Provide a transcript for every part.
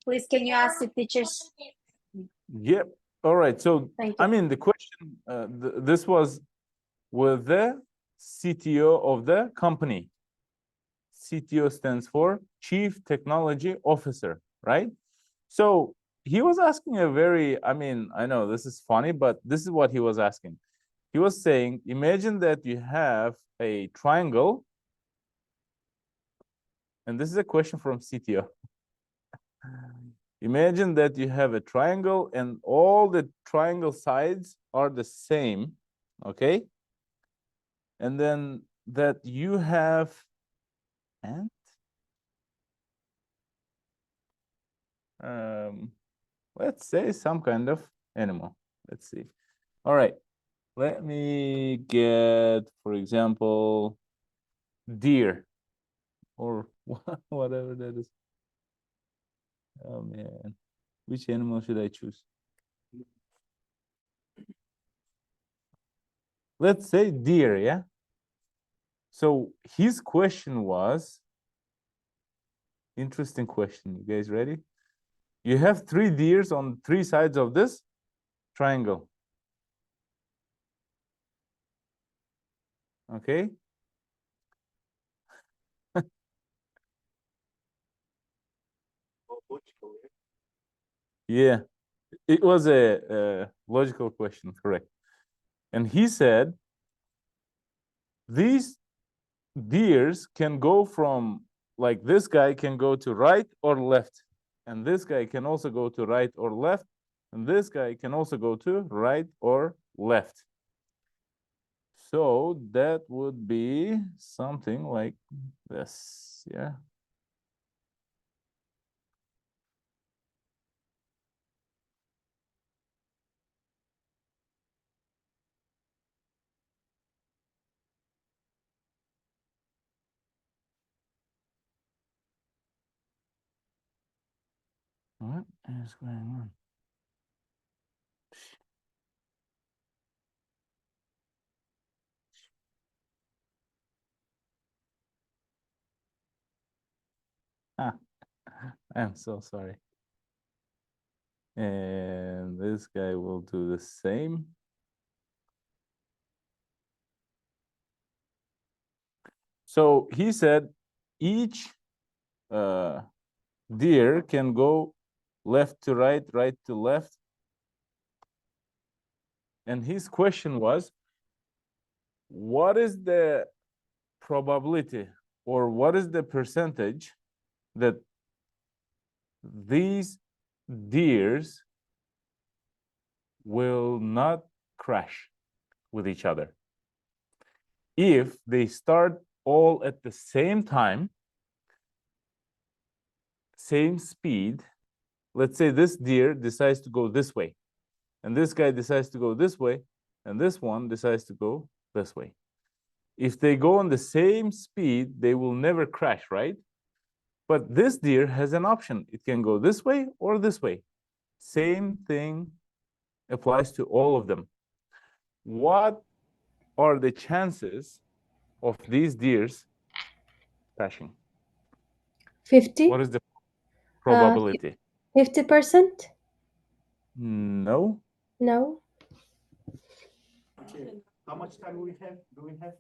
Please, can you ask the teachers? Yep. All right. So, Thank you. I mean, the question, this was with the CTO of the company. CTO stands for Chief Technology Officer, right? So he was asking a very, I mean, I know this is funny, but this is what he was asking. He was saying, imagine that you have a triangle, and this is a question from CTO. Imagine that you have a triangle and all the triangle sides are the same, okay? And then that you have ant. Let's say some kind of animal. Let's see. All right. Let me get, for example, deer or whatever that is. Oh man, which animal should I choose? Let's say deer, yeah? So his question was, interesting question. You guys ready? You have 3 deers on 3 sides of this triangle. Okay? Yeah, it was a logical question, correct. And he said, these deers can go from, like this guy can go to right or left, and this guy can also go to right or left, and this guy can also go to right or left. So that would be something like this, yeah. What is going on? I'm so sorry. And this guy will do the same. So he said each deer can go left to right, right to left. And his question was, what is the probability or what is the percentage that these deers will not crash with each other if they start all at the same time, same speed? Let's say this deer decides to go this way, and this guy decides to go this way, and this one decides to go this way. If they go on the same speed, they will never crash, right? But this deer has an option. It can go this way or this way. Same thing applies to all of them. What are the chances of these deers crashing? 50? What is the probability? 50%? No. No. Okay. How much time do we have?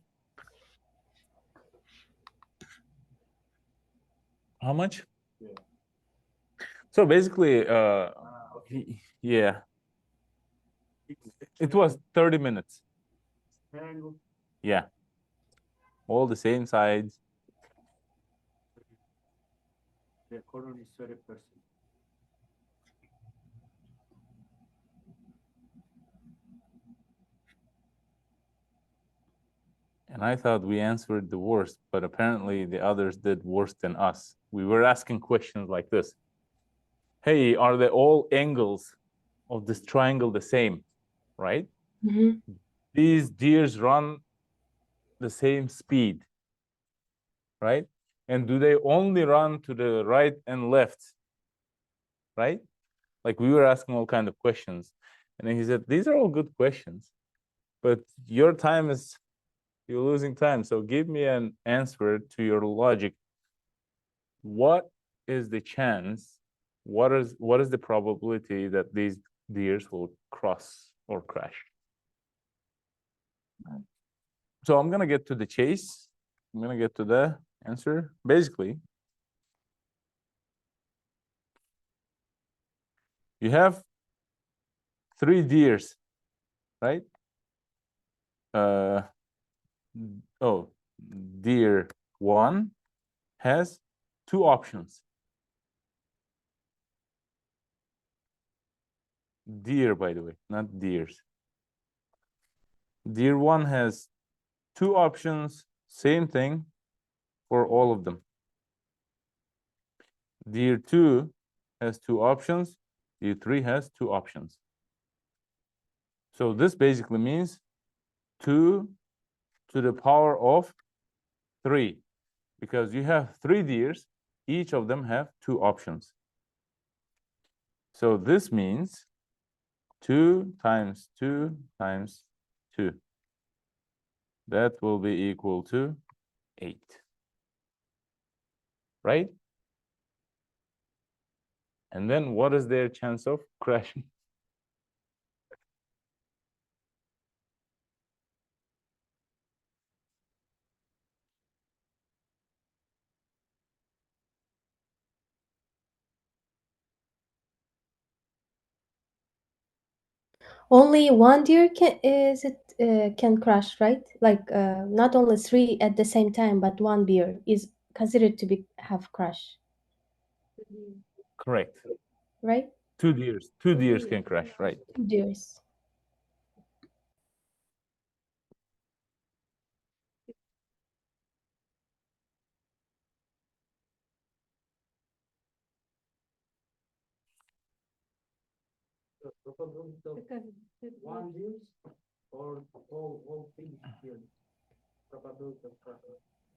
How much? Yeah. So basically, okay. Yeah, it was 30 minutes. Yeah, all the same sides. The corner is 30%. And I thought we answered the worst, but apparently the others did worse than us. We were asking questions like this. Hey, are the all angles of this triangle the same, right? These deers run the same speed, right? And do they only run to the right and left, right? Like we were asking all kind of questions. And then he said, these are all good questions, but your time is, you're losing time. So give me an answer to your logic. What is the chance what is the probability that these deers will cross or crash? So I'm gonna get to the chase. I'm gonna get to the answer. Basically, you have 3 deers, right? Oh, deer 1 has 2 options. Deer, by the way, not deers. Deer 1 has 2 options, same thing for all of them. Deer 2 has 2 options. Deer 3 has 2 options. So this basically means 2 to the power of 3, because you have 3 deers, each of them have 2 options. So this means 2 times 2 times 2. That will be equal to 8. Right? And then what is their chance of crashing? Only one deer can crash, right? Like not only three at the same time, but one deer is considered to be have crash, Correct. right? 2 deers. 2 deers can crash, right? Two deers.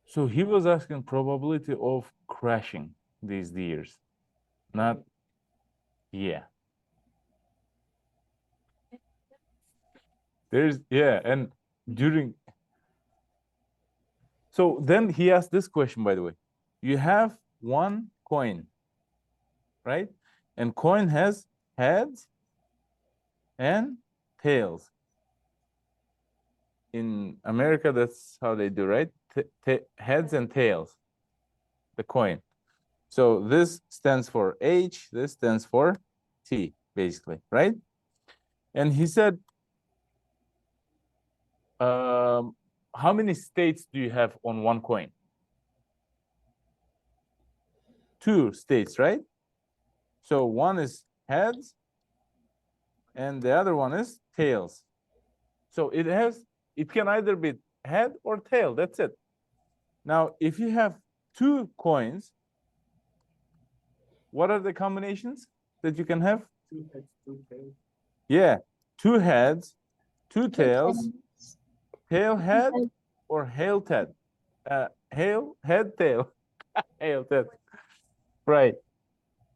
So he was asking probability of crashing these deers, not, yeah. And during, so then he asked this question, by the way. You have one coin, right? And coin has heads and tails. In America, that's how they do, right? Heads and tails, the coin. So this stands for H, this stands for T, basically, right? And he said, how many states do you have on one coin? 2 states, right? So one is heads and the other one is tails. So it can either be head or tail, that's it. Now, if you have 2 coins, what are the combinations that you can have? 2 heads, 2 tails. Yeah, 2 heads, 2 Two tails, tail head, tails. or hail head. Hail head tail. Hail head. Right.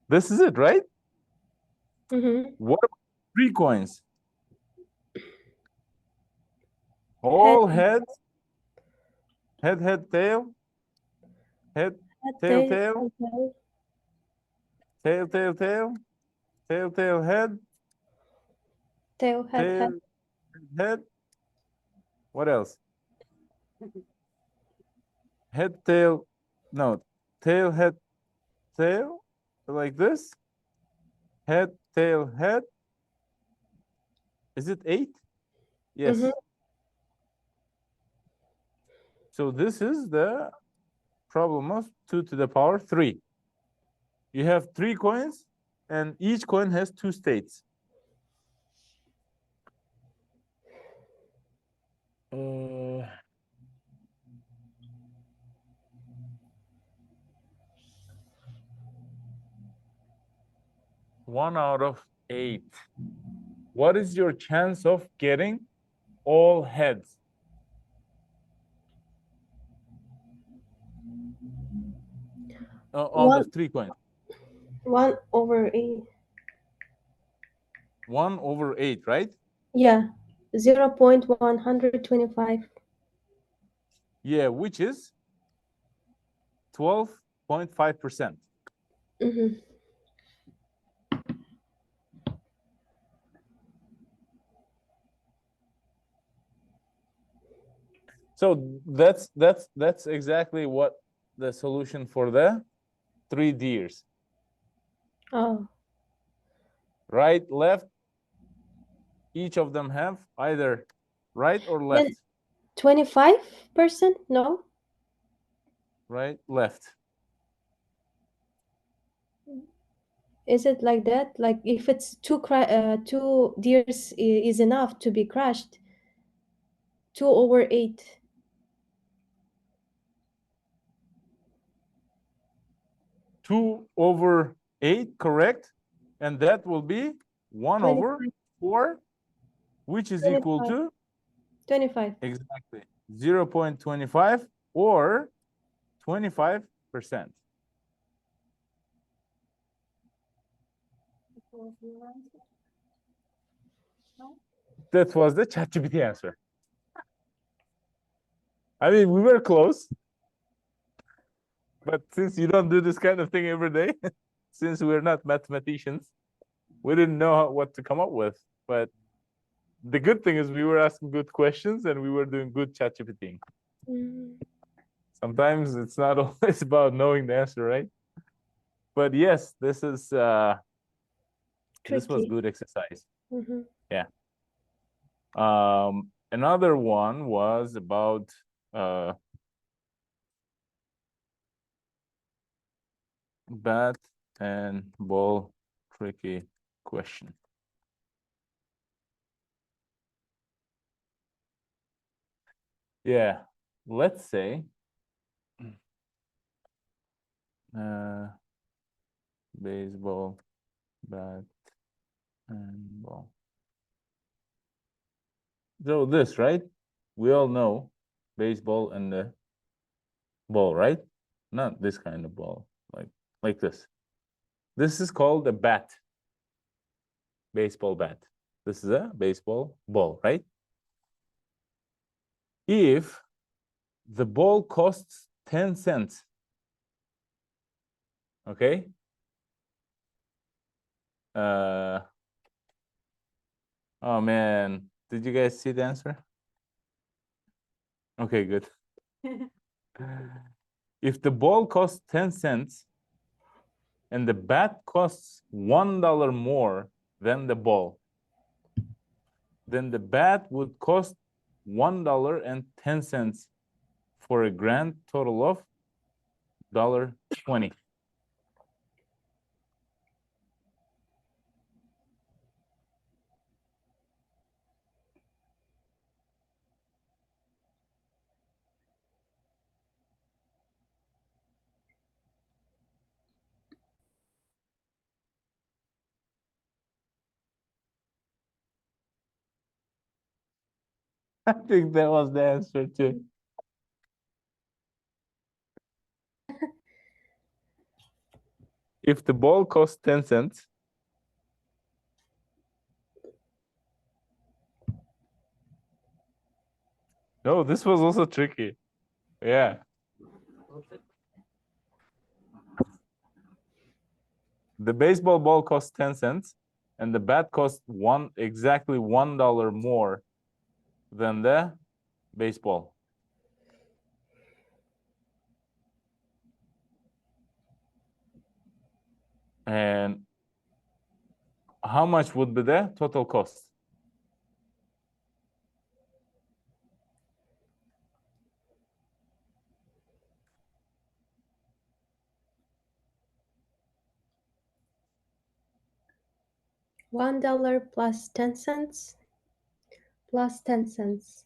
This is it, right? Mm-hmm. What about 3 coins? All heads, head, tail, head, tail, Tail, tail, tail, tail, tail, tail, tail, head, tail, head, head. tail, head. What else? Head, tail, no, tail, head, tail, like this. Head, tail, head. Is it 8? Yes. Mm-hmm. So this is the problem of 2 to the power 3. You have 3 coins, and each coin has 2 states. 1 out of 8. What is your chance of getting all heads? On the 3 coins. 1/8. 1 over 8, right? Yeah, 0.125. Yeah, which is 12.5%. Mm-hmm. So that's exactly what the solution for the 3 deers. Oh, Right, left, each of them have either right or then left. 25%? No? Right, left. Is it like that? Like if it's two deers is enough to be crushed, 2/8. 2/8, correct? And that will be 25, 1/4, which is equal 25, to 25. exactly 0.25 or 25%. That was the ChatGPT answer. I mean, we were close, but since you don't do this kind of thing every day, since we're not mathematicians, we didn't know what to come up with. But the good thing is we were asking good questions and we were doing good ChatGPT. Mm, Sometimes it's not always about knowing the answer, right? But yes, this was tricky. good exercise. Mm-hmm. Yeah. Another one was about bat and ball tricky question. Yeah, let's say baseball, bat, and ball. So this, right? We all know baseball and the ball, right? Not this kind of ball, like this. This is called a bat. Baseball bat. This is a baseball ball, right? If the ball costs 10 cents, okay? Oh man, did you guys see the answer? Okay, good. If the ball costs 10 cents and the bat costs $1 more than the ball, then the bat would cost $1.10 for a grand total of $1.20. I think that was the answer too. If the ball costs 10 cents, no, this was also tricky. Yeah. The baseball ball costs 10 cents and the bat costs exactly $1 more than the baseball. And how much would be the total cost? $1 plus 10 cents plus 10 cents.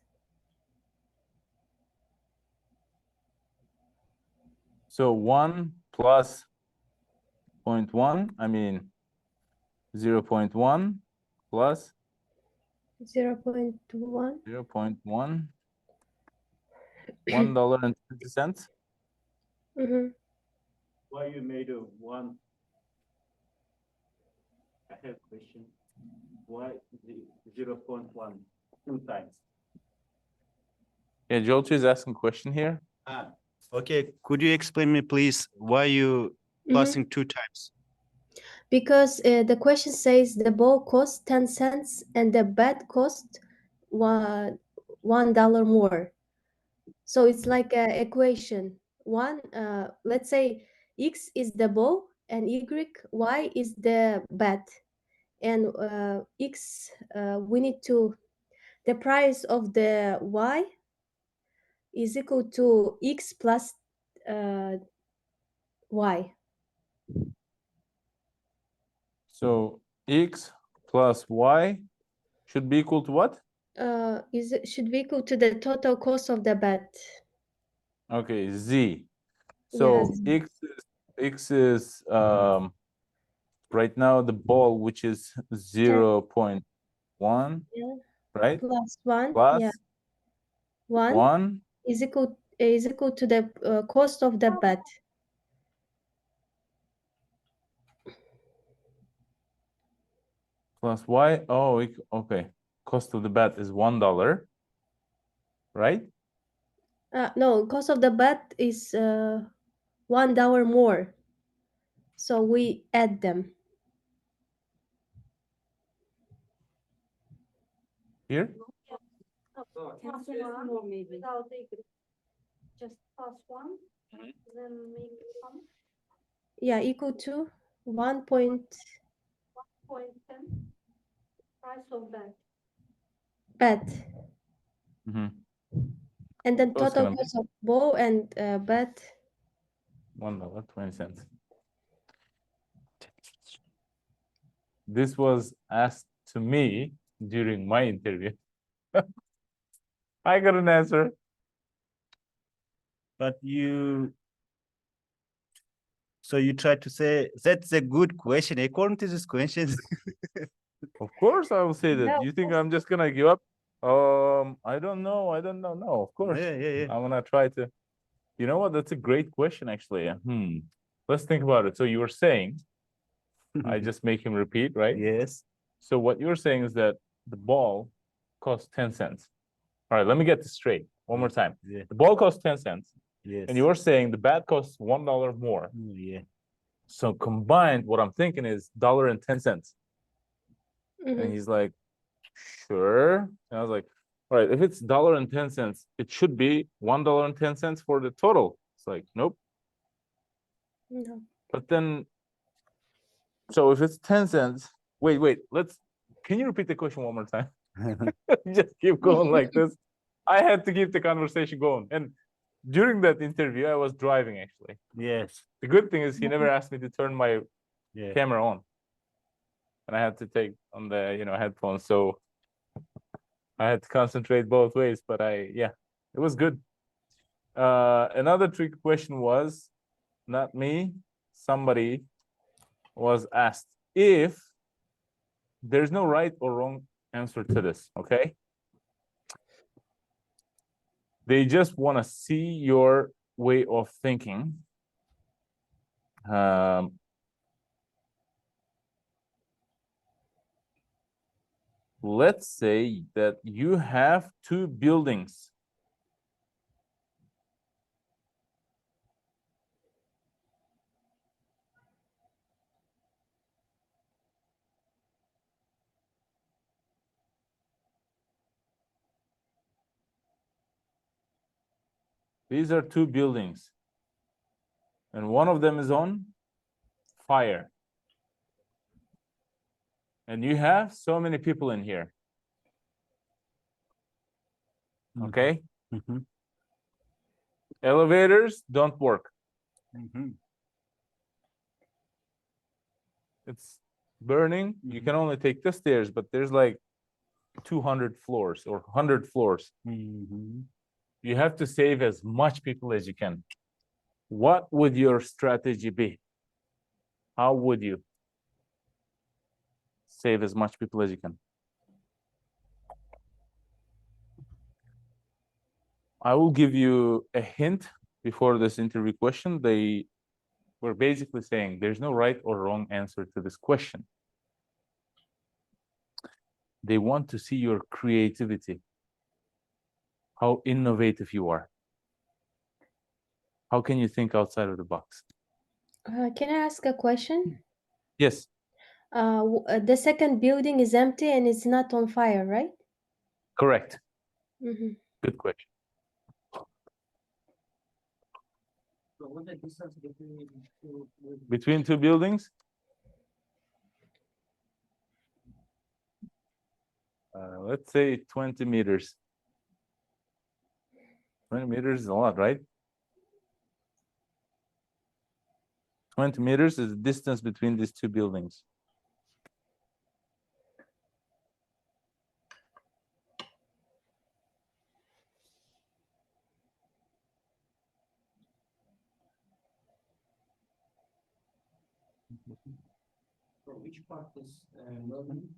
So 1 plus 0.1, I mean 0.1 plus 0.1. 0.1, $1.20. Mm-hmm. Why you made a one? I have a question. Why 0.1 two times? Yeah, Jolchi is asking a question here. Okay. Could you explain me, please, why you passing two times? Because the question says the ball costs 10 cents and the bat costs $1 more. So it's like a equation. One, let's say x is the ball and y is the bat, and we need to the price of the y is equal to x plus y. So x plus y should be equal to what? Should be equal to the total cost of the bat. Okay, z. So Yes. x is right now the ball, which is 0.1, Yeah. right? Plus one. Yeah. Plus 1 1 is equal to the cost of the bat. plus y. Oh, okay. Cost of the bat is $1, right? No, cost of the bat is $1 more. So we add them. Here? So, Without just plus one, then make some Yeah, equal to 1.10 .10 price of that. bat. Mm-hmm. And then So it's total gonna be cost of ball and bat. $1.20. This was asked to me during my interview. I got an answer. But so you try to say that's a good question. According to these questions, Of course, I will say that. Yeah, You of think course. I'm just gonna give up? I don't know. I don't know. No, of course. yeah. I'm gonna try to. You know what? That's a great question, actually. Let's think about it. So you were saying, I just make him repeat, right? Yes. So what you're saying is that the ball costs 10 cents. All right, let me get this straight one more time. Yeah. The ball costs 10 cents, Yes. and you're saying the bat costs $1 more. Yeah. So combined, what I'm thinking is $1.10. Mhm. And he's like, sure. And I was like, all right, if it's $1.10, it should be $1.10 for the total. It's like, nope. No. But then, so if it's 10 cents, wait, can you repeat the question one more time? Just keep going like this. I had to keep the conversation going. And during that interview, I was driving actually. Yes. The good thing is he never asked me to turn my Yeah. camera on. And I had to take on the, headphones. So I had to concentrate both ways, but it was good. Another tricky question was, not me, somebody was asked if there's no right or wrong answer to this, okay? They just want to see your way of thinking. Let's say that you have two buildings. These are two buildings, and one of them is on fire. And you have so many people in here. Okay? Mm-hmm. Elevators don't work. Mm-hmm. It's burning. You can only take the stairs, but there's like 200 floors or 100 floors. Mm-hmm. You have to save as much people as you can. What would your strategy be? How would you save as much people as you can? I will give you a hint before this interview question. They were basically saying there's no right or wrong answer to this question. They want to see your creativity, how innovative you are. How can you think outside of the box? Can I ask a question? Yes, The second building is empty and it's not on fire, right? correct. Mhm. Good question. So what the distance between two buildings? Between two buildings? Let's say 20 meters. 20 meters is a lot, right? 20 meters is the distance between these two buildings. So which part is building?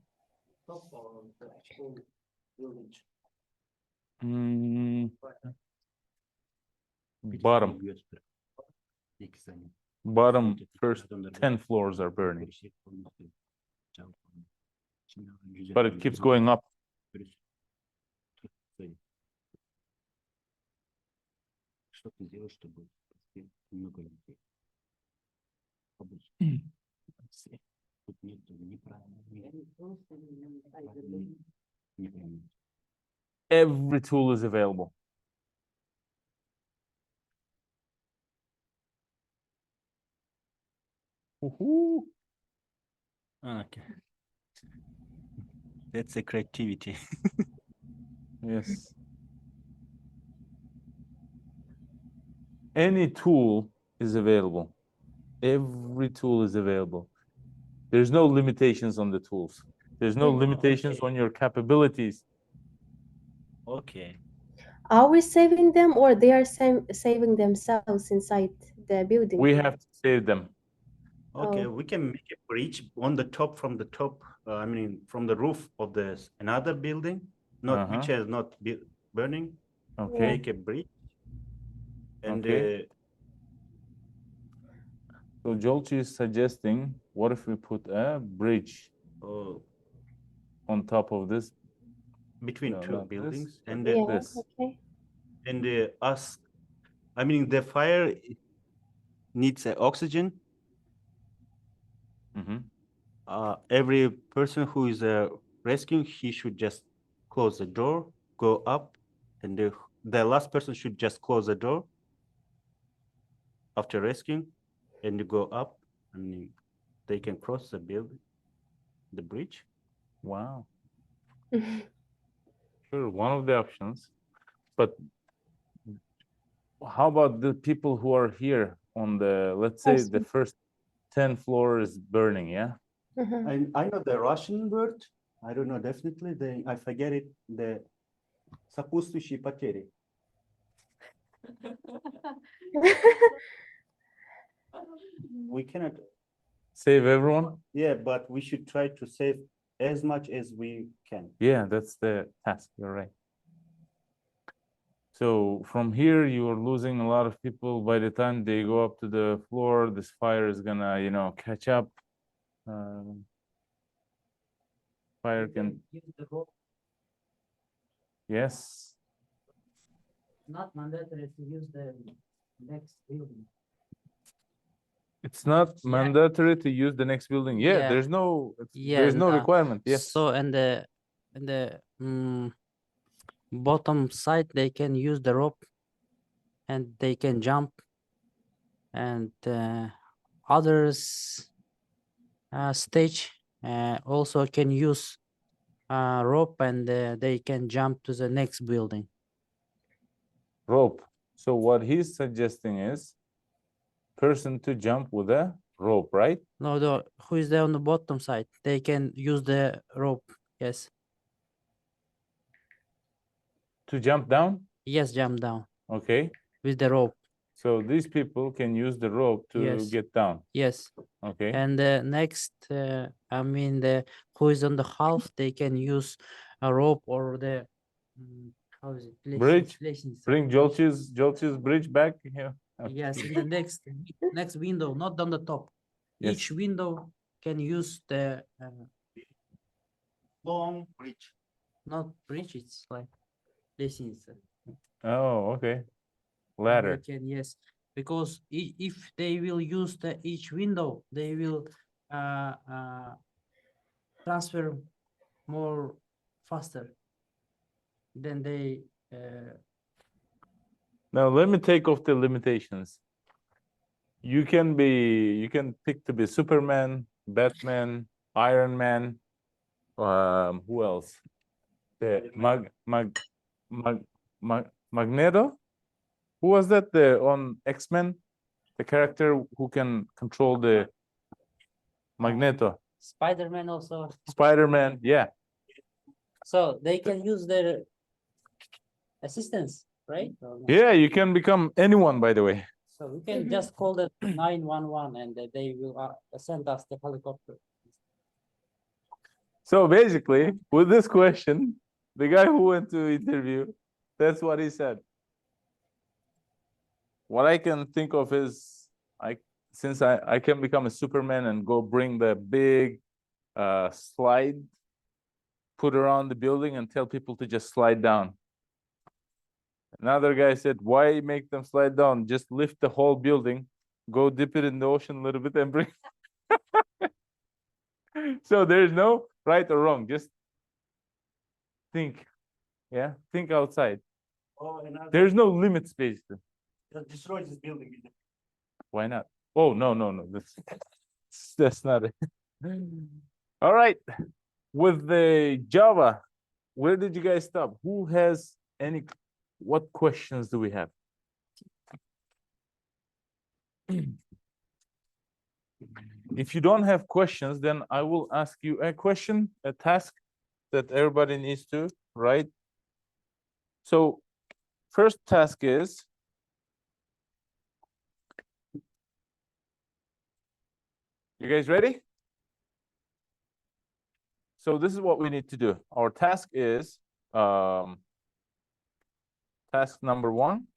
Top or the actual building? Mm, bottom. Bottom first 10 floors are burning. But it keeps going up. Что ты делаешь, чтобы спасти много людей? Тут нет неправильно. Every tool is available. Woohoo. Okay. That's a creativity. Yes. Any tool is available. Every tool is available. There's no limitations on the tools. There's no limitations on your capabilities. Okay. Are we saving them, or they are saving themselves inside the building? We have to save them. Okay, Oh. we can make a bridge on the top from the top. I mean, from the roof of another building, not which has not burning. Okay. Make a bridge. And Okay. So Jolchi is suggesting, what if we put a bridge on top of this? between No, two not buildings, this, but and Yeah. this. Okay. and us. I mean, the fire needs oxygen. Mhm. Every person who is rescuing, he should just close the door, go up, and the last person should just close the door after rescuing, and go up, and they can cross the bridge. Wow. Sure, one of the options. But how about the people who are here on the, let's say the first 10 floor is burning, yeah? Uh-huh. I know the Russian word. I don't know definitely. I forget it. The сопутствующие потери. We cannot Save everyone? Yeah, but we should try to save as much as we can. Yeah, that's the task, you're right. So from here, you are losing a lot of people. By the time they go up to the floor, this fire is gonna, catch up. Fire can, Use the rope. yes. Not mandatory to use the next building. It's not Yeah. mandatory to use the next building. Yeah, Yeah. there's no, Yeah, there's no and, requirement. Yes. So in the bottom side, they can use the rope, and they can jump, and others stage also can use rope, and they can jump to the next building. Rope. So what he's suggesting is person to jump with a rope, right? No, who is there on the bottom side? They can use the rope. Yes. To jump down? Yes, jump down Okay. with the rope. So these people can use the rope to Yes. get down. Yes. Okay. And the next, the who is on the half, they can use a rope or the how is it? Bridge. Lessons. Bring Jolchi's bridge back here. Okay. Yes, in the next window, not on the top. Yes. Each window can use the Long bridge. not bridge. It's like lessons. Oh, okay. They Ladder. can, yes, because if they will use each window, they will transfer more faster than they Now let me take off the limitations. You can pick to be Superman, Batman, Iron Man. Who else? The Magneto. Who was that? The on X-Men, the character who can control the Magneto. Spider-Man also. Spider-Man. Yeah. So they can use their assistants, right? Or no? Yeah, you can become anyone, by the way. So we can just call the 911 and they will send us the helicopter. So basically, with this question, the guy who went to interview, that's what he said. What I can think of is, since I can become a Superman and go bring the big slide, put around the building and tell people to just slide down. Another guy said, why make them slide down? Just lift the whole building, go dip it in the ocean a little bit and bring. So there's no right or wrong. Just think. Yeah, think outside. Oh, another. There's no limits, basically. Just destroy this building. Why not? Oh, no. That's not it. All right. With the Java, where did you guys stop? Who has what questions do we have? If you don't have questions, then I will ask you a question, a task that everybody needs to write. So first task is, you guys ready? So this is what we need to do. Our task is task number 1.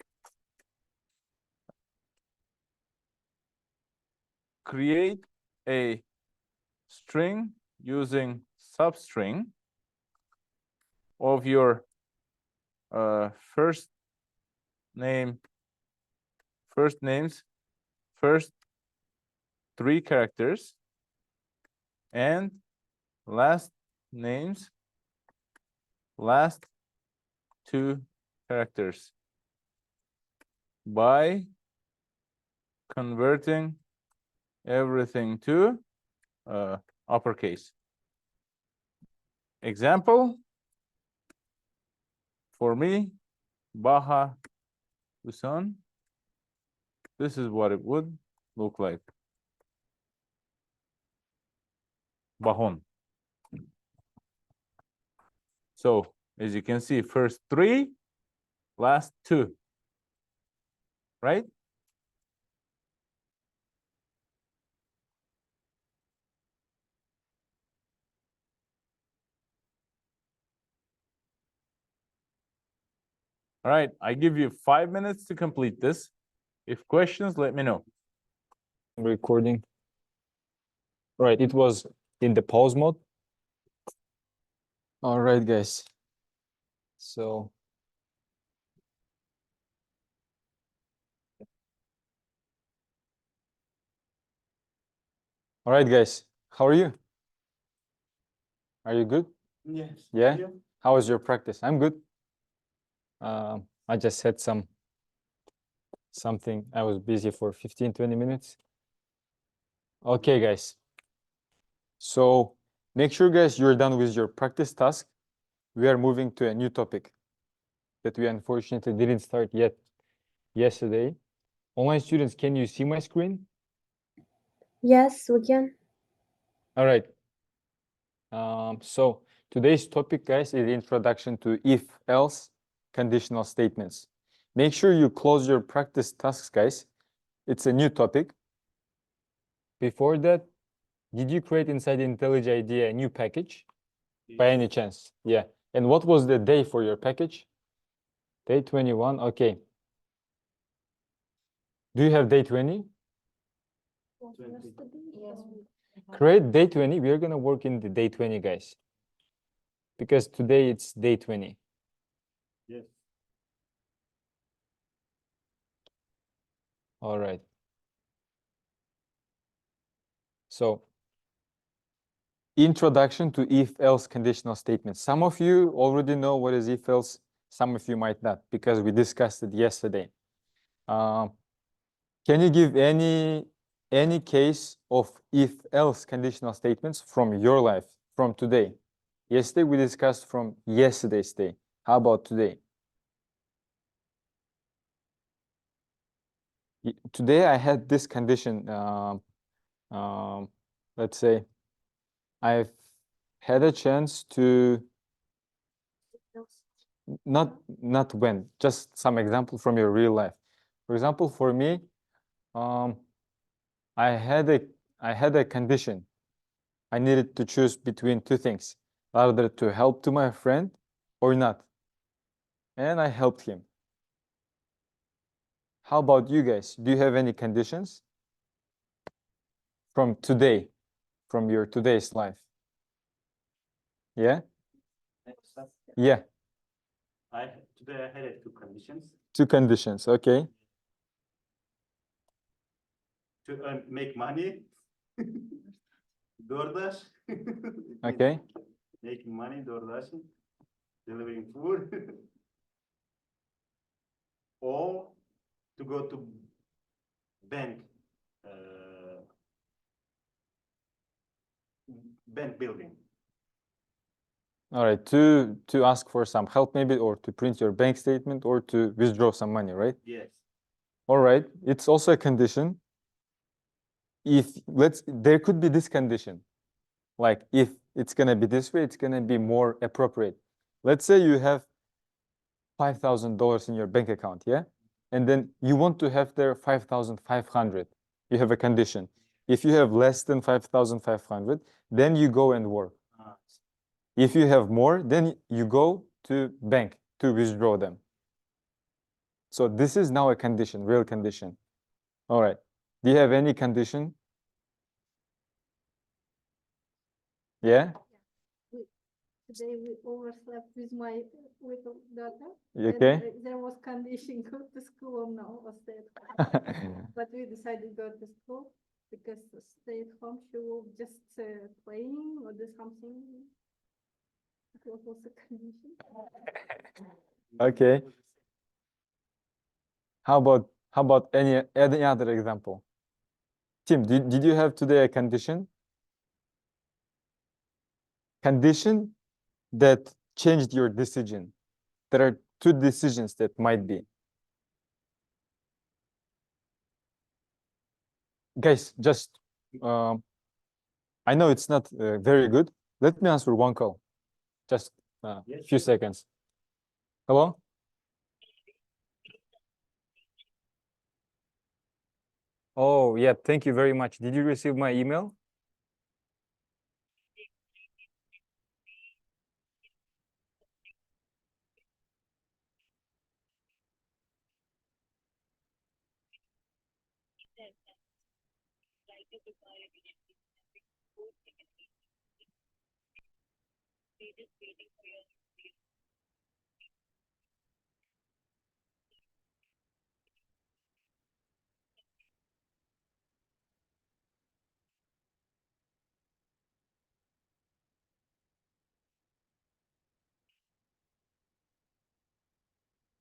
Create a string using substring of your first names, first 3 characters, and last names, last 2 characters, by converting everything to uppercase. Example, for me, Baha Usan, this is what it would look like. Bahon. So as you can see, first 3, last 2, right? All right, I give you 5 minutes to complete this. If questions, let me know. Recording. Right, it was in the pause mode. All right, guys. So all right, guys. How are you? Are you good? Yes. Yeah. How was your practice? I'm good. I just had something. I was busy for 15-20 minutes. Okay, guys. So make sure, guys, you're done with your practice task. We are moving to a new topic that we unfortunately didn't start yet yesterday. Online students, can you see my screen? Yes, we can. All right. So today's topic, guys, is introduction to if-else conditional statements. Make sure you close your practice tasks, guys. It's a new topic. Before that, did you create inside IntelliJ IDEA a new package by any chance? Yeah. And what was the day for your package? Day 21. Okay. Do you have day 20? Yes. Create day 20. We are going to work in the day 20, guys. Because today it's day 20. Yes. All right. So introduction to if-else conditional statements. Some of you already know what is if-else. Some of you might not, because we discussed it yesterday. Can you give any case of if-else conditional statements from your life, from today? Yesterday we discussed from yesterday's day. How about today? Today I had this condition. Let's say I've had a chance to not when, just some example from your real life. For example, for me, I had a condition. I needed to choose between two things, either to help to my friend or not. And I helped him. How about you guys? Do you have any conditions from today, from your today's life? Yeah? Yeah, Today I had two conditions two conditions. Okay. to make money. DoorDash. Okay. Making money, DoorDash, delivering food. Or to go to bank, bank building. All right. To ask for some help maybe, or to print your bank statement, or to withdraw some money, right? Yes. All right. It's also a condition. There could be this condition. Like if it's gonna be this way, it's gonna be more appropriate. Let's say you have $5,000 in your bank account, yeah? And then you want to have there 5,500. You have a condition. If you have less than 5,500, then you go and work. If you have more, then you go to bank to withdraw them. So this is now a condition, real condition. All right. Do you have any condition? Yeah? Today we overslept with my little daughter. Okay. And there was condition go to school or no, or stay at home. But we decided to go to school because to stay at home she will just playing or do something. It was also condition. Okay. How about any other example? Tim, did you have today a condition? Condition that changed your decision. There are two decisions that might be. Guys, just I know it's not very good. Let me answer one call. Just a few seconds. Hello? Oh, yeah, thank you very much. Did you receive my email?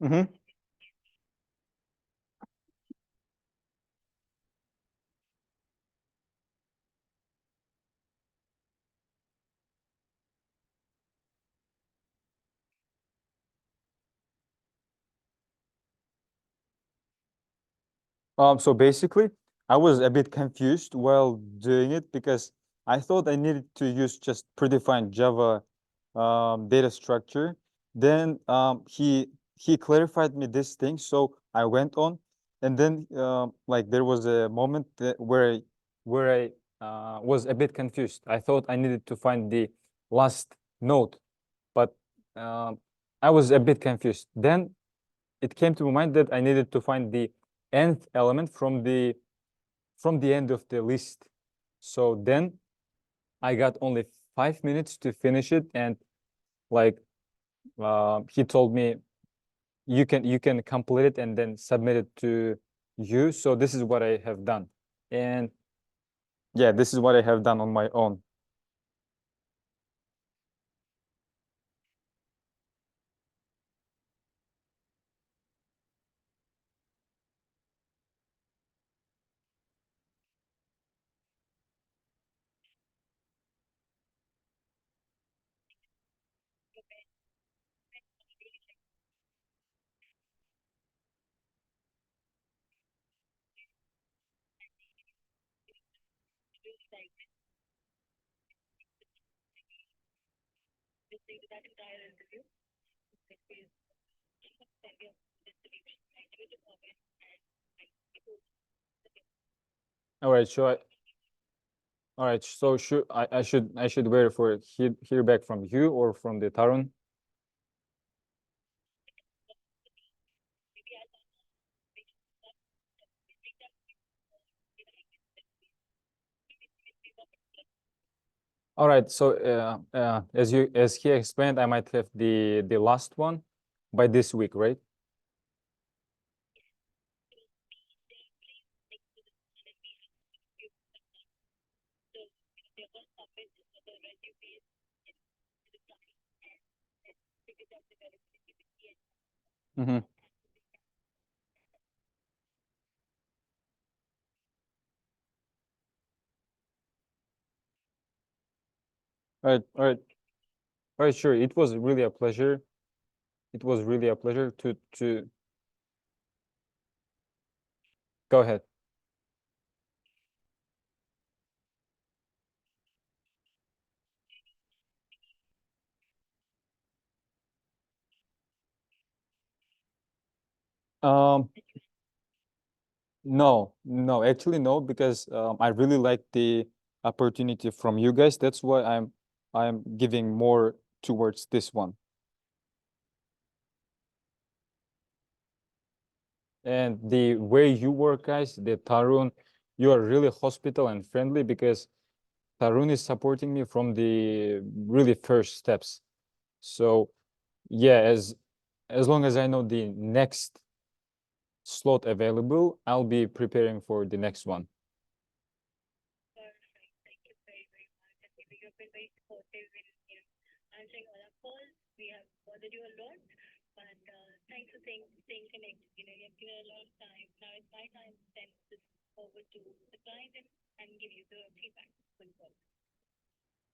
Mm-hmm. So basically, I was a bit confused while doing it because I thought I needed to use just predefined Java data structure. Then he clarified me this thing, so I went on, and then like there was a moment where I was a bit confused. I thought I needed to find the last node, but I was a bit confused. Then it came to my mind that I needed to find the nth element from the end of the list. So then I got only 5 minutes to finish it, and like he told me you can complete it and then submit it to you. So this is what I have done, and yeah, this is what I have done on my own. All right, so all right, so I should wait for hear back from you or from the Tarun? All right, so as he explained, I might have the last one by this week, right? Mm-hmm. All right, all right, all right, sure. It was really a pleasure. It was really a pleasure to go ahead. Um, no, actually no, because I really like the opportunity from you guys. That's why I'm giving more towards this one. And the way you work, guys, the Tarun, you are really hospital and friendly because Tarun is supporting me from the really first steps. So yeah, as long as I know the next slot available, I'll be preparing for the next one.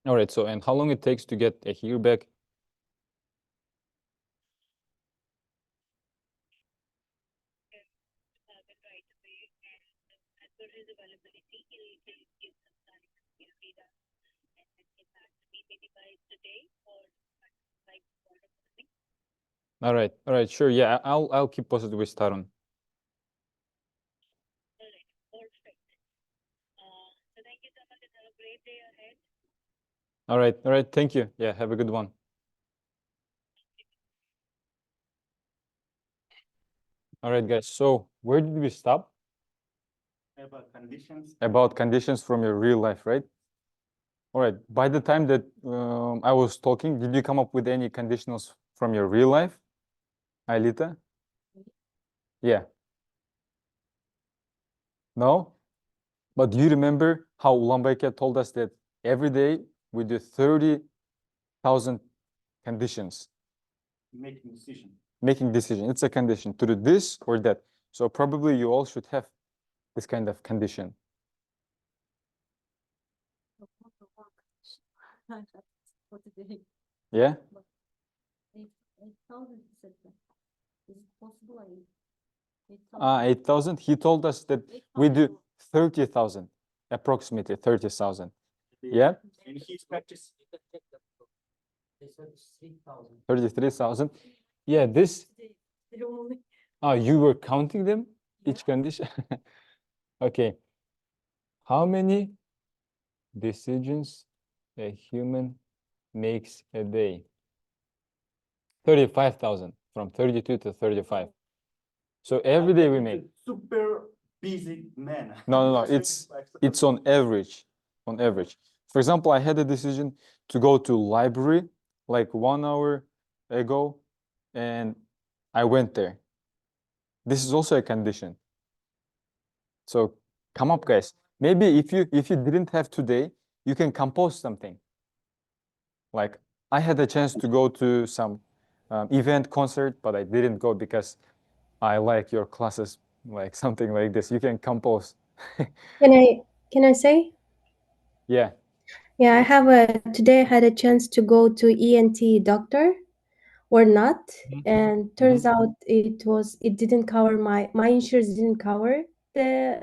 All right, so and how long it takes to get a hear back? All right, sure. Yeah, I'll keep posted with Tarun. All right, thank you. Yeah, have a good one. All right, guys. So where did we stop? About conditions. About conditions from your real life, right? All right. By the time that I was talking, did you come up with any conditionals from your real life, Ailita? Yeah. No? But do you remember how Ulanbayke told us that every day we do 30,000 conditions? Making decision. Making decision. It's a condition to do this or that. So probably you all should have this kind of condition. Yeah? 8,000. He told us that we do 30,000, approximately 30,000. Yeah? And he's practice. 33,000. Yeah, this. You were counting them, each condition? Okay. How many decisions a human makes a day? 35,000, from 32 to 35. So every day we make. Super busy man. No. It's on average. On average. For example, I had a decision to go to library like 1 hour ago, and I went there. This is also a condition. So come up, guys. Maybe if you didn't have today, you can compose something. Like I had a chance to go to some event concert, but I didn't go because I like your classes, like something like this. You can compose. Can I say? Yeah. Yeah, I have a today I had a chance to go to ENT doctor or not, and turns out it didn't cover my insurance didn't cover the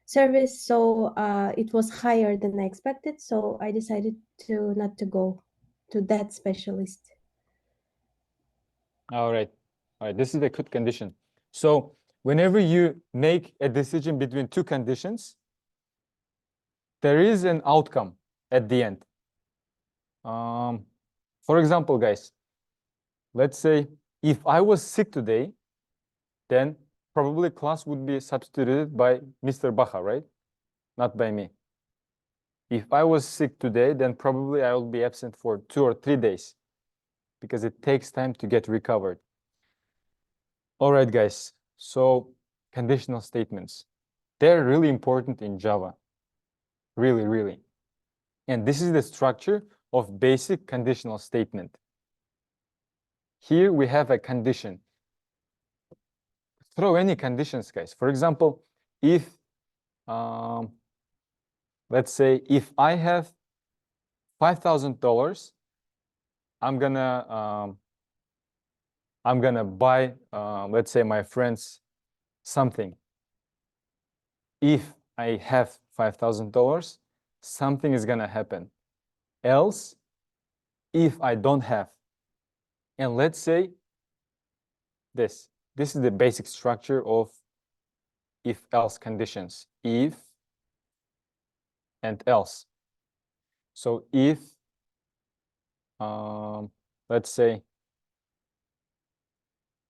service, so it was higher than I expected, so I decided to not to go to that specialist. All right. All right. This is the good condition. So whenever you make a decision between two conditions, there is an outcome at the end. For example, guys, let's say if I was sick today, then probably class would be substituted by Mr. Baha, right? Not by me. If I was sick today, then probably I will be absent for 2 or 3 days because it takes time to get recovered. All right, guys. So conditional statements, they're really important in Java. Really, really. And this is the structure of basic conditional statement. Here we have a condition. Throw any conditions, guys. For example, if, let's say, if I have $5,000, I'm gonna buy, let's say, my friends something. If I have $5,000, something is gonna happen. Else, if I don't have, and let's say this is the basic structure of if-else conditions. If and else. So if, let's say,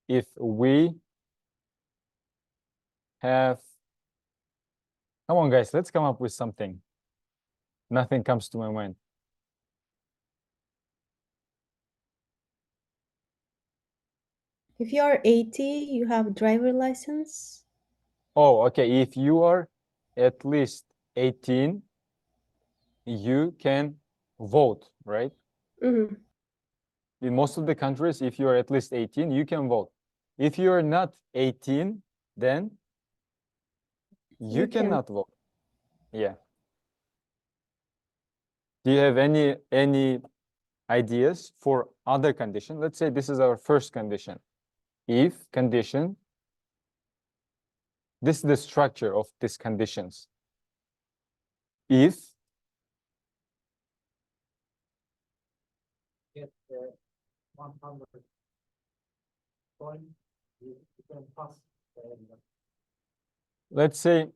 if we have, come on, guys, let's come up with something. Nothing comes to my mind. If you are 80, you have driver license. Oh, okay. If you are at least 18, you can vote, right? Mm-hmm. In most of the countries, if you are at least 18, you can vote. If you are not 18, then you can. cannot vote. Yeah. Do you have any ideas for other condition? Let's say this is our first condition. If condition, this is the structure of these conditions. If Get 100 points, you can pass. let's say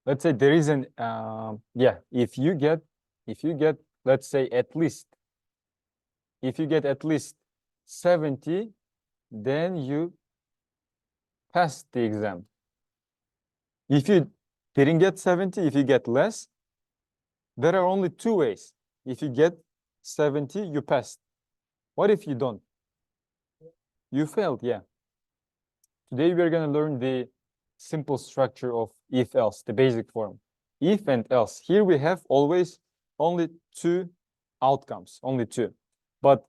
there is an yeah, if you get let's say at least, if you get at least 70, then you pass the exam. If you didn't get 70, if you get less, there are only 2 ways. If you get 70, you passed. What if you don't? You failed, yeah. Today we're going to learn the simple structure of if-else, the basic form. If and else. Here we have always only 2 outcomes, only 2. But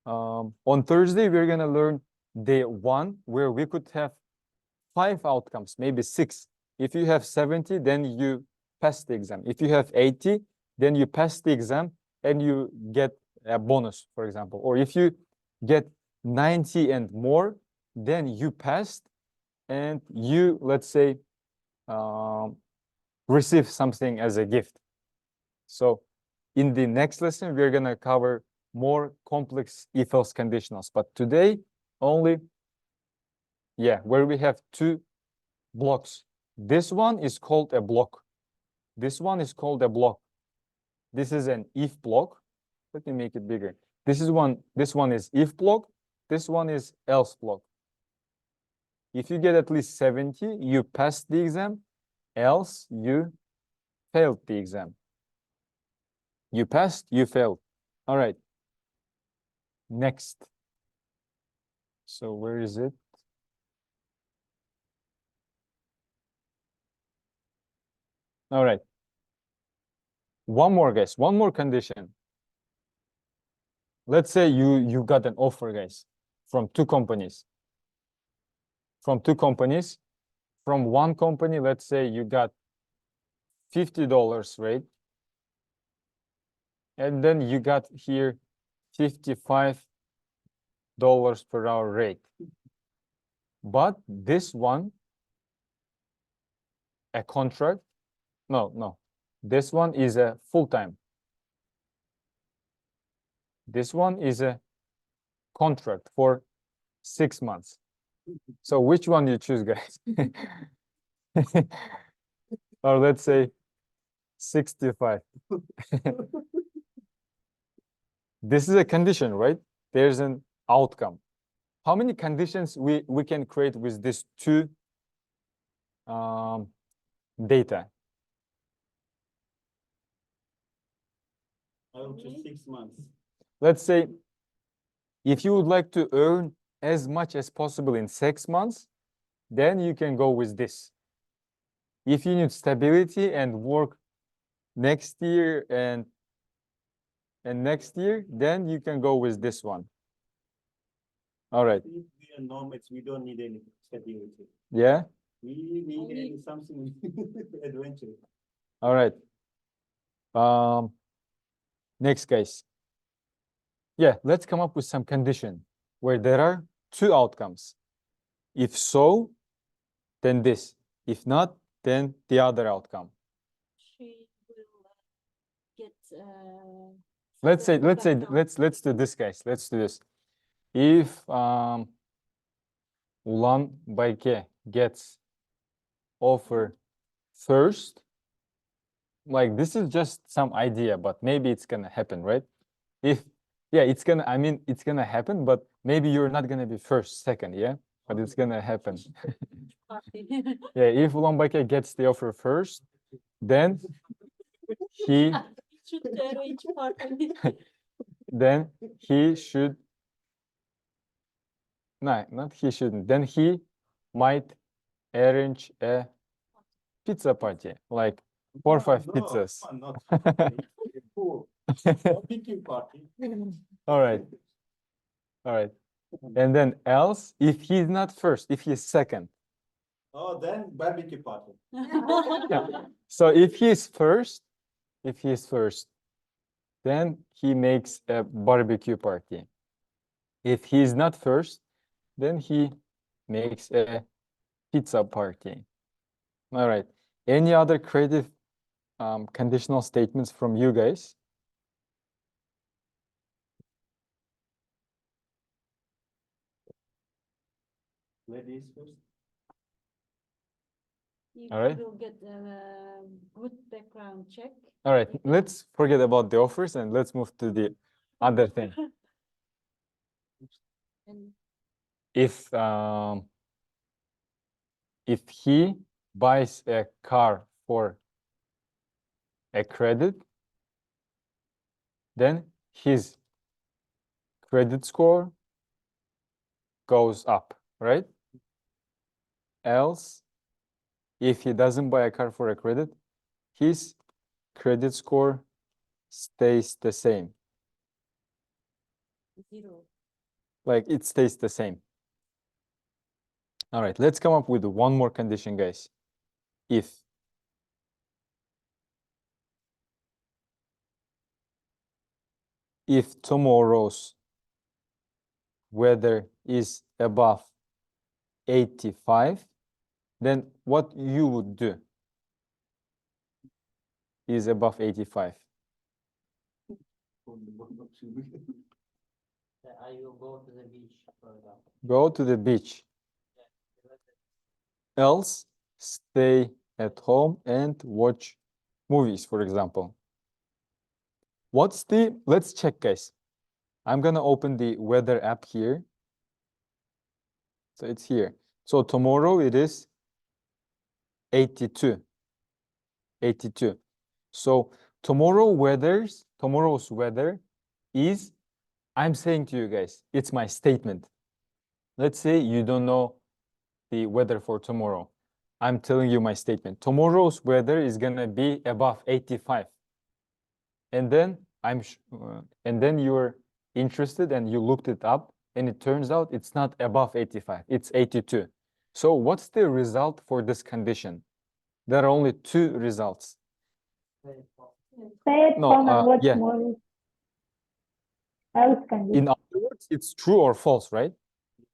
on Thursday, we're going to learn the one where we could have 5 outcomes, maybe 6. If you have 70, then you pass the exam. If you have 80, then you pass the exam and you get a bonus, for example. Or if you get 90 and more, then you passed and you, let's say, receive something as a gift. So in the next lesson, we're going to cover more complex if-else conditionals. But today, only, yeah, where we have 2 blocks. This one is called a block. This one is called a block. This is an if block. Let me make it bigger. This one is if block. This one is else block. If you get at least 70, you pass the exam. Else, you failed the exam. You passed, you failed. All right. Next. So where is it? All right. One more, guys. One more condition. Let's say you got an offer, guys, from 2 companies. From 2 companies. From one company, let's say you got $50 rate. And then you got here $55 per hour rate. But this one a contract. No. This one is a full-time. This one is a contract for 6 months. So which one do you choose, guys? Or let's say 65. This is a condition, right? There's an outcome. How many conditions we can create with these two data? I will choose 6 months. Let's say if you would like to earn as much as possible in 6 months, then you can go with this. If you need stability and work next year and next year, then you can go with this one. All right. If we are nomads, we don't need any stability. Yeah. We need something adventure. All right. Next, guys. Yeah, let's come up with some condition where there are two outcomes. If so, then this. If not, then the other outcome. She will get. Let's say further back down. let's do this, guys. Let's do this. If Ulan Bayke gets offer first, like this is just some idea, but maybe it's gonna happen, right? If yeah, it's gonna, I mean, it's gonna happen, but maybe you're not gonna be first, second, yeah, but it's gonna happen. Yeah, if Ulan Bayke gets the offer first, then he Should tell each party. then he should, no, not he shouldn't, then he might arrange a pizza party, like 4 or 5 pizzas. Not barbecue party. All right. All right. And then else, if he's not first, if he's second. Oh, then barbecue party. So if he's first, then he makes a barbecue party. If he's not first, then he makes a pizza party. All right. Any other creative conditional statements from you guys? Ladies first. If All right. you will get a good background check. All right, you can- let's forget about the offers and let's move to the other thing. And If he buys a car for a credit, then his credit score goes up, right? Else, if he doesn't buy a car for a credit, his credit score stays the same. zero. Like it stays the same. All right, let's come up with one more condition, guys. If tomorrow's weather is above 85, then what you would do is above 85. I will go to the beach, for example. Go to the beach. Else, stay at home and watch movies, for example. Let's check, guys. I'm gonna open the weather app here. So it's here. So tomorrow it is 82. 82. So tomorrow's weather is, I'm saying to you guys, it's my statement. Let's say you don't know the weather for tomorrow. I'm telling you my statement. Tomorrow's weather is gonna be above 85. And then and then you're interested and you looked it up and it turns out it's not above 85, it's 82. So what's the result for this condition? There are only two results. Stay at No, home and watch yeah. movies. Else condition. In other words, it's true or false, right?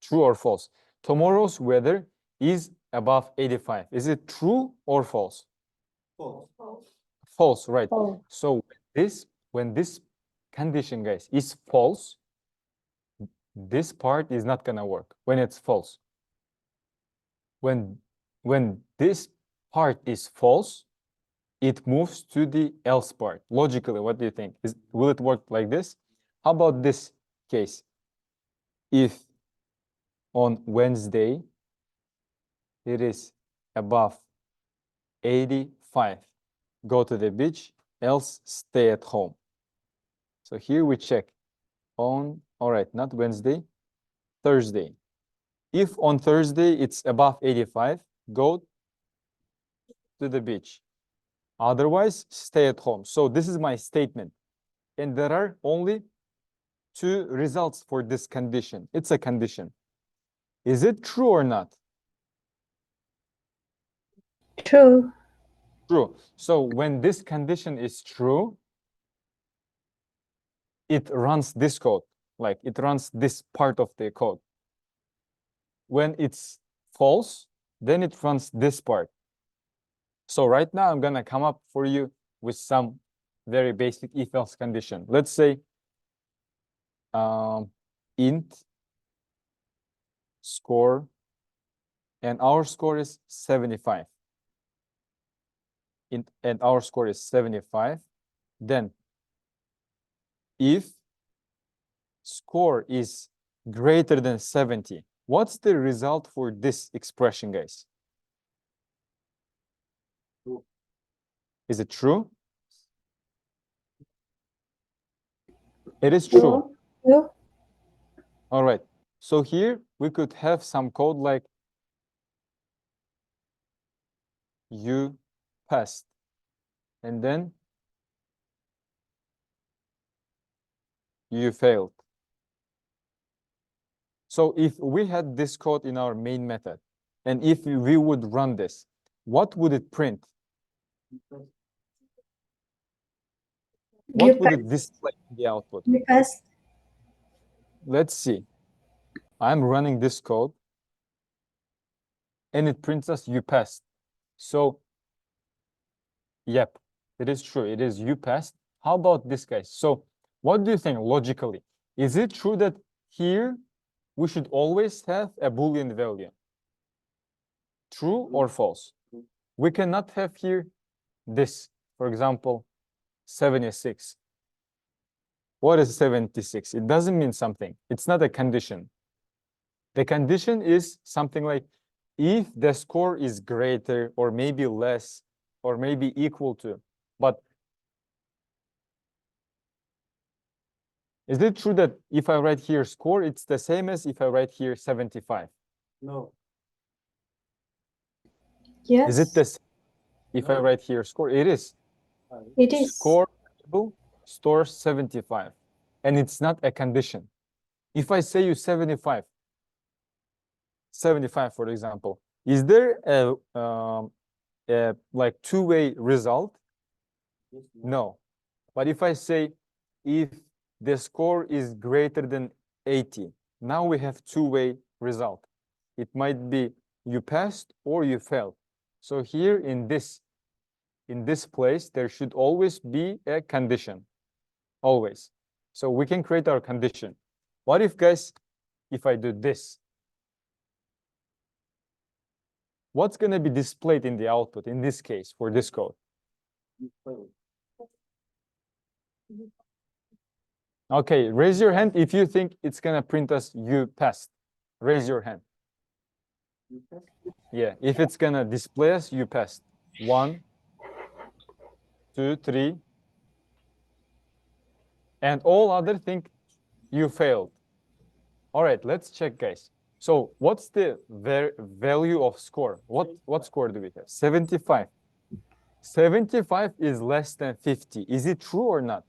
True or false. Tomorrow's weather is above 85. Is it true or false? False. False, right? False. So when this condition, guys, is false, this part is not gonna work when it's false. When this part is false, it moves to the else part. Logically, what do you think? Will it work like this? How about this case? If on Wednesday it is above 85, go to the beach, else stay at home. So here we check on, all right, not Wednesday, Thursday. If on Thursday it's above 85, go to the beach. Otherwise, stay at home. So this is my statement. And there are only two results for this condition. It's a condition. Is it true or not? True. True. So when this condition is true, it runs this code, like it runs this part of the code. When it's false, then it runs this part. So right now I'm gonna come up for you with some very basic if-else condition. Let's say int score, and our score is 75. And our score is 75. Then if score is greater than 70, what's the result for this expression, guys? True. Is it true? It is true. True. All right. So here we could have some code like you passed, and then you failed. So if we had this code in our main method, and if we would run this, what would it print? What would it display in the output? You passed. Let's see. I'm running this code, and it prints us you passed. So, yep, it is true. It is you passed. How about this, guys? So what do you think logically? Is it true that here we should always have a Boolean value? True or false? We cannot have here this, for example, 76. What is 76? It doesn't mean something. It's not a condition. The condition is something like if the score is greater or maybe less or maybe equal to. But is it true that if I write here score, it's the same as if I write here 75? No. Yes. Is it the same if I write here score? It is. It is. Score stores 75, and it's not a condition. If I say you 75, for example, is there a like two-way result? No. But if I say if the score is greater than 80, now we have two-way result. It might be you passed or you failed. So here in this place, there should always be a condition, always. So we can create our condition. What if, guys, if I do this? What's going to be displayed in the output in this case for this code? Okay, raise your hand if you think it's going to print us you passed. Raise your hand. Yeah, if it's going to display us you passed. 1, 2, 3. And all other think you failed. All right, let's check, guys. So what's the value of score? What score do we have? 75. 75 is less than 50. Is it true or not?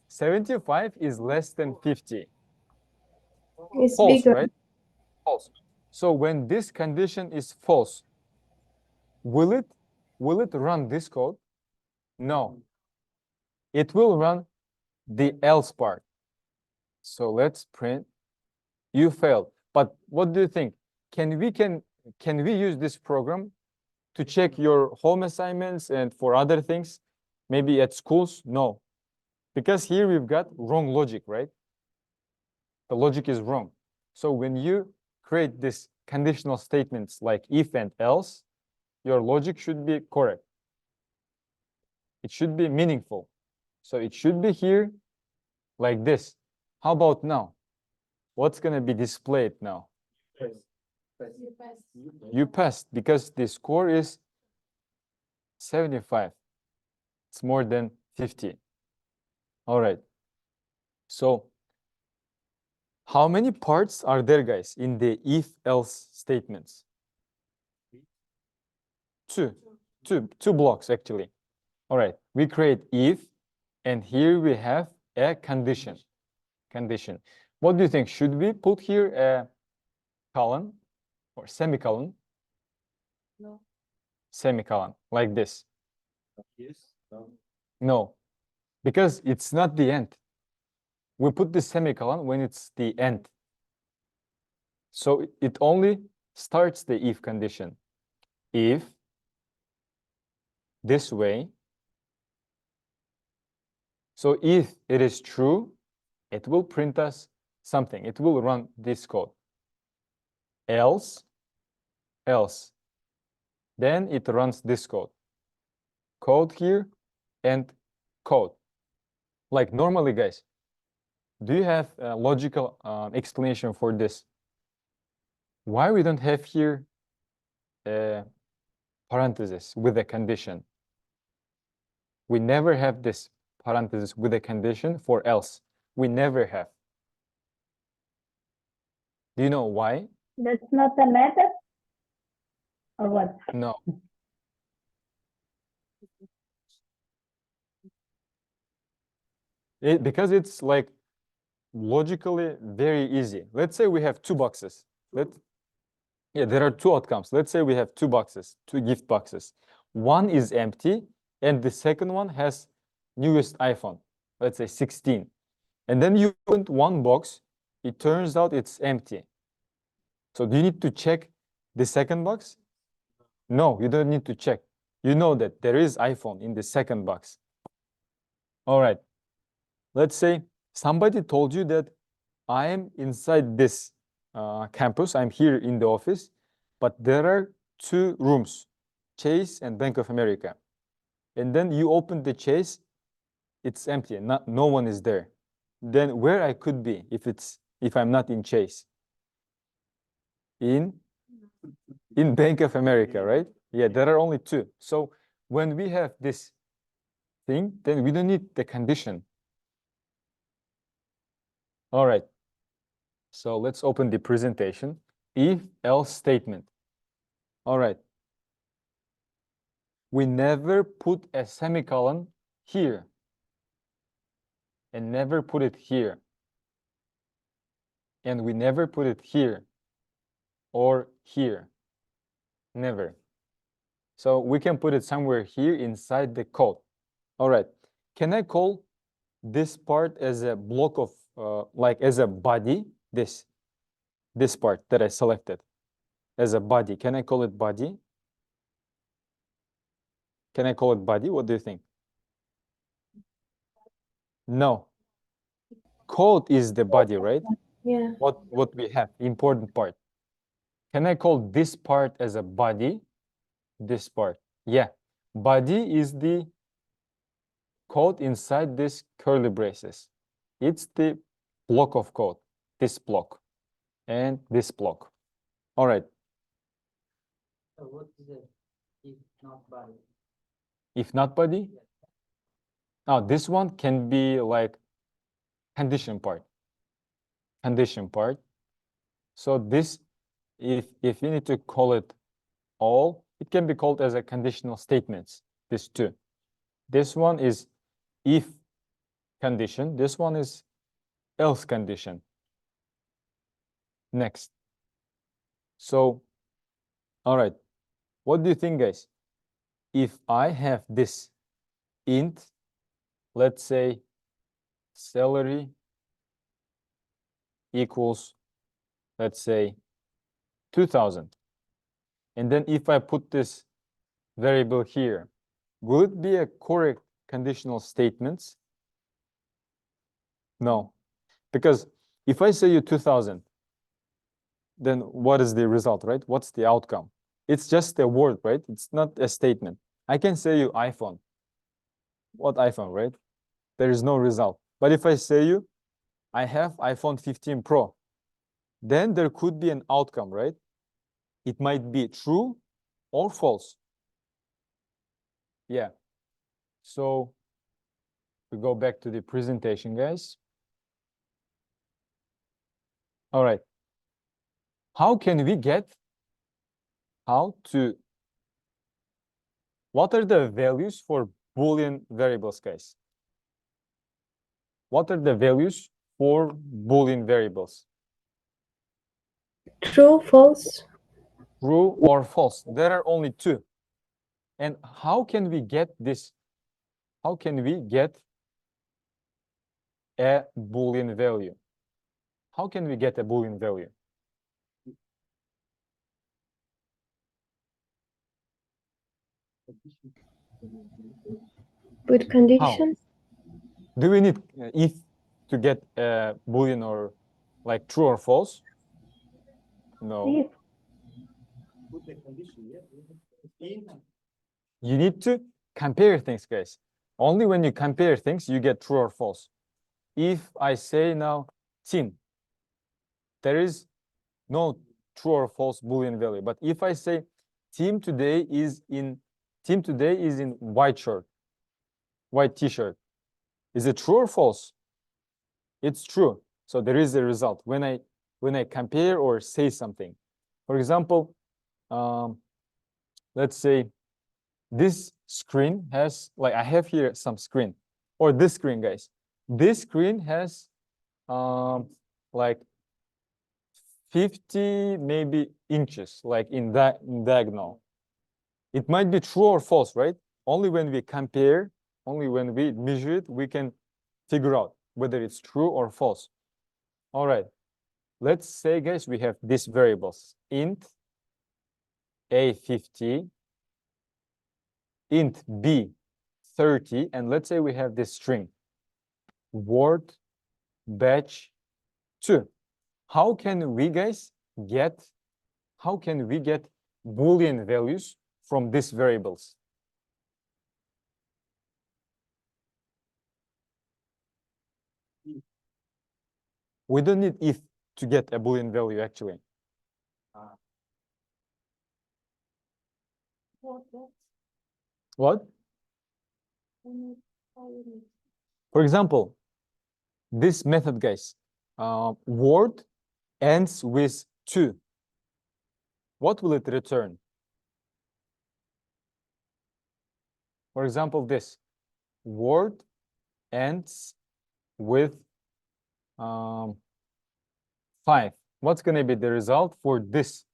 75 is less than 50. It's False, bigger. right? False. So when this condition is false, will it run this code? No. It will run the else part. So let's print you failed. But what do you think? can we use this program to check your home assignments and for other things, maybe at schools? No, because here we've got wrong logic, right? The logic is wrong. So when you create this conditional statements like if and else, your logic should be correct. It should be meaningful. So it should be here like this. How about now? What's going to be displayed now? You passed because the score is 75. It's more than 50. All right. So how many parts are there, guys, in the if-else statements? Two blocks, actually. All right. We create if, and here we have a condition. What do you think? Should we put here a colon or semicolon? No. Semicolon, like this. Yes. No. No, because it's not the end. We put the semicolon when it's the end. So it only starts the if condition. If this way. So if it is true, it will print us something. It will run this code. Else, then it runs this code. Code here and code. Like normally, guys, do you have a logical explanation for this? Why we don't have here a parenthesis with a condition? We never have this parenthesis with a condition for else. We never have. Do you know why? That's not a method? Or what? No. Because it's like logically very easy. Let's say we have two boxes. Yeah, there are two outcomes. Let's say we have two boxes, two gift boxes. One is empty, and the second one has newest iPhone, let's say 16. And then you open one box, it turns out it's empty. So do you need to check the second box? No, you don't need to check. You know that there is iPhone in the second box. All right. Let's say somebody told you that I am inside this campus. I'm here in the office, but there are two rooms, Chase and Bank of America. And then you open the Chase, it's empty, no one is there. Then where I could be if I'm not in Chase? In Bank of America, right? Yeah, there are only two. So when we have this thing, then we don't need the condition. All right. So let's open the presentation. If else statement. All right. We never put a semicolon here and never put it here. And we never put it here or here. Never. So we can put it somewhere here inside the code. All right. Can I call this part as a block of, like as a body? This part that I selected as a body. Can I call it body? Can I call it body? What do you think? No. Code is the body, right? Yeah. What we have, important part. Can I call this part as a body? This part. Yeah. Body is the code inside this curly braces. It's the block of code, this block and this block. All right. So what is it if not body? If not body? Now this one can be like condition part. Condition part. So this, if you need to call it all, it can be called as a conditional statements, this two. This one is if condition. This one is else condition. Next. So, all right. What do you think, guys? If I have this int, let's say salary equals, let's say 2000. And then if I put this variable here, will it be a correct conditional statement? No, because if I say you 2000, then what is the result, right? What's the outcome? It's just a word, right? It's not a statement. I can say you iPhone. What iPhone, right? There is no result. But if I say you, I have iPhone 15 Pro, then there could be an outcome, right? It might be true or false. Yeah. So we go back to the presentation, guys. All right. How can we get what are the values for Boolean variables, guys? What are the values for Boolean variables? True, false. True or false? There are only two. And how can we get this? How can we get a Boolean value? How can we get a Boolean value? With conditions. Do we need if to get a Boolean or like true or false? No. If. Put the condition, yeah. Int. You need to compare things, guys. Only when you compare things, you get true or false. If I say now tin, there is no true or false Boolean value. But if I say Tim today is in white shirt, white t-shirt, is it true or false? It's true. So there is a result when I compare or say something. For example, let's say this screen has, like I have here some screen, or this screen, guys. This screen has like 50 maybe inches, like in diagonal. It might be true or false, right? Only when we compare, only when we measure it, we can figure out whether it's true or false. All right. Let's say, guys, we have these variables, int a50, int b30, and let's say we have this string, word batch 2. How can we get Boolean values from these variables? We don't need if to get a Boolean value, actually. What? For example, this method, guys, word ends with 2. What will it return? For example, this word ends with 5. What's going to be the result for this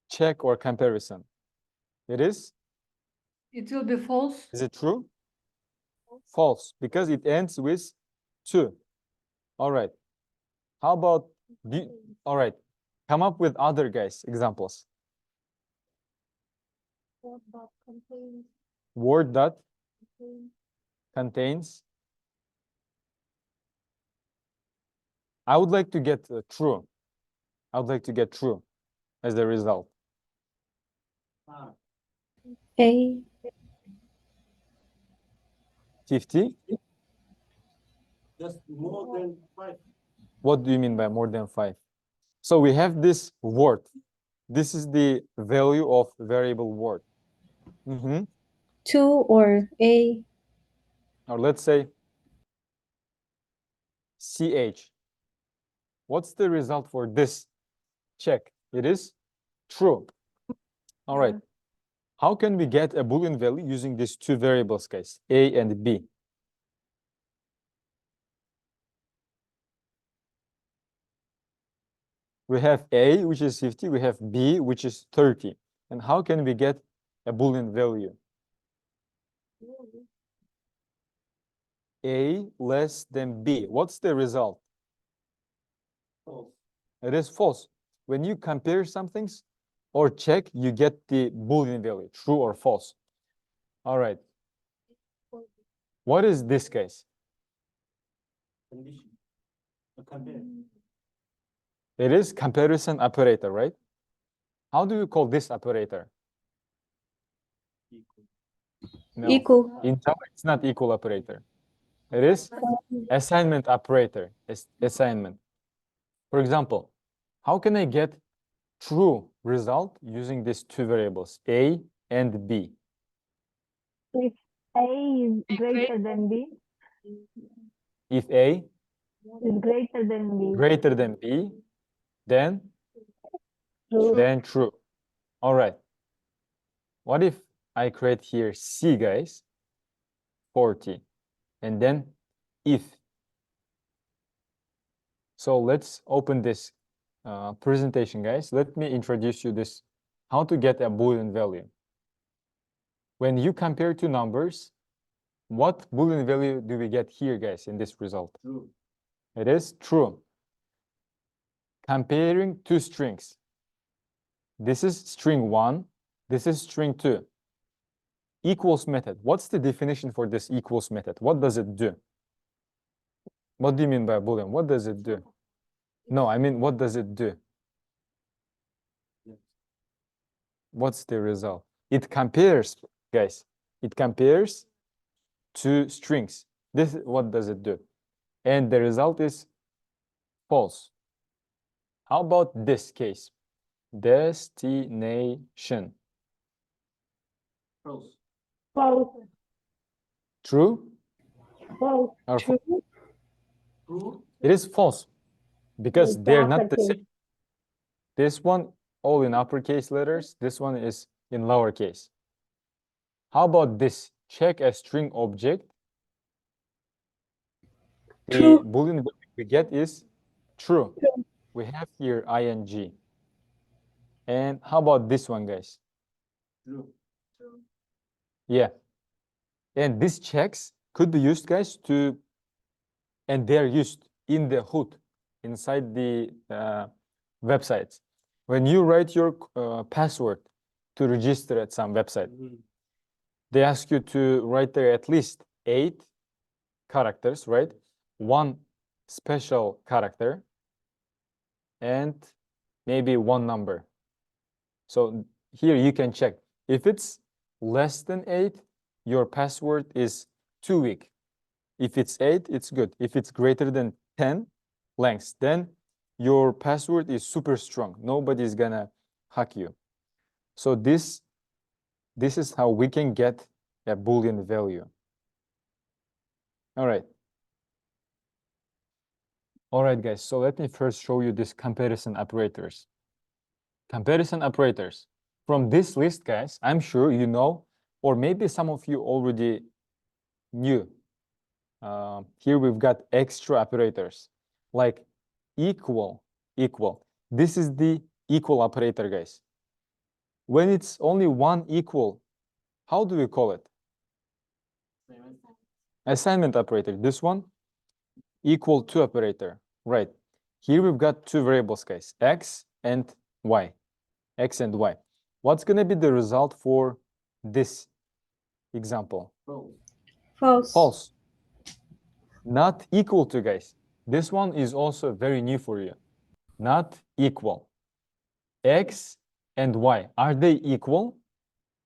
check or comparison? It is? It will be false. Is it true? False, because it ends with 2. All right. How about, all right, come up with other, guys, examples. Word dot contains. I would like to get true. I would like to get true as the result. A. 50. Just more than 5. What do you mean by more than 5? So we have this word. This is the value of variable word. 2 or A. Or let's say CH. What's the result for this check? It is true. All right. How can we get a Boolean value using these two variables, guys, A and B? We have A, which is 50. We have B, which is 30. And how can we get a Boolean value? A less than B. What's the result? False. It is false. when you compare some things or check, you get the Boolean value, true or false. All right. What is this, guys? Condition. Compare. It is comparison operator, right? How do you call this operator? Equal. No, Equal. in Java, it's not equal operator. It is assignment operator, assignment. For example, how can I get true result using these two variables, A and B? If A is greater than B, If A is greater than B, greater than B, then true. true. All right. What if I create here C, guys, 40, and then if. So let's open this presentation, guys. Let me introduce you this, how to get a Boolean value. When you compare two numbers, what Boolean value do we get here, guys, in this result? True. It is true. Comparing two strings. This is string 1, this is string 2. Equals method. What's the definition for this equals method? What does it do? What do you mean by Boolean? What does it do? No, I mean, what does it do? What's the result? It compares, guys. It compares two strings. This, what does it do? And the result is false. How about this case? Destination. False. False. True False. or false? True. It is false because It's they're not the uppercase. same. This one all in uppercase letters. This one is in lowercase. How about this? Check a string object. The True. Boolean we get is true. True. We have here ing. And how about this one, guys? True. Yeah. And these checks could be used, guys, to, and they're used in the hood inside the websites. When you write your password to register at some website, they ask you to write there at least 8 characters, right? 1 special character and maybe 1 number. So here you can check. If it's less than 8, your password is too weak. If it's 8, it's good. If it's greater than 10 lengths, then your password is super strong. Nobody's gonna hack you. So this is how we can get a Boolean value. All right. All right, guys. So let me first show you this comparison operators. Comparison operators. From this list, guys, I'm sure you know, or maybe some of you already knew. Here we've got extra operators like equal, equal. This is the equal operator, guys. When it's only one equal, how do we call it? Assignment operator. This one, equal to operator. Right. Here we've got two variables, guys, x and y. X and y. What's going to be the result for this example? False. False. Not equal to, guys. This one is also very new for you. Not equal. X and y, are they equal?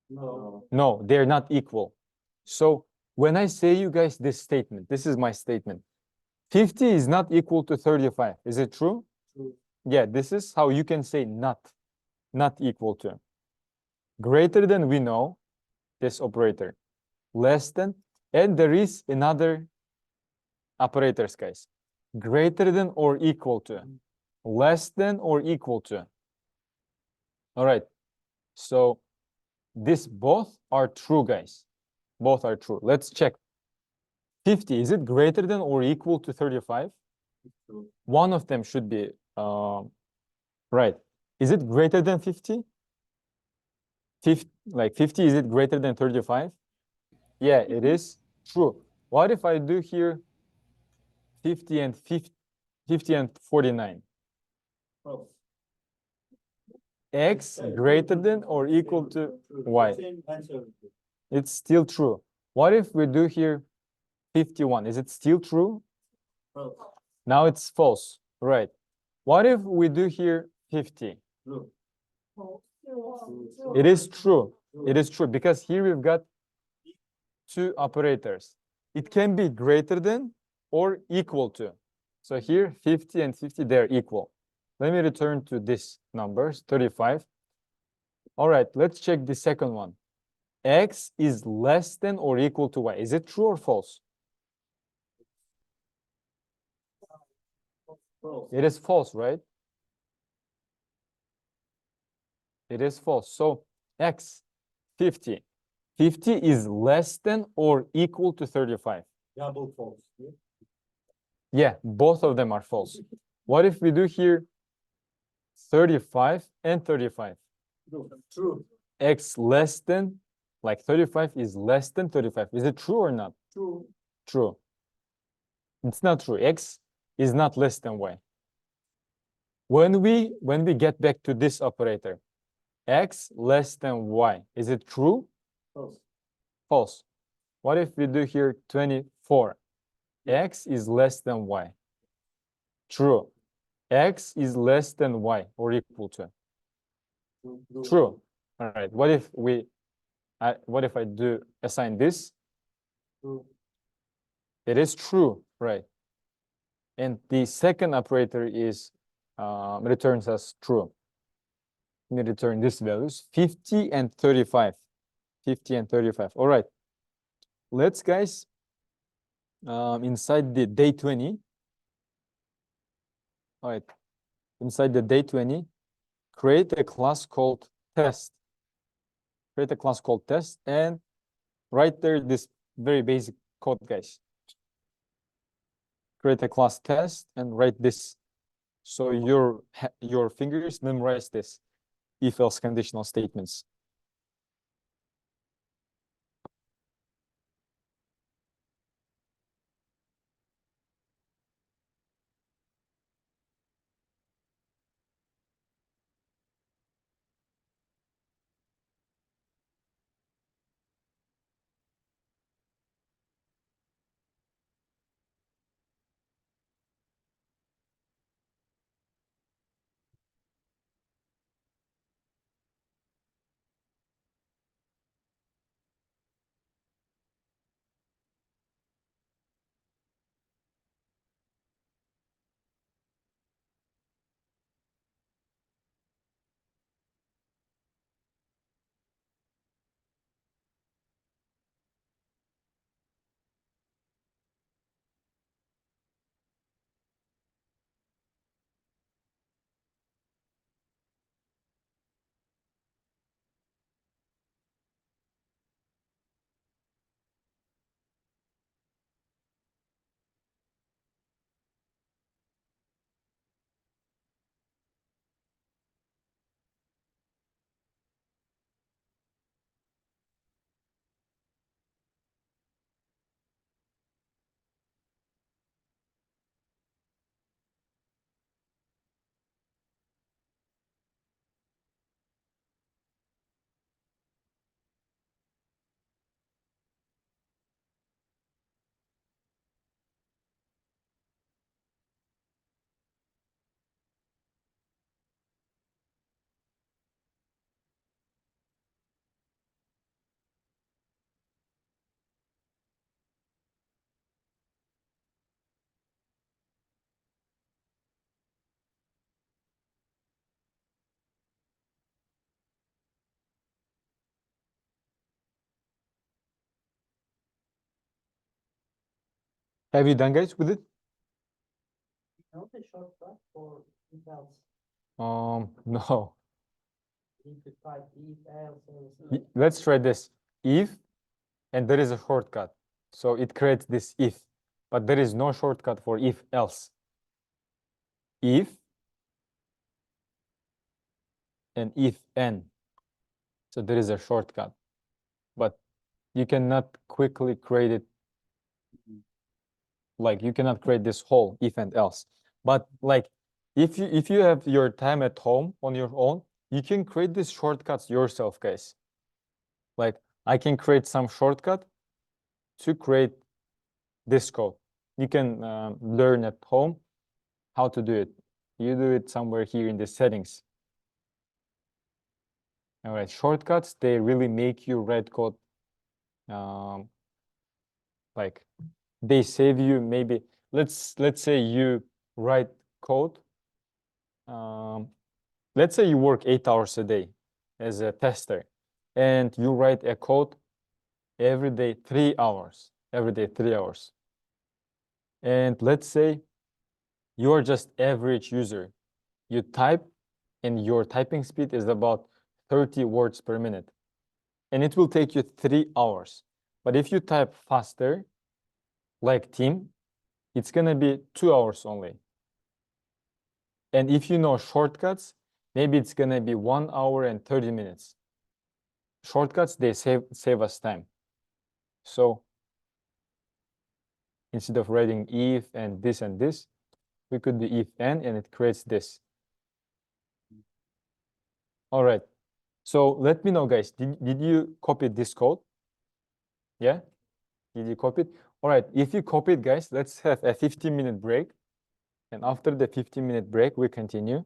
No. No, they're not equal. So when I say you guys this statement, this is my statement. 50 is not equal to 35. Is it true? True. Yeah, this is how you can say not equal to. Greater than, we know this operator. Less than, and there is another operators, guys. Greater than or equal to. Less than or equal to. All right. So this both are true, guys. Both are true. Let's check. 50, is it greater than or equal to 35? True. One of them should be right. Is it greater than 50? 50, like 50, is it greater than 35? Yeah, it is true. What if I do here 50 and 49? False. X greater than or equal to Y. Same answer. It's still true. What if we do here 51? Is it still true? False. Now it's false, right? What if we do here 50? True. It is true. It is true because here we've got two operators. It can be greater than or equal to. So here 50 and 50, they're equal. Let me return to this numbers, 35. All right, let's check the second one. X is less than or equal to Y. Is it true or false? False. It is false, right? It is false. So X, 50. 50 is less than or equal to 35. Double false. Yeah, both of them are false. What if we do here 35 and 35? True. X less than, like 35 is less than 35. Is it true or not? True. True. It's not true. X is not less than Y. When we get back to this operator, X less than Y, is it true? False. False. What if we do here 24? X is less than Y. True. X is less than Y or equal to. True. All right. What if I do assign this? True. It is true, right? And the second operator is returns us true. Let me return these values, 50 and 35. 50 and 35. All right. Let's, guys, inside the day 20. All right. Inside the day 20, create a class called test. Create a class called test and write there this very basic code, guys. Create a class test and write this. So your fingers memorize this if-else conditional statements. Have you done, guys, with it? Not a shortcut for if else. No. If you type if else, Let's try this. If, and there is a shortcut. So it creates this if, but there is no shortcut for if else. If and if n. So there is a shortcut, but you cannot quickly create it. Like you cannot create this whole if and else. But like if you have your time at home on your own, you can create these shortcuts yourself, guys. Like I can create some shortcut to create this code. You can learn at home how to do it. You do it somewhere here in the settings. All right, shortcuts, they really make you write code. Like they save you maybe, let's say you write code. Let's say you work 8 hours a day as a tester and you write a code every day 3 hours, every day 3 hours. And let's say you are just average user. You type and your typing speed is about 30 words per minute. And it will take you 3 hours. But if you type faster, like Tim, it's gonna be 2 hours only. And if you know shortcuts, maybe it's gonna be 1 hour and 30 minutes. Shortcuts, they save us time. So instead of writing if and this, we could do if and it creates this. All right. So let me know, guys, did you copy this code? Yeah? Did you copy it? All right, if you copy it, guys, let's have a 15-minute break. And after the 15-minute break, we continue.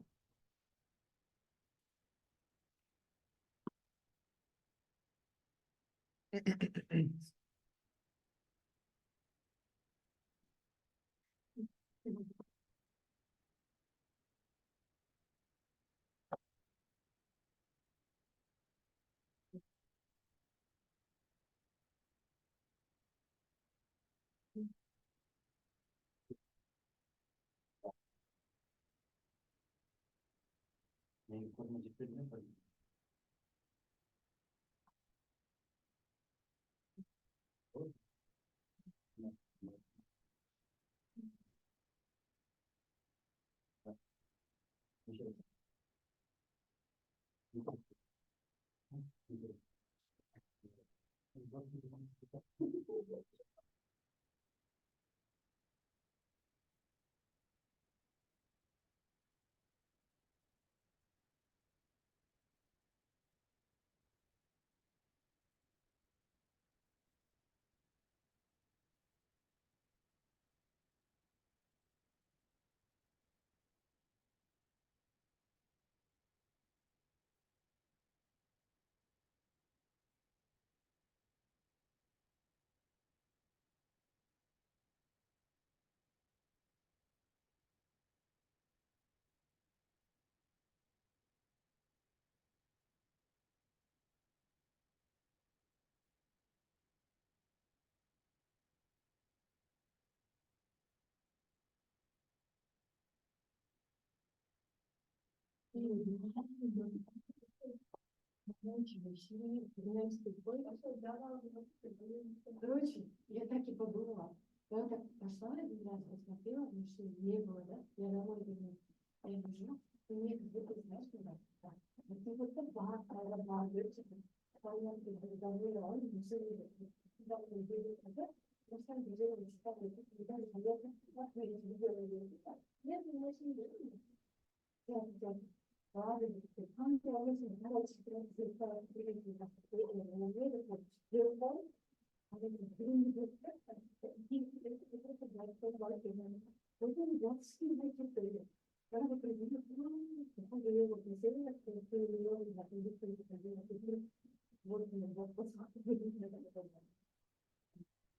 Короче, я так и подумала. Я так пошла один раз, посмотрела, машины не было, да? Я домой вернулась. А я бежу, и мне как будто, знаешь, не так. Это вот собака, она девочка. Понятно, что домой, а он не живет. Когда мы были назад, мы сами бежали, мы читали, мы дали, а я так видела. Нет, мы машины не было. Ладно, там я очень хорошо, что я стала приятно, что я не верю, что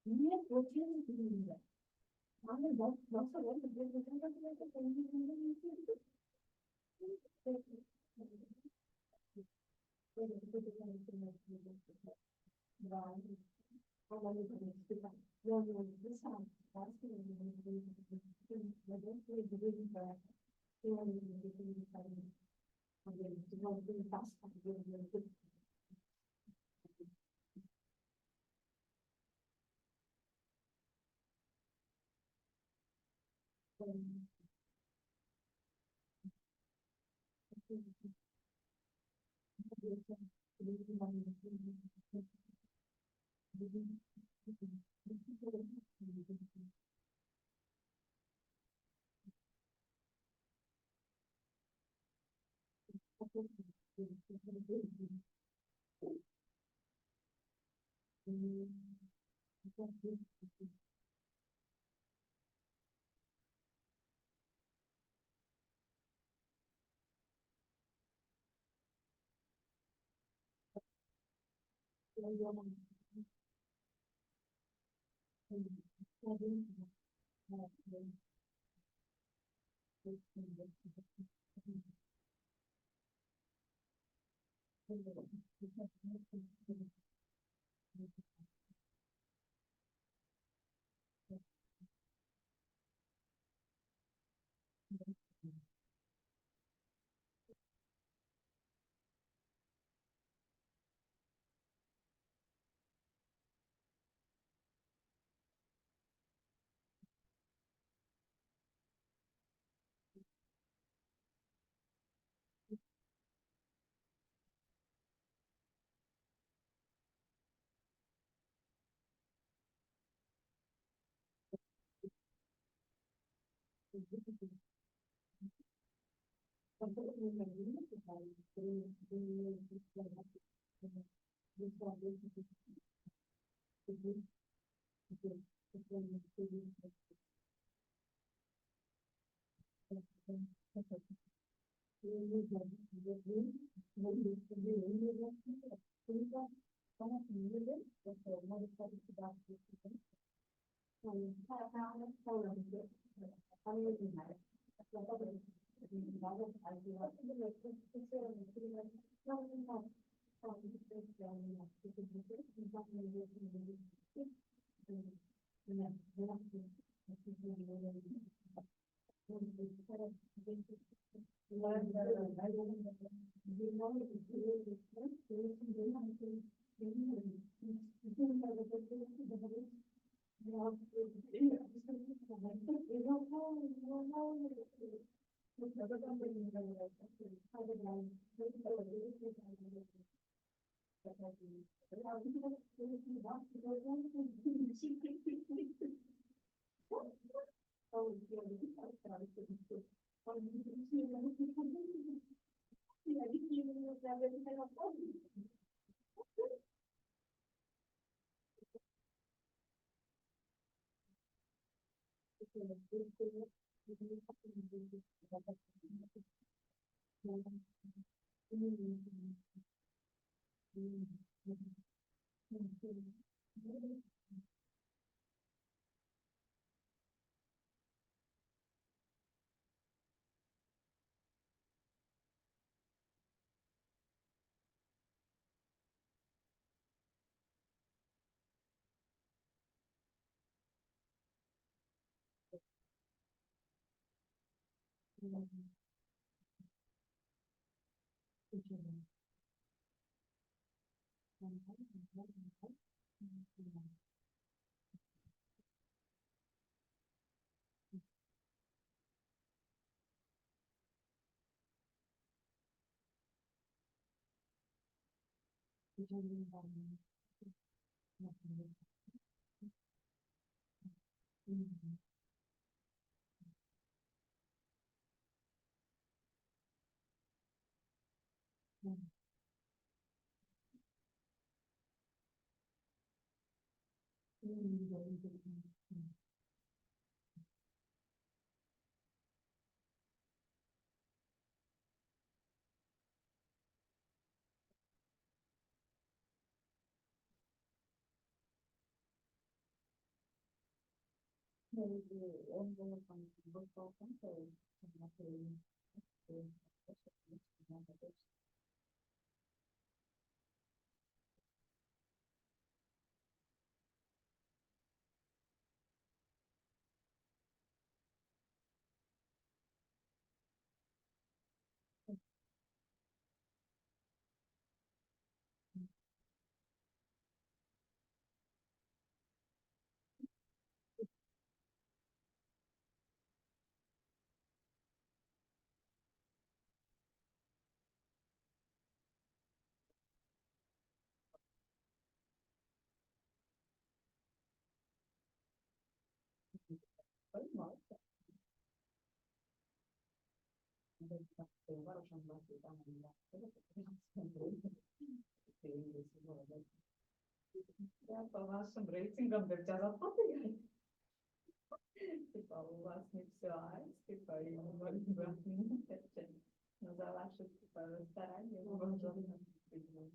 нет, вообще не мама, да, да, Я по вашим рейтингам девчата попадают. Типа у вас не все айс, типа и мы но за ваши типа старания мы вам должны быть.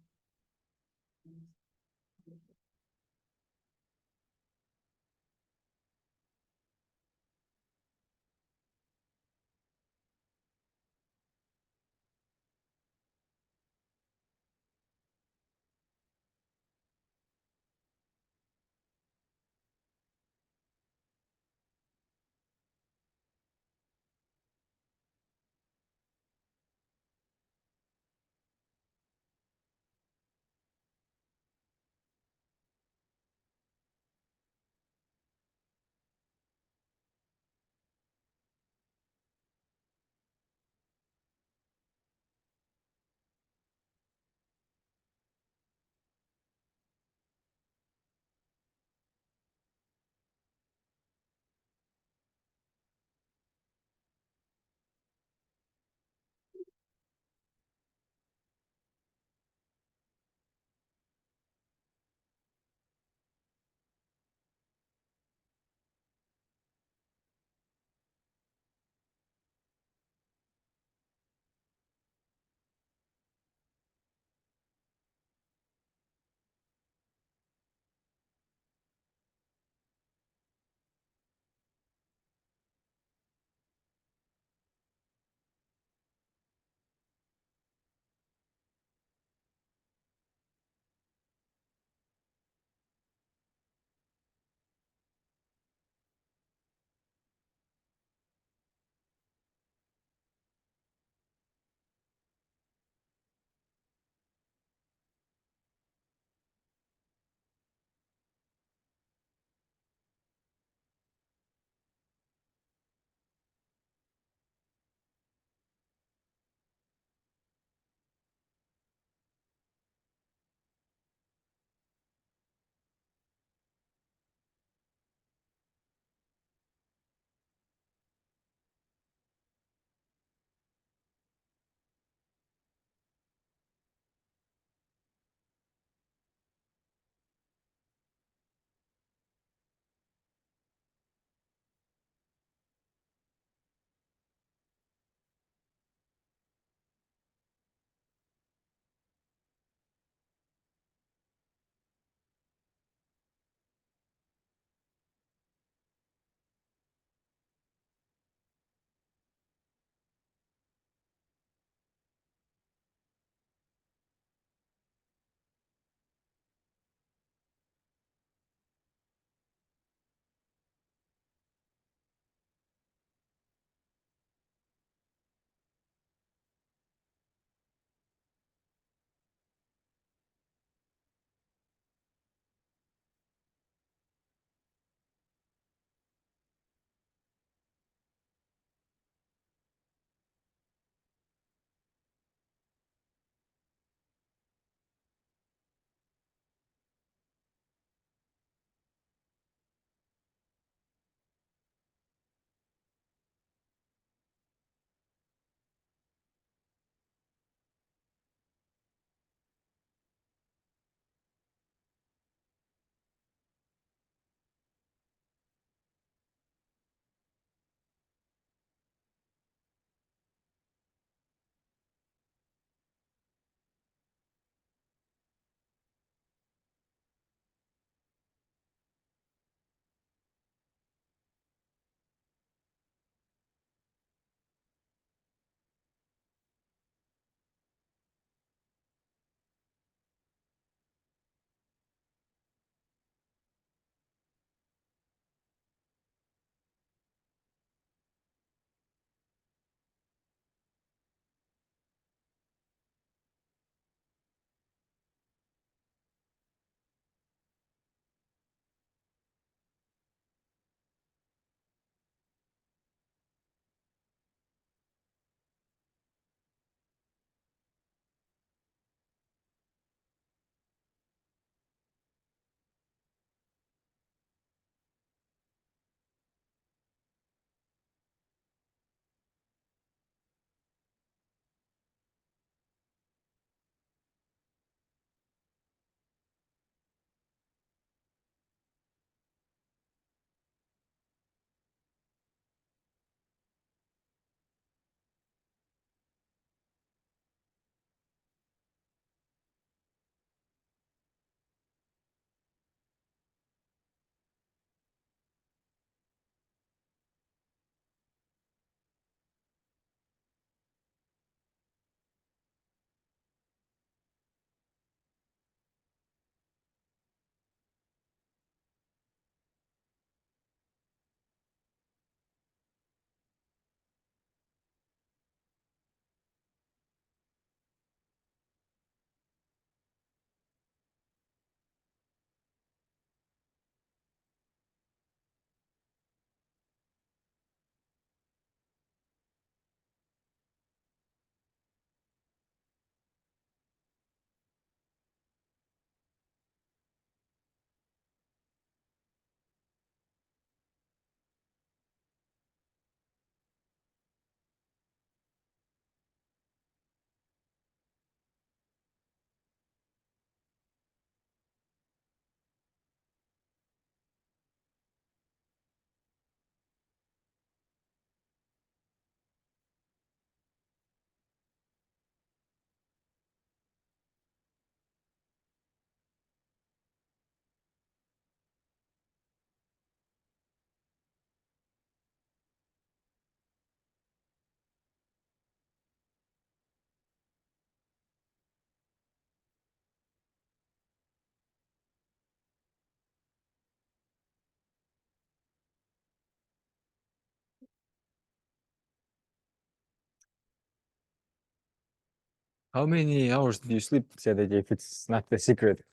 How many hours do you sleep, Saturday, if it's not a secret?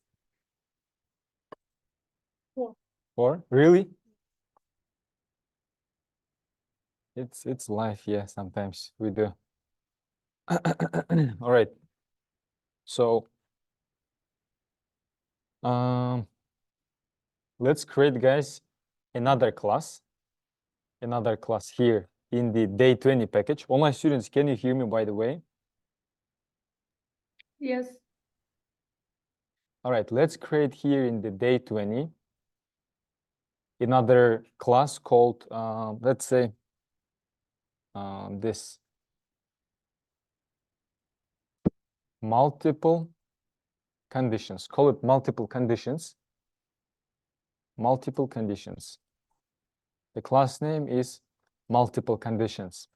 4. 4? Really? It's life, yeah, sometimes we do. All right. So let's create, guys, another class here in the day 20 package. Online students, can you hear me, by the way? Yes. All right, let's create here in the day 20 another class called, let's say, this multiple conditions. Call it multiple conditions. Multiple conditions. The class name is multiple conditions.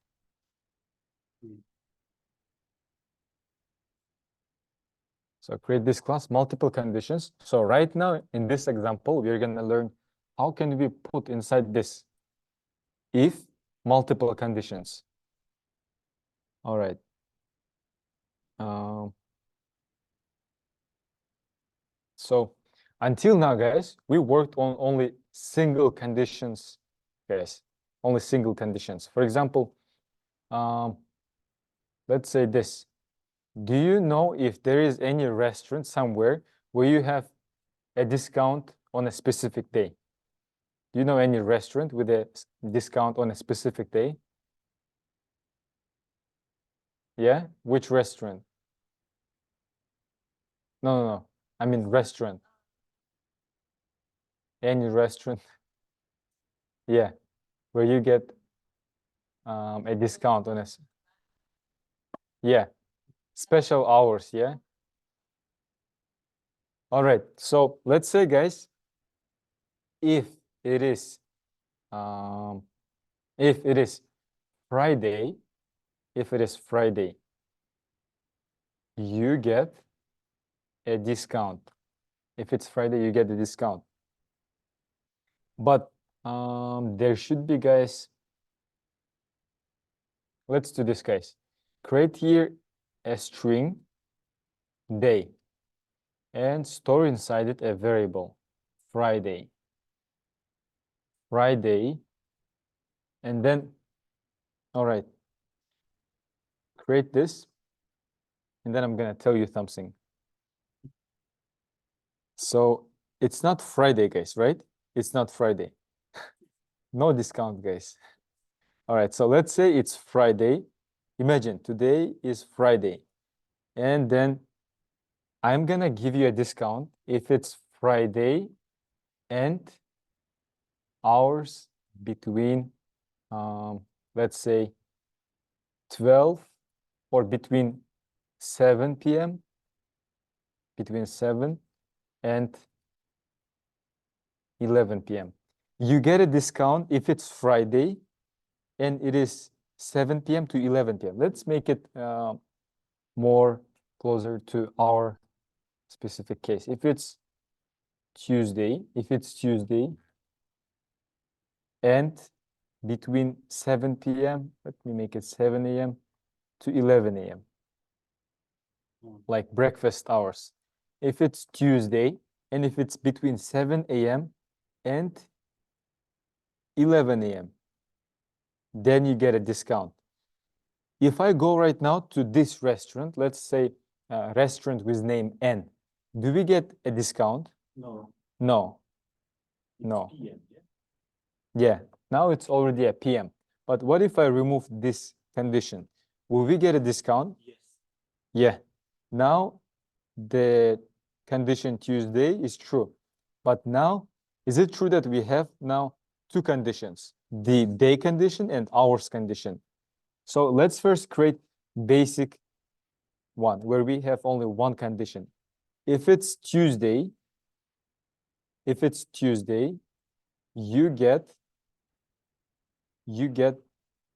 So create this class, multiple conditions. So right now, in this example, we're going to learn how can we put inside this if multiple conditions. All right. So until now, guys, we worked on only single conditions, guys, only single conditions. For example, let's say this. Do you know if there is any restaurant somewhere where you have a discount on a specific day? Do you know any restaurant with a discount on a specific day? Yeah? Which restaurant? No. I mean restaurant. Any restaurant. Yeah. Where you get a discount on a... Yeah. Special hours, yeah? All right. So let's say, guys, if it is Friday, you get a discount. If it's Friday, you get a discount. But there should be, guys, let's do this, guys. Create here a string day and store inside it a variable Friday. And then, all right, create this. And then I'm going to tell you something. So it's not Friday, guys, right? It's not Friday. No discount, guys. All right, so let's say it's Friday. Imagine today is Friday. And then I'm going to give you a discount if it's Friday and hours between, let's say, 12 or between 7 p.m., between 7 and 11 p.m. You get a discount if it's Friday and it is 7 p.m. to 11 p.m. Let's make it more closer to our specific case. If it's Tuesday and between 7 p.m., let me make it 7 a.m. to 11 a.m. like breakfast hours. If it's Tuesday and if it's between 7 a.m. and 11 a.m., then you get a discount. If I go right now to this restaurant, let's say a restaurant with name N, do we get a discount? No. No. It's No. PM, yeah? Yeah, now it's already a PM. But what if I remove this condition? Will we get a discount? Yes. Yeah. Now the condition Tuesday is true. But now, is it true that we have now two conditions, the day condition and hours condition? So let's first create basic one where we have only one condition. If it's Tuesday, you get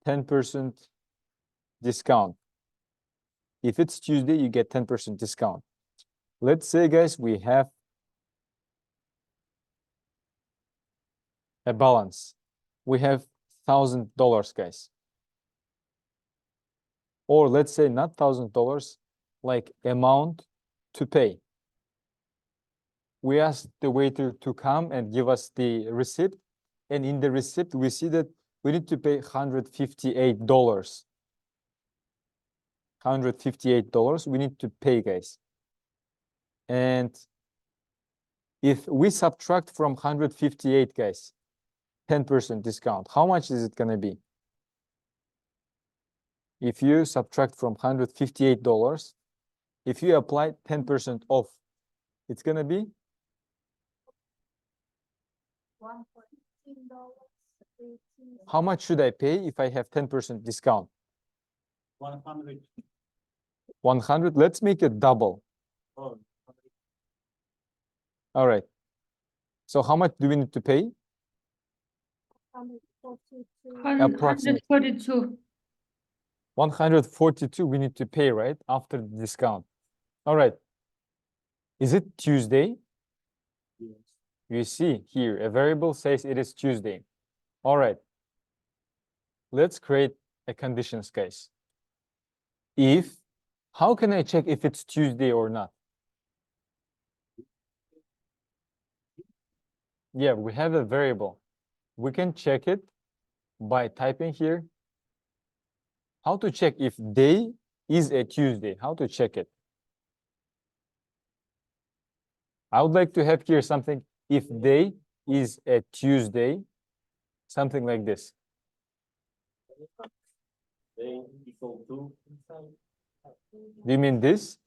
10% discount. If it's Tuesday, you get 10% discount. Let's say, guys, we have a balance. We have $1,000, guys. Or let's say not $1,000. like amount to pay. We asked the waiter to come and give us the receipt. And in the receipt, we see that we need to pay $158. $158 we need to pay, guys. And if we subtract from 158, guys, 10% discount, how much is it gonna be? If you subtract from $158, if you apply 10% off, it's gonna be how much should I pay if I have 10% discount? 100. 100. Let's make it double. Oh, All right. So how much do we need to pay? 142. 142 we need to pay, right? After the discount. All right. Is it Tuesday? yes. You see here, a variable says it is Tuesday. All right. Let's create a conditions, guys. If, how can I check if it's Tuesday or not? Yeah, we have a variable. We can check it by typing here. How to check if day is a Tuesday? How to check it? I would like to have here something, if day is a Tuesday, something like this. They equal to. Do you mean this?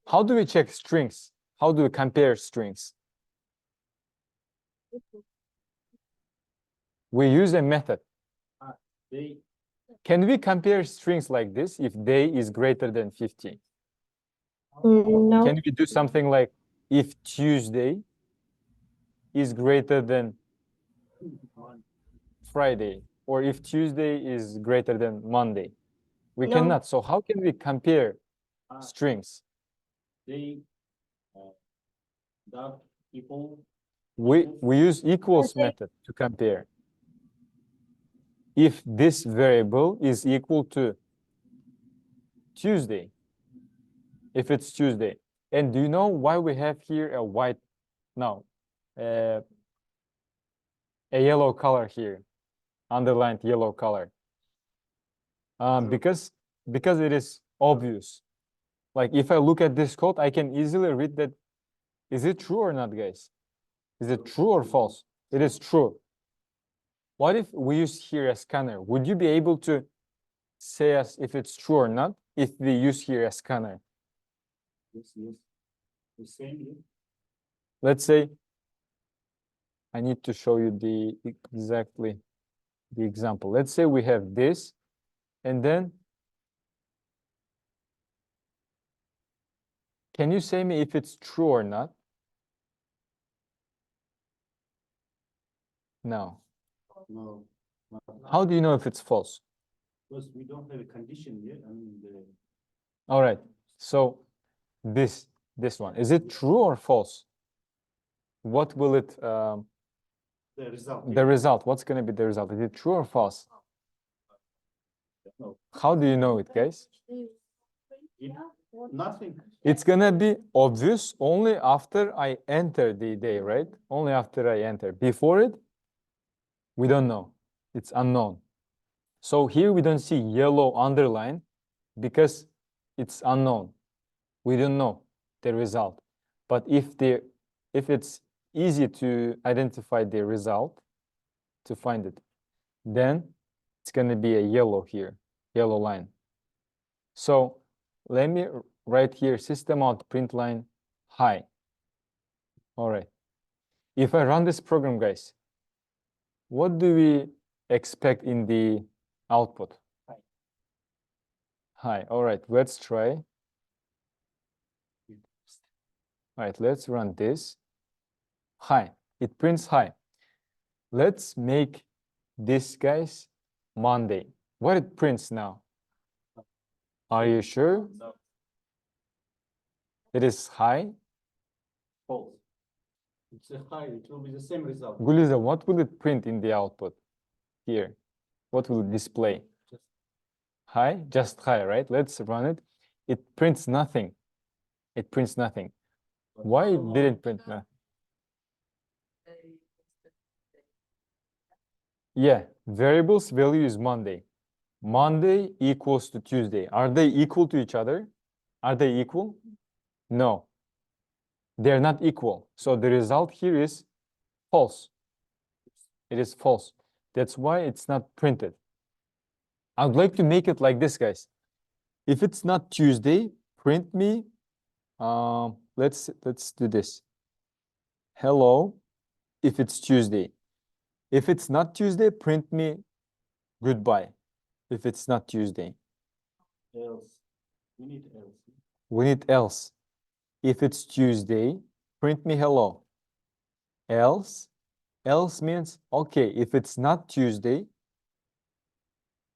How do we check strings? How do we compare strings? We use a method. They. Can we compare strings like this if day is greater than 50? No. Can we do something like if Tuesday is greater than Friday, or if Tuesday is greater than Monday? We No. cannot. So how can we compare strings? They. That people. We use equals method to compare. If this variable is equal to Tuesday, if it's Tuesday. And do you know why we have here a white, no, a yellow color here, underlined yellow color? Because it is obvious. Like if I look at this code, I can easily read that. Is it true or not, guys? Is it true or false? It is true. What if we use here a scanner? Would you be able to say us if it's true or not if we use here a scanner? Yes, yes. The same here. Let's say, I need to show you exactly the example. Let's say we have this, and then can you say me if it's true or not? No. No. How do you know if it's false? Because we don't have a condition here. I mean, All right. So this one, is it true or false? What will it the result. the result? What's going to be the result? Is it true or false? No. How do you know it, guys? Nothing. It's gonna be obvious only after I enter the day, right? Only after I enter. Before it, we don't know. It's unknown. So here we don't see yellow underline because it's unknown. We don't know the result. But if it's easy to identify the result, to find it, then it's gonna be a yellow here, yellow line. So let me write here system out print line high. All right. If I run this program, guys, what do we expect in the output? High. All right, let's try. All right, let's run this. High. It prints high. Let's make this, guys, Monday. What it prints now? Are you sure? No. It is high? False. It's a high. It will be the same result. Guliza, what will it print in the output here? What will it display? Just high, just high, right? Let's run it. it prints nothing. It prints nothing. Why it didn't print nothing? Yeah, variables value is Monday. Monday equals to Tuesday. Are they equal to each other? Are they equal? No. They're not equal. So the result here is false. It is false. That's why it's not printed. I'd like to make it like this, guys. If it's not Tuesday, print me. Let's do this. Hello. If it's Tuesday. If it's not Tuesday, print me goodbye. If it's not Tuesday. Else. We need else. We need else. If it's Tuesday, print me hello. Else means, okay, if it's not Tuesday,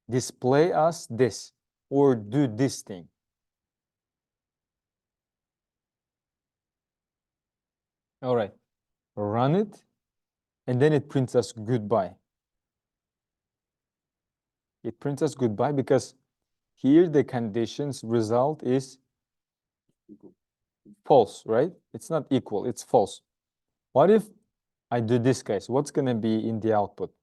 display us this or do this thing. All right, run it, and then it prints us goodbye. It prints us goodbye because here the conditions result is false, right? It's not equal, it's false. What if I do this, guys? What's gonna be in the output?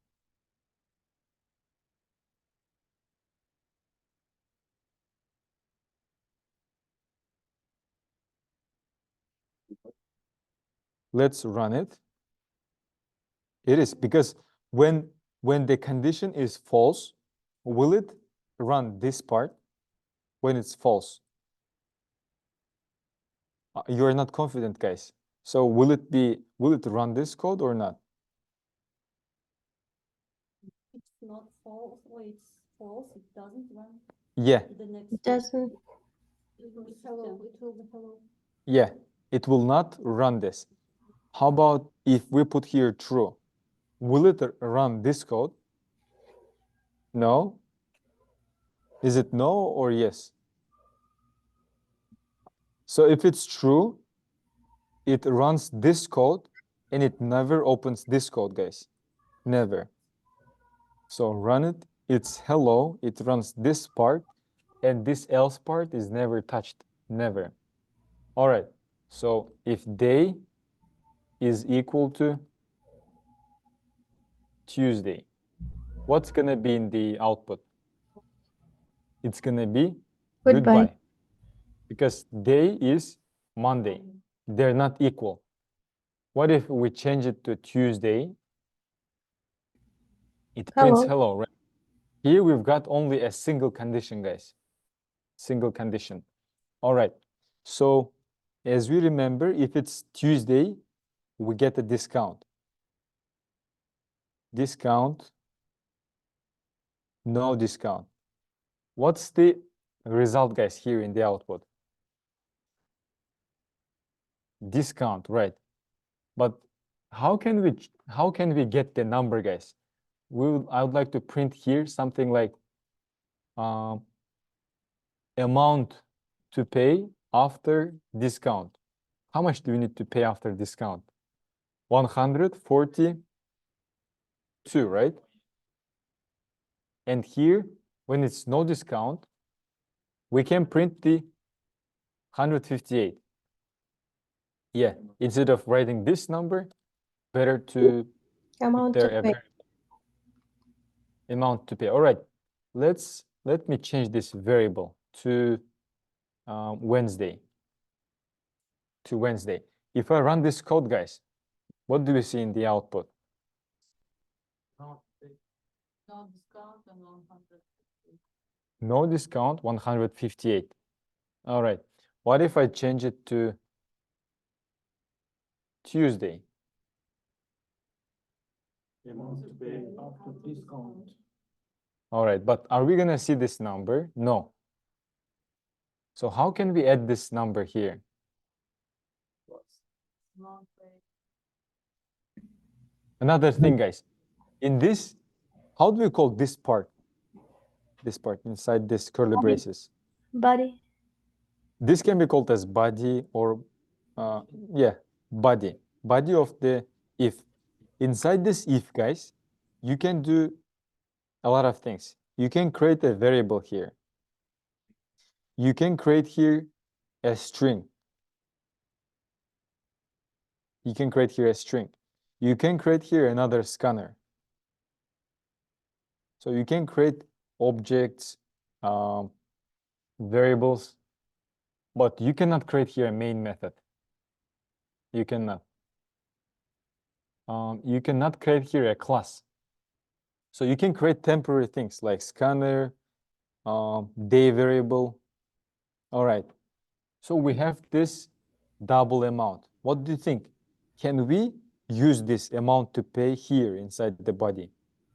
Let's run it. It is because when the condition is false, will it run this part when it's false? You're not confident, guys. So will it run this code or not? It's not false, or it's false, it doesn't run Yeah, to the next. It doesn't. It will be hello, it will be hello. yeah, it will not run this. How about if we put here true? Will it run this code? No? Is it no or yes? So if it's true, it runs this code and it never opens this code, guys. Never. So run it, it's hello, it runs this part, and this else part is never touched, never. All right, so if day is equal to Tuesday, what's gonna be in the output? It's gonna be Goodbye. because day is Monday. They're not equal. What if we change it to Tuesday? It prints hello, right? Here we've got only a single condition, guys. Single condition. All right. So as we remember, if it's Tuesday, we get a discount. Discount, no discount. What's the result, guys, here in the output? Discount, right? But how can we get the number, guys? I would like to print here something like amount to pay after discount. How much do we need to pay after discount? 142, right? And here, when it's no discount, we can print the 158. Yeah, instead of writing this number, better to Amount put there to a pay. amount to pay. All right, let me change this variable to Wednesday. To Wednesday. If I run this code, guys, what do we see in the output? No discount and 100. No discount, 158. All right. What if I change it to Tuesday? Amount to pay after discount. All right, but are we gonna see this number? No. So how can we add this number here? Another thing, guys, in this, how do we call this part? This part inside this curly Body. braces. Body. This can be called as body or, yeah, body. Body of the if. Inside this if, guys, you can do a lot of things. You can create a variable here. you can create here a string. You can create here a string. You can create here another scanner. So you can create objects, variables, but you cannot create here a main method. You cannot. You cannot create here a class. So you can create temporary things like scanner, day variable. All right. So we have this double amount. What do you think? Can we use this amount to pay here inside the body?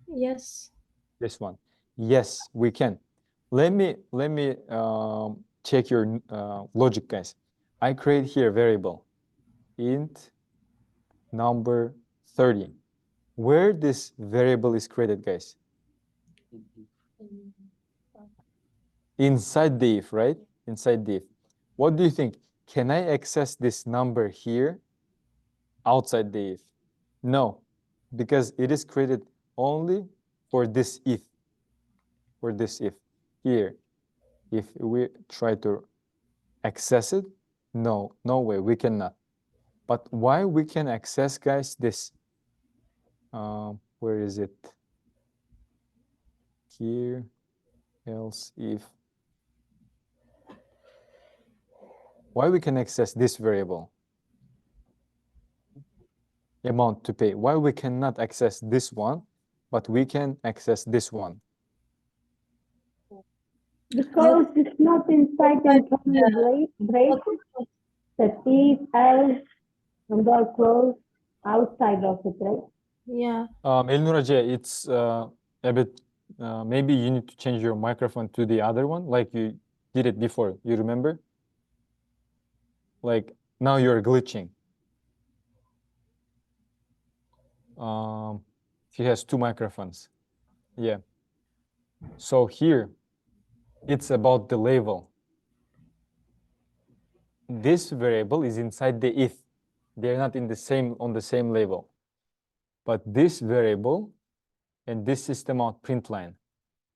Yes. This one. Yes, we can. Let me check your logic, guys. I create here a variable int number 30. Where this variable is created, guys? Inside the if, right? Inside the if. What do you think? Can I access this number here outside the if? No, because it is created only for this if. For this if. Here, if we try to access it, no way, we cannot. But why we can access, guys, this? Where is it? Here, else if. Why we can access this variable? Amount to pay. Why we cannot access this one, but we can access this one? Because it's not inside the internal bracket, that if, else, and all close outside of it, right? Yeah. Elnur Hoca, it's a bit, maybe you need to change your microphone to the other one, like you did it before. You remember? Like now you're glitching. He has two microphones. Yeah. So here, it's about the label. This variable is inside the if. They're not in the same on the same label. But this variable and this system out print line,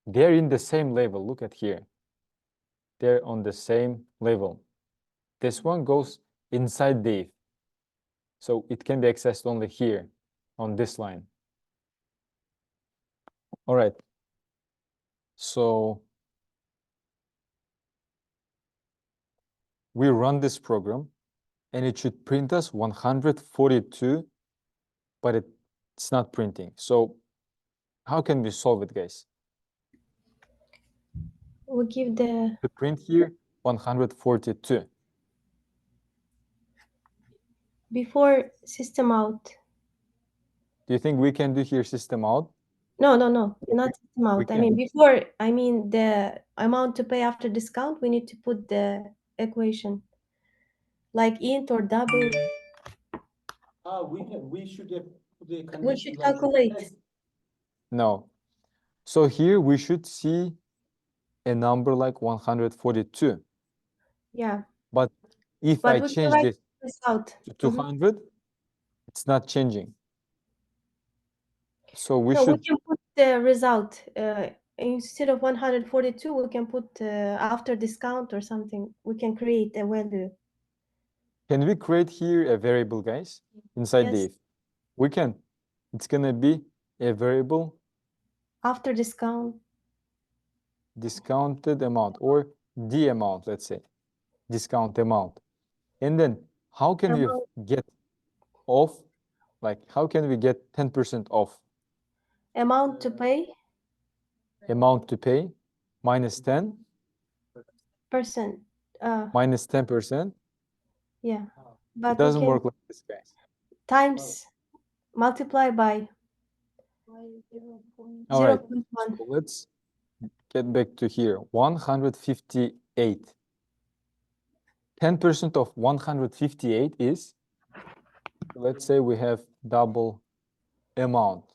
they're in the same label. Look at here. They're on the same label. This one goes inside the if. So it can be accessed only here on this line. All right. So we run this program and it should print us 142, but it's not printing. So how can we solve it, guys? We give the To print here 142. before system out. Do you think we can do here system out? No, not system We out. I can. mean before. I mean the amount to pay after discount. We need to put the equation, like int or double. We should have put the We condition should like calculate. this. No. So here we should see a number like 142. Yeah. But if But I we can change write this out. to 200, it's not changing. So we No, we should, can put the result. Instead of 142, we can put after discount or something. We can create a value. can we create here a variable, guys, inside the Yes. if? We can. It's gonna be a variable After discount. discounted amount or the amount, let's say, discount amount. And then how can we get off? Like, how can we get 10% off? Amount to pay. Amount to pay minus 10, Percent. minus 10%. Yeah. It But we doesn't can work like this, guys. times multiply by All right, 0.1. so let's get back to here. 158. 10% of 158 is, let's say we have double amount.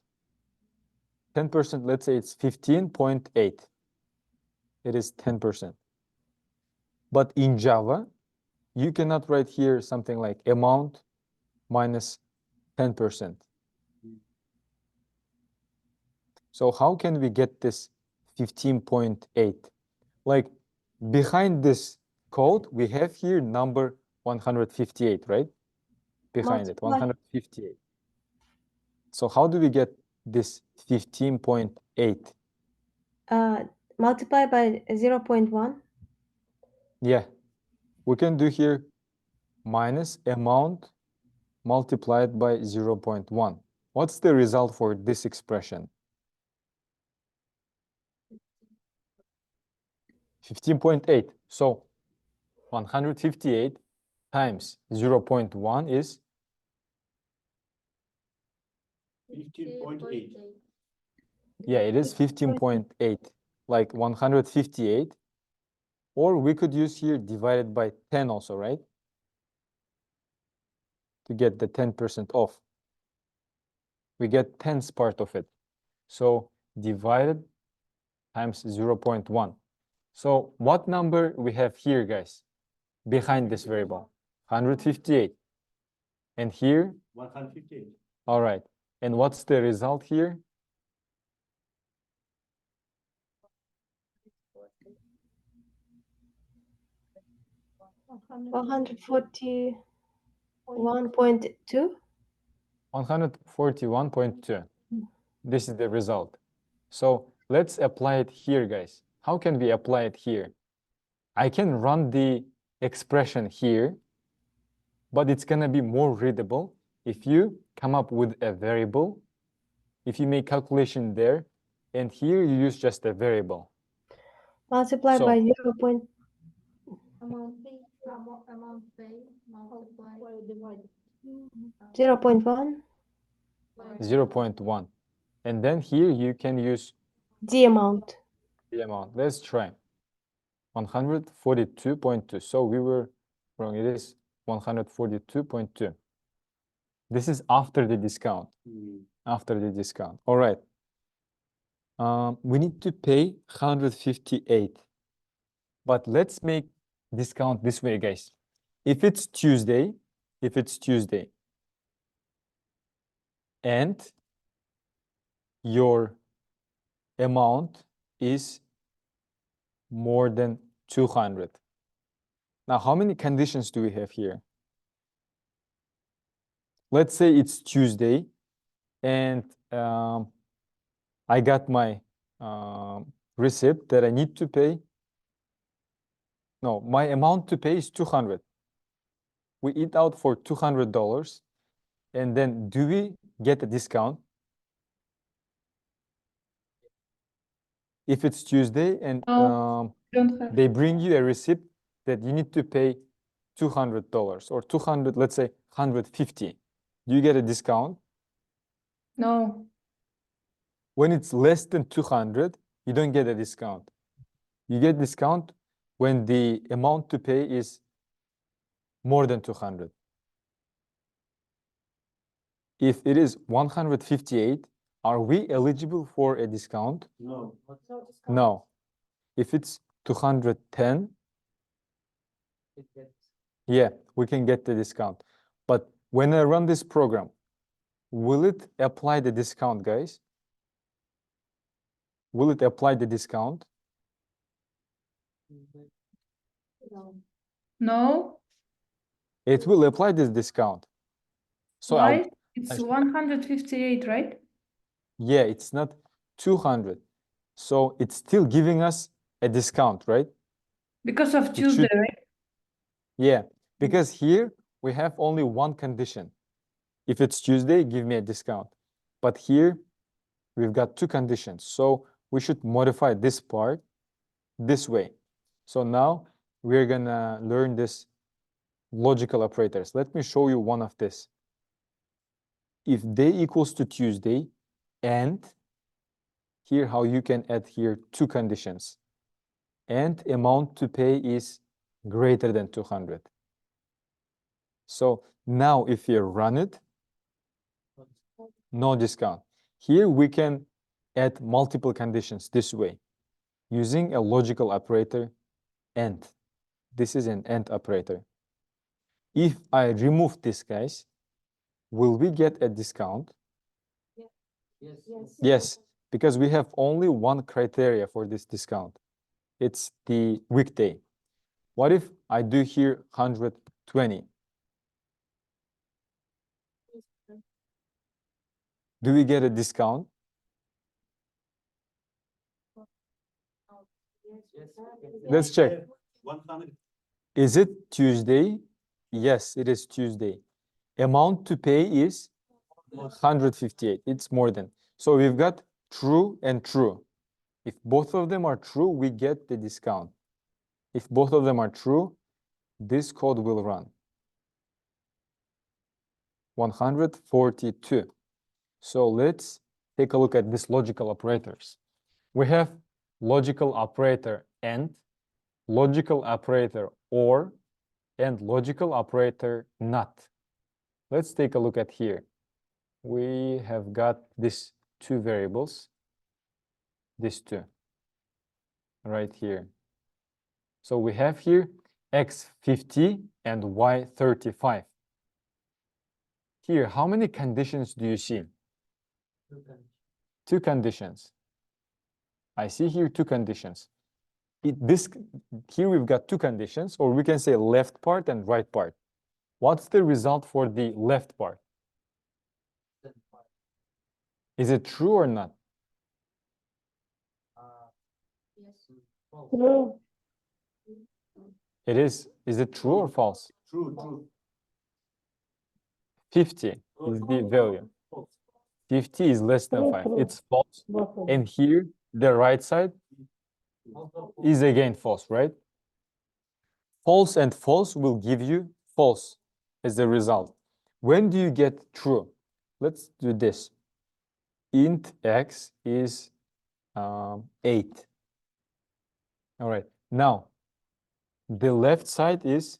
10%, let's say it's 15.8. It is 10%. But in Java, you cannot write here something like amount minus 10%. So how can we get this 15.8? Like behind this code, we have here number 158, right? Behind it, Multiply. 158. So how do we get this 15.8? Multiply by 0.1. Yeah, we can do here minus amount multiplied by 0.1. What's the result for this expression? 15.8. So 158 times 0.1 is 15.8. yeah, it is 15.8, like 158. Or we could use here divided by 10 also, right? To get the 10% off. We get 10th part of it. So divided times 0.1. So what number we have here, guys, behind this variable? 158. And here? 158. All right. And what's the result here? $141.2. 141.2. This is the result. So let's apply it here, guys. How can we apply it here? I can run the expression here, but it's gonna be more readable if you come up with a variable, if you make calculation there, and here you use just a variable. Multiply So- by 0. Amount paid, amount paid, multiply, divide. 0.1. 0.1. And then here you can use The amount. the amount. Let's try. 142.2. So we were wrong. It is 142.2. This is after the discount. After the discount. All right. We need to pay 158. But let's make discount this way, guys. If it's Tuesday, and your amount is more than 200. Now, how many conditions do we have here? Let's say it's Tuesday, and I got my receipt that I need to pay. No, my amount to pay is 200. We eat out for $200, and then do we get a discount? If it's Tuesday and Don't have. they bring you a receipt that you need to pay $200 or 200, let's say 150. Do you get a discount? No. When it's less than 200, you don't get a discount. You get discount when the amount to pay is more than 200. If it is 158, are we eligible for a discount? No. No. If it's 210, yeah, we can get the discount. But when I run this program, will it apply the discount, guys? Will it apply the discount? No. It will apply this discount. So Why? It's I- 158, right? yeah, it's not 200. So it's still giving us a discount, right? Because of It Tuesday, should- right? Yeah, because here we have only one condition. If it's Tuesday, give me a discount. But here we've got two conditions. So we should modify this part this way. So now we're gonna learn this logical operators. Let me show you one of this. If day equals to Tuesday, and here how you can add here two conditions, and amount to pay is greater than 200. So now if you run it, no discount. Here we can add multiple conditions this way using a logical operator AND. This is an AND operator. If I remove this, guys, will we get a discount? Yes, because we have only one criteria for this discount. it's the weekday. What if I do here 120? Do we get a discount? Let's check. 100. Is it Tuesday? Yes, it is Tuesday. Amount to pay is 158. It's more than. So we've got true and true. If both of them are true, we get the discount. If both of them are true, this code will run. 142. So let's take a look at these logical operators. We have logical operator AND, logical operator OR, and logical operator NOT. Let's take a look at here. We have got these two variables, these two, right here. So we have here x50 and y35. Here, how many conditions do you see? Two conditions. I see here two conditions. Here we've got two conditions, or we can say left part and right part. What's the result for the left part? Is it true or not? True. It is. Is it true or false? True. 50 is the value. 50 is less than 5. True. It's false. Both of them. And here, the right side is again false, right? False and false will give you false as a result. When do you get true? Let's do this. Int x is 8. All right. Now, the left side is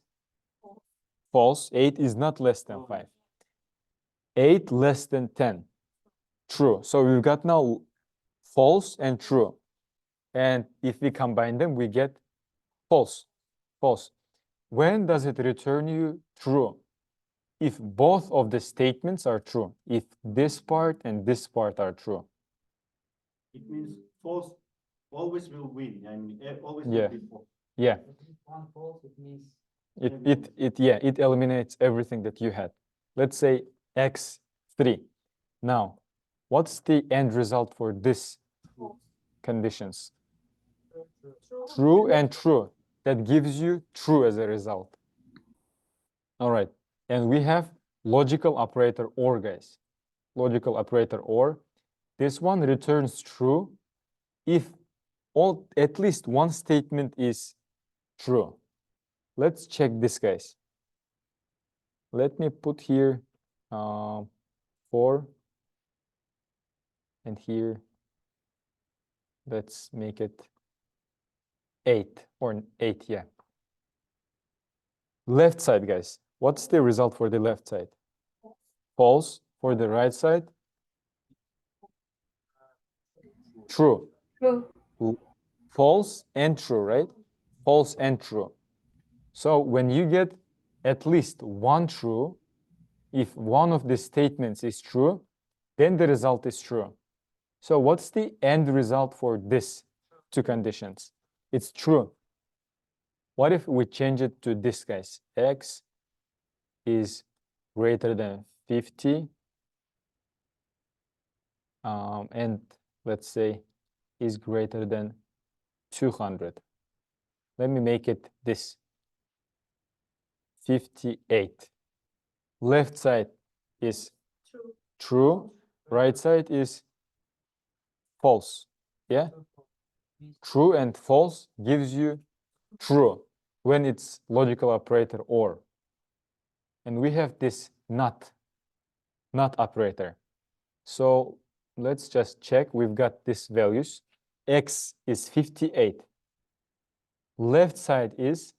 false. 8 is not less than 5. 8 less than 10. True. So we've got now false and true. And if we combine them, we get false. False. When does it return you true? If both of the statements are true. If this part and this part are true. It means false always will win. I mean, always Yeah. will be false. Yeah. One false, it means It eliminates everything that you had. Let's say x3. Now, what's the end result for this conditions? True and true. That gives you true as a result. All right. And we have logical operator OR, guys. Logical operator OR. This one returns true if at least one statement is true. Let's check this, guys. Let me put here 4 and here let's make it 8 or 8, yeah. Left side, guys. What's the result for the left side? False. For the right side? True. True. False and true, right? False and true. So when you get at least one true, if one of the statements is true, then the result is true. So what's the end result for this two conditions? It's true. What if we change it to this, guys? X is greater than 50. And let's say is greater than 200. Let me make it this. 58. Left side is true. Right side is false. Yeah? True and false gives you true when it's logical operator OR. And we have this not operator. So let's just check. We've got these values. X is 58. Left side is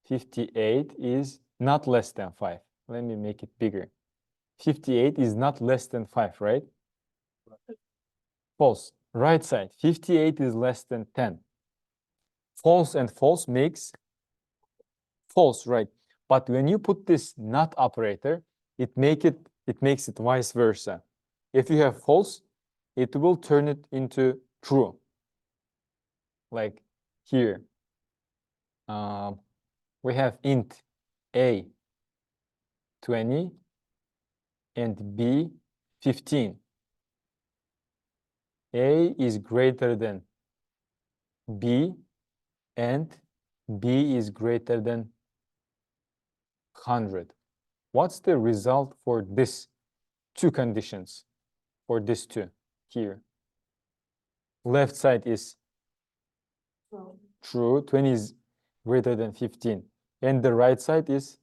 58 is not less than 5. Let me make it bigger. 58 is not less than 5, right? False. Right side, 58 is less than 10. False and false makes false, right? But when you put this not operator, it makes it vice versa. If you have false, it will turn it into true. Like here, we have int a 20 and b 15. A is greater than b and b is greater than 100. What's the result for this two conditions? For this two here. Left side is true, 20 is greater than 15. And the right side is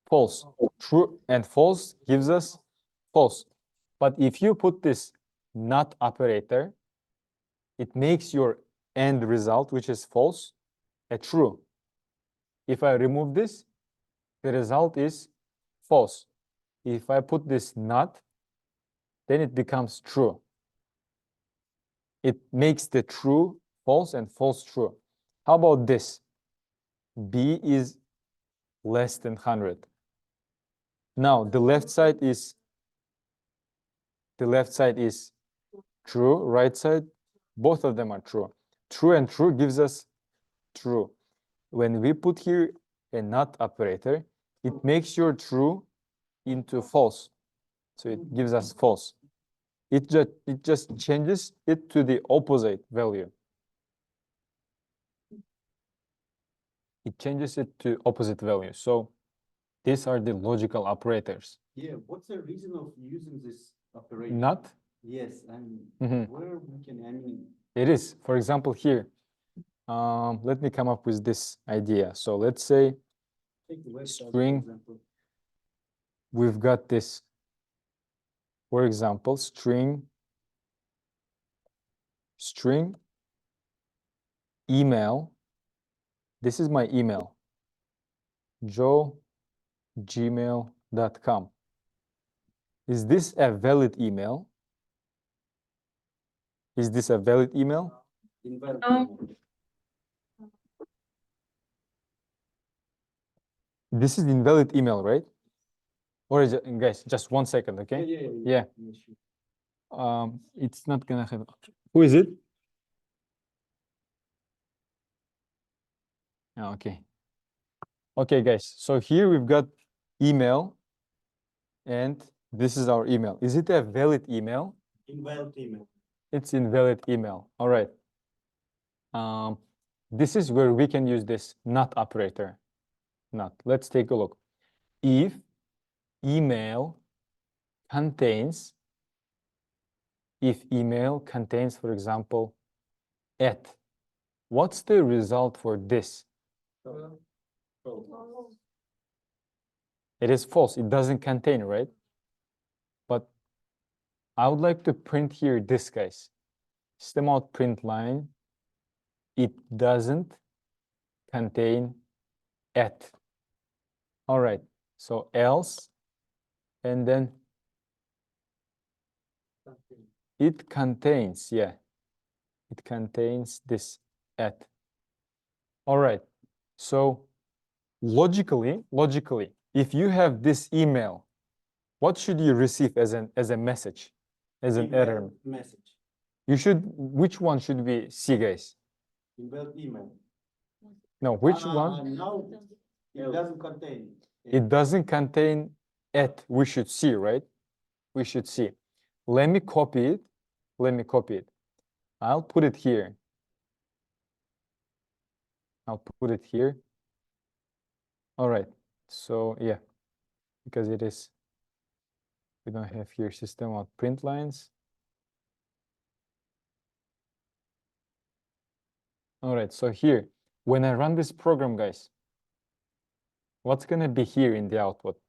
false. True and false gives us false. But if you put this not operator, it makes your end result, which is false, a true. If I remove this, the result is false. If I put this not, then it becomes true. It makes the true false and false true. How about this? B is less than 100. Now the left side is true, right side, both of them are true. True and true gives us true. When we put here a not operator, it makes your true into false. So it gives us false. It just changes it to the opposite value. It changes it to opposite value. So these are the logical operators. Yeah, what's the reason of using this operator? Not? Yes, and where we can, I mean, It is. For example, here, let me come up with this idea. So let's say take the website, for string, example. we've got this, for example, string email. This is my email, joe@gmail.com. Is this a valid email? Is this a valid email? Invalid. This is invalid email, right? Or is it, guys, just 1 second, okay? Yeah. It's not gonna have. Who is it? Oh, okay. Okay, guys. So here we've got email, and this is our email. Is it a valid email? Invalid email. It's invalid email. All right. This is where we can use this not operator. Not. Let's take a look. If email contains, for example, at, what's the result for this? It is false. It doesn't contain, right? But I would like to print here this, guys. System out print line. It doesn't contain at. All right. So else, and then it contains, yeah. It contains this at. All right. So logically, if you have this email, what should you receive as a message, as an error? Message. You should, which one should we see, guys? Invalid email. No, which one? Now it doesn't contain. It doesn't contain at, we should see, right? We should see. Let me copy it. I'll put it here. All right. So yeah, because it is, we don't have here system out print lines. All right. So here, when I run this program, guys, what's going to be here in the output?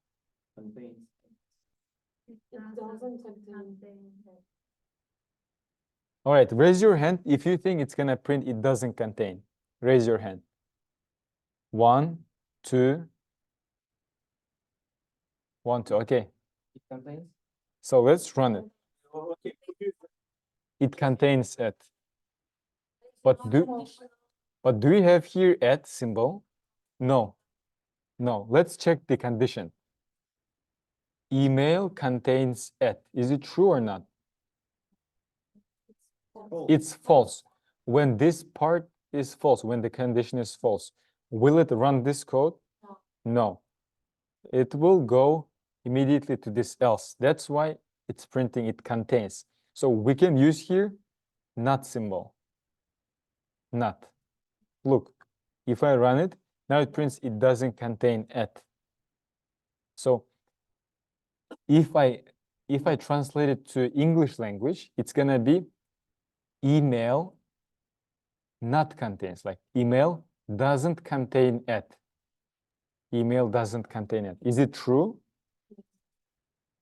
It doesn't contain. All right. Raise your hand if you think it's going to print it doesn't contain. Raise your hand. 1, 2. 1, 2. Okay. It contains. So let's run it. Okay. It contains at. But do we have here at symbol? No. No. Let's check the condition. Email contains at. Is it true or not? It's false. When this part is false, when the condition is false, will it run this code? No. It will go immediately to this else. That's why it's printing it contains. So we can use here not symbol. Not. Look, if I run it, now it prints it doesn't contain at. So if I translate it to English language, it's gonna be email not contains, like email doesn't contain at. Email doesn't contain it. Is it true?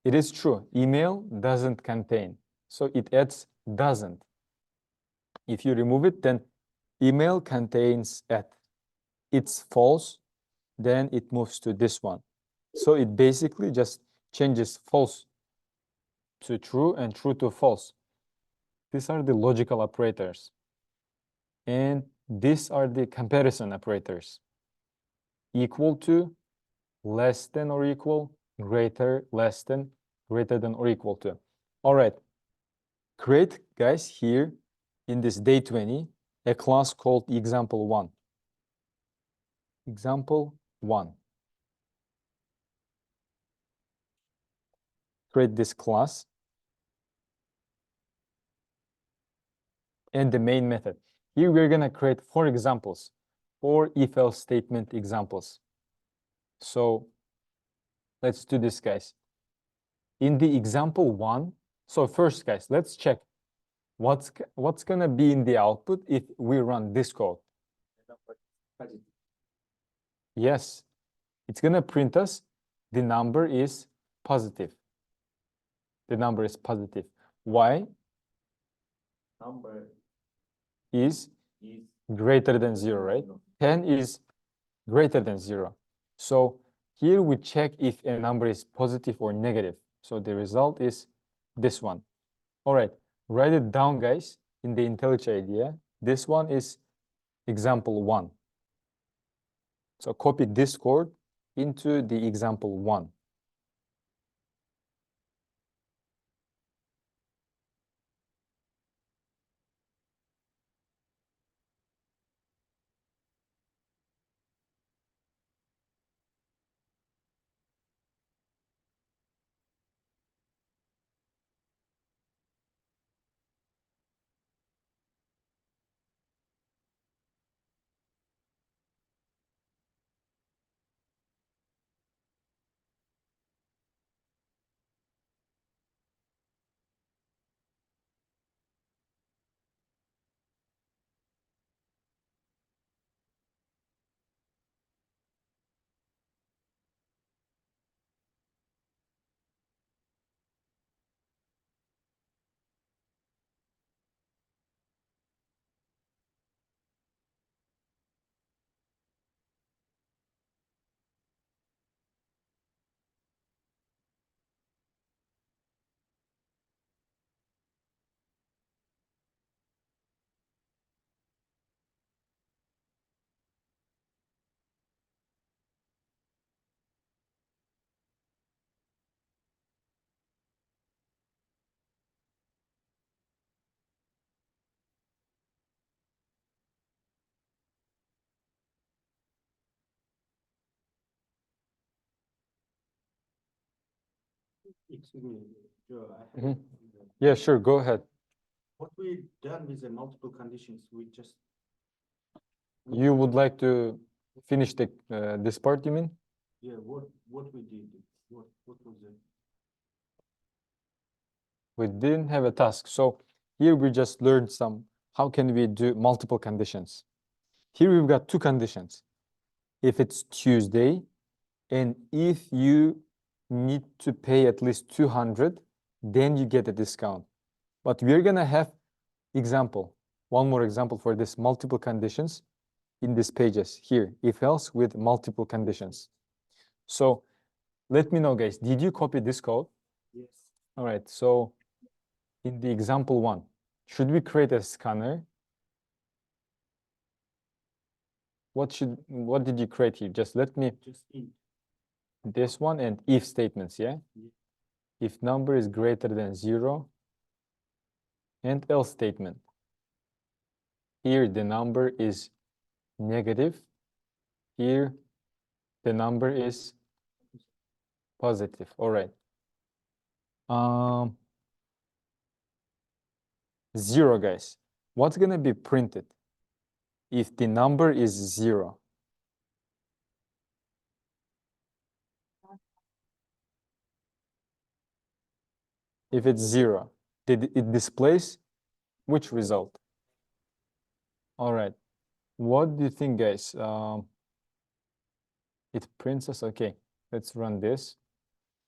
It is true. Email doesn't contain. So it adds doesn't. If you remove it, then email contains at. It's false, then it moves to this one. So it basically just changes false to true and true to false. These are the logical operators. And these are the comparison operators. Equal to, less than or equal, greater, less than, greater than or equal to. All right. Create, guys, here in this day 20, a class called example1. Example1. Create this class and the main method. Here we're going to create 4 examples, 4 if-else statement examples. So let's do this, guys. In the example 1, so first, guys, let's check what's going to be in the output if we run this code. Yes, it's going to print us the number is positive. The number is positive. Why? Number Is is greater than 0, right? 10 is greater than 0. So here we check if a number is positive or negative. So the result is this one. All right, write it down, guys, in the IntelliJ IDEA. This one is example 1. So copy this code into the example 1. Excuse me, Joe. I have Yeah, sure, go ahead. what we done with the multiple conditions, we just You would like to finish the this part, you mean? yeah, what we did, what was it? We didn't have a task. So here we just learned some, how can we do multiple conditions? Here we've got 2 conditions. If it's Tuesday, and if you need to pay at least 200, then you get a discount. But we're gonna have example, one more example for this multiple conditions in these pages here, if else with multiple conditions. So let me know, guys, did you copy this code? Yes. All right, so in the example 1, should we create a scanner? What did you create here? Just let me, Just in. this one and if statements, yeah? If number is greater than 0, and else statement. Here the number is negative. Here the number is positive. All right. 0, guys. What's gonna be printed if the number is 0? If it's 0, it displays which result? All right. What do you think, guys? It prints us, okay, let's run this.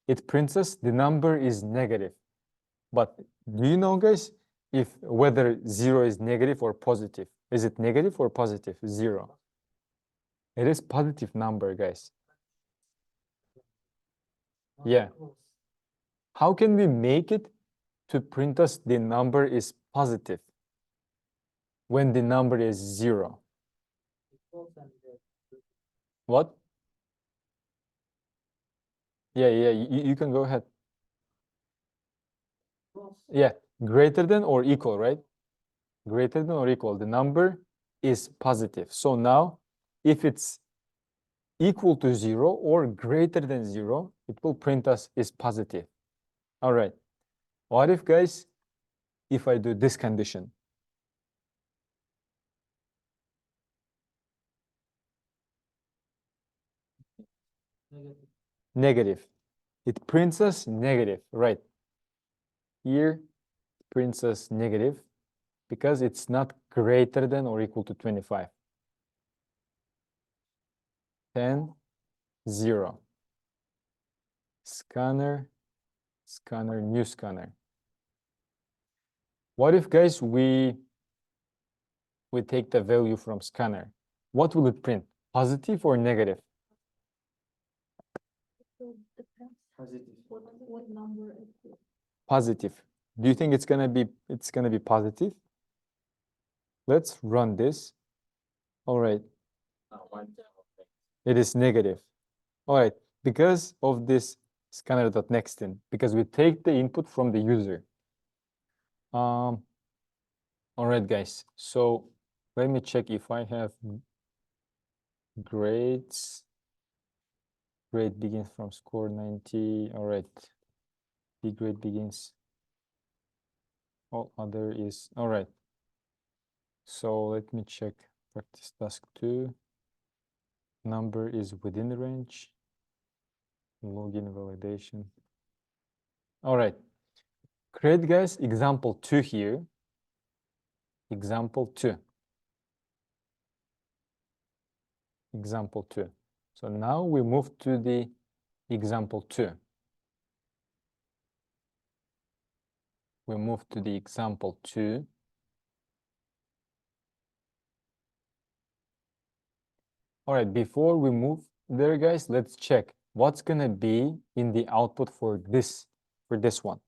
It prints us the number is negative. But do you know, guys, if whether 0 is negative or positive? Is it negative or positive? 0. It is positive number, guys. Yeah. How can we make it to print us the number is positive when the number is 0? What? Yeah, you can go ahead. Yeah, greater than or equal, right? Greater than or equal. The number is positive. So now, if it's equal to 0 or greater than 0, it will print us is positive. All right. What if, guys, if I do this condition? Negative. It prints us negative, right? Here, it prints us negative because it's not greater than or equal to 25. 10, 0. Scanner, scanner, new scanner. What if, guys, we take the value from scanner? What will it print? Positive or negative? Positive. What number is it? Positive. Do you think it's gonna be positive? Let's run this. All right. It is negative. All right, because of this scanner.nextIn, because we take the input from the user. All right, guys. So let me check if I have grades. Grade begins from score 90. All right. The grade begins. All other is all right. So let me check practice task 2. Number is within the range. Login validation. All right. Create, guys, example 2 here. Example 2. Example 2. So now we move to the example 2. We move to the example 2. All right, before we move there, guys, let's check what's gonna be in the output for this one.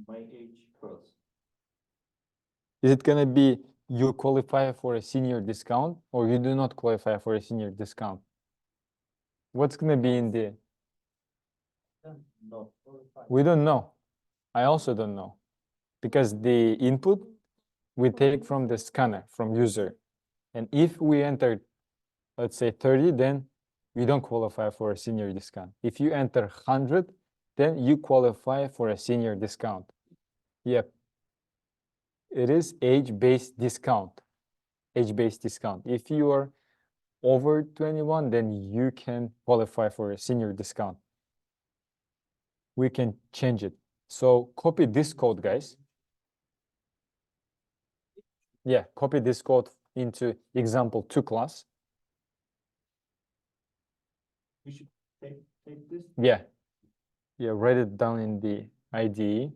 My age first. Is it gonna be you qualify for a senior discount or you do not qualify for a senior discount? What's gonna be in the? No. We don't know. I also don't know because the input we take from the scanner, from user. And if we enter, let's say 30, then we don't qualify for a senior discount. If you enter 100, then you qualify for a senior discount. Yep. It is age-based discount. Age-based discount. If you are over 21, then you can qualify for a senior discount. We can change it. So copy this code, guys. Yeah, copy this code into example 2 class. We should take this. Yeah. Yeah, write it down in the IDE.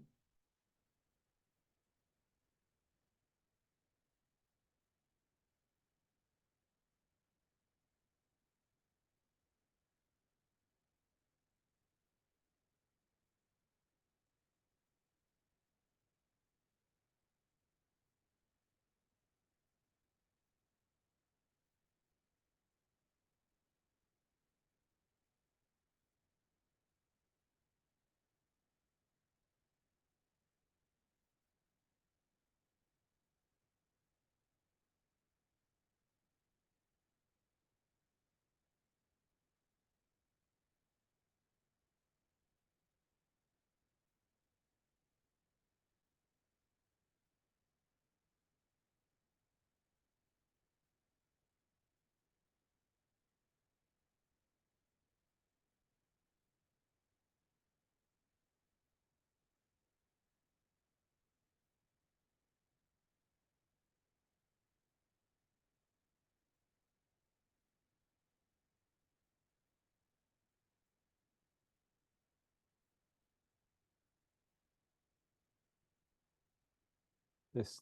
This.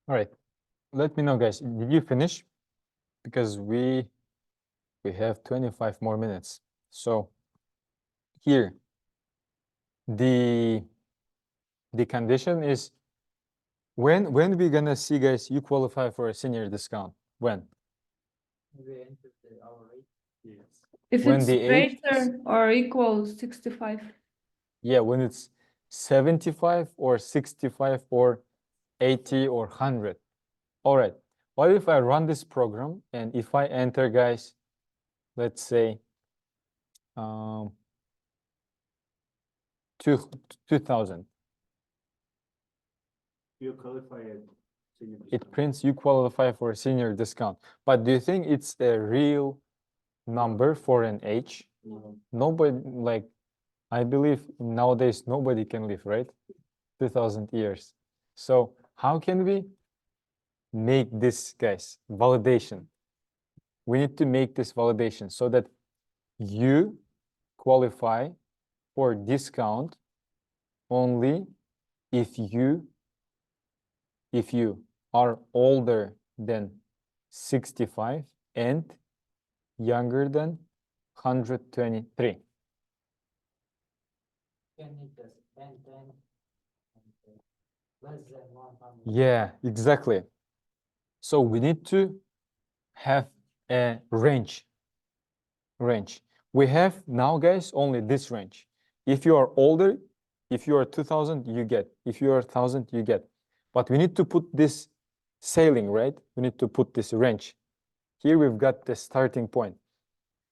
All right, let me know, guys. Did you finish? Because we have 25 more minutes. So here, the condition is when we gonna see, guys, you qualify for a senior discount. When? We enter our rate. Yes. If When it's the age greater or equal 65. Yeah, when it's 75 or 65 or 80 or 100. All right, what if I run this program and if I enter, guys, let's say 2000. You qualify it. It prints you qualify for a senior discount. But do you think it's a real number for an age? No. Nobody, like, I believe nowadays nobody can live, right? 2000 years. So how can we make this, guys, validation? We need to make this validation so that you qualify for discount only if you are older than 65 and younger than 123. Can it just and less than 100? Yeah, exactly. So we need to have a range. We have now, guys, only this range. If you are older, if you are 2000, you get. If you are 1000, you get. But we need to put this ceiling, right? We need to put this range. Here we've got the starting point.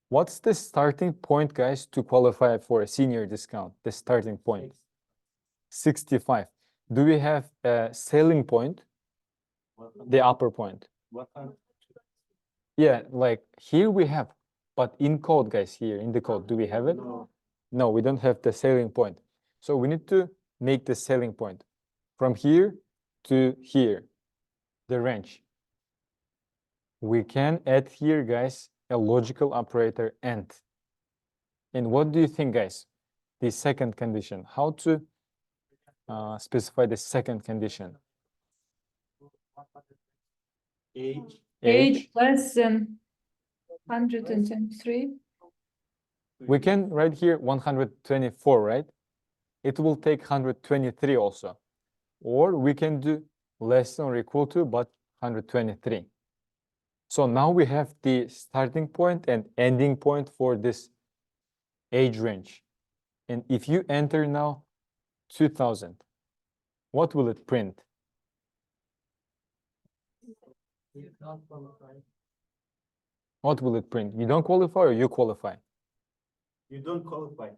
What's the starting point, guys, to qualify for a senior discount? The starting point. 65. Do we have a ceiling point? The upper point. What time? Yeah, like here we have, but in code, guys, here in the code, do we have it? No. No, we don't have the ceiling point. So we need to make the ceiling point from here to here, the range. We can add here, guys, a logical operator AND. And what do you think, guys? The second condition, how to specify the second condition? Age less than 123. We can write here 124, right? It will take 123 also. Or we can do less than or equal to, but 123. So now we have the starting point and ending point for this age range. And if you enter now 2000, what will it print? What will it print? You don't qualify or you qualify? You don't qualify.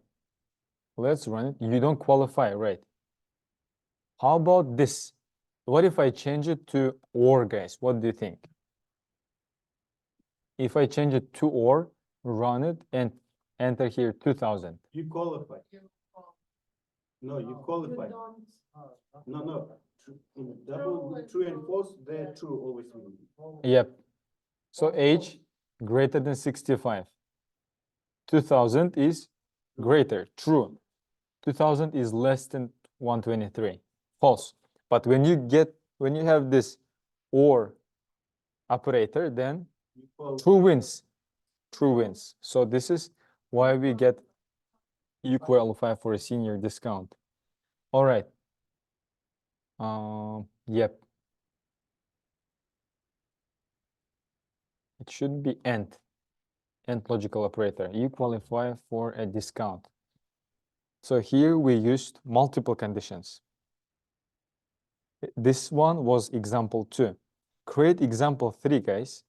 Let's run it. You don't qualify, right? How about this? What if I change it to OR, guys? What do you think? If I change it to OR, run it, and enter here 2000. You qualify. No, you qualify. No. In double true and false, they're true always. Yep. So age greater than 65. 2000 is greater, true. 2000 is less than 123, false. But when you have this or operator, then true wins. True wins. So this is why we get you qualify for a senior discount. All right. Yep. It should be and logical operator. You qualify for a discount. So here we used multiple conditions. This one was example 2. Create example 3, guys.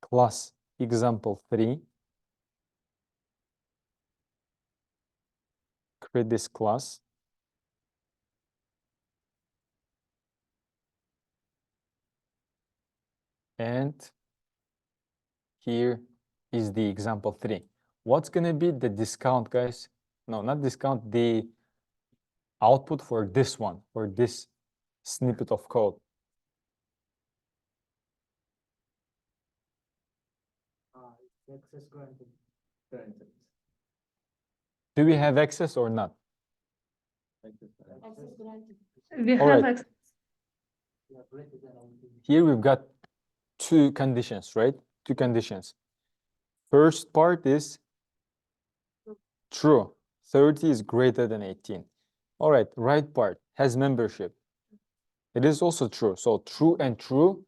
Class example 3. Create this class. And here is the example 3. What's going to be the discount, guys? No, not discount, the output for this one, for this snippet of code. Access granted. Granted. Do we have access or not? Access granted. We All have right. access. Here we've got 2 conditions, right? 2 conditions. First part is true. 30 is greater than 18. All right, right part has membership. It is also true. So true and true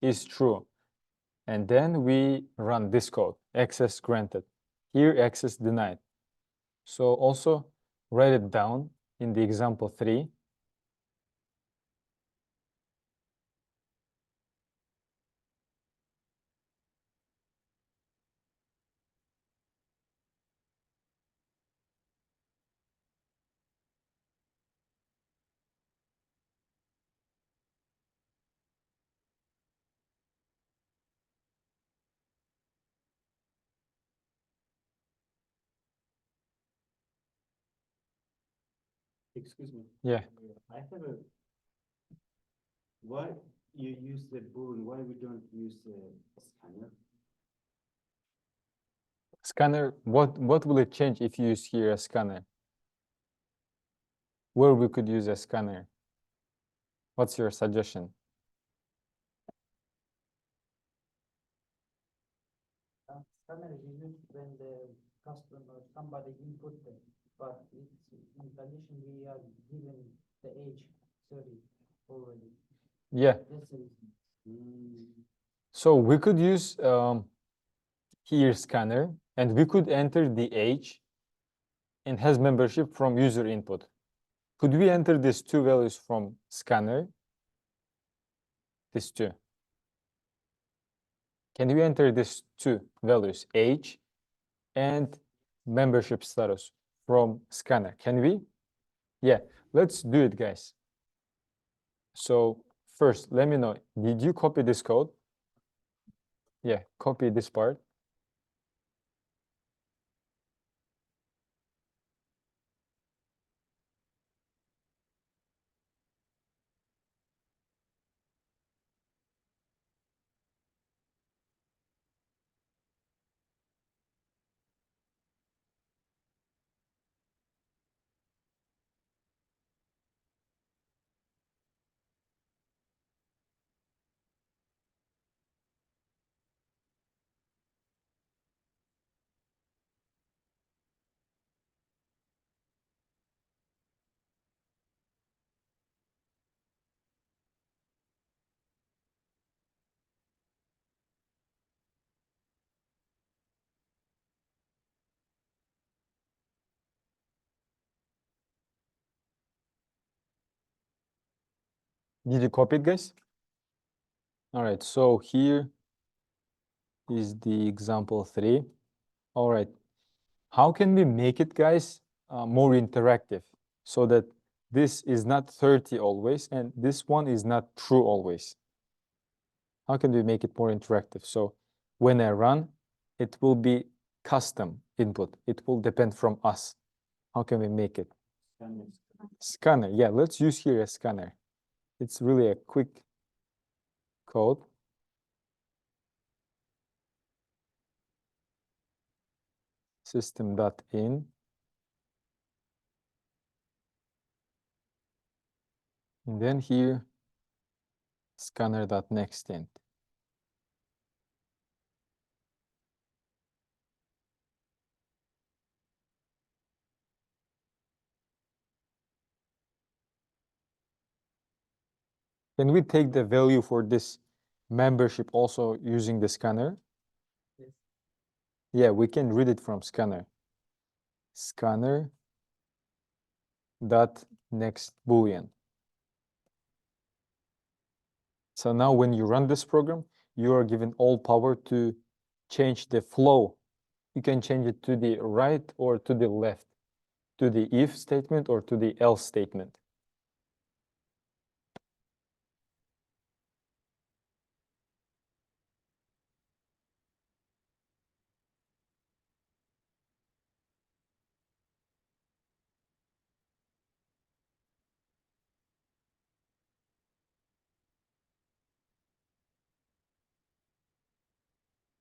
is true. And then we run this code, access granted. Here, access denied. So also write it down in the example 3. Excuse me. Yeah. I have a. Why you use the Boolean? Why we don't use a scanner? Scanner, what will it change if you use here a scanner? Where we could use a scanner? What's your suggestion? Scanner is used when the customer, somebody input them, but it's in condition we are given the age 30 already. Yeah. That's the reason. So we could use here scanner, and we could enter the age and has membership from user input. Could we enter these 2 values from scanner? These 2. Can we enter these 2 values, age and membership status, from scanner? Can we? Yeah, let's do it, guys. So first, let me know, did you copy this code? Yeah, copy this part. Did you copy it, guys? All right, so here is the example 3. All right, how can we make it, guys, more interactive so that this is not 30 always and this one is not true always? How can we make it more interactive? So when I run, it will be custom. input. It will depend from us. How can we make it? Scanner. Yeah, let's use here a scanner. It's really a quick code. System.in. And then here, scanner.nextInt. Can we take the value for this membership also using the scanner? Yes. Yeah, we can read it from scanner. Scanner dot next boolean. So now when you run this program, you are given all power to change the flow. You can change it to the right or to the left, to the if statement or to the else statement.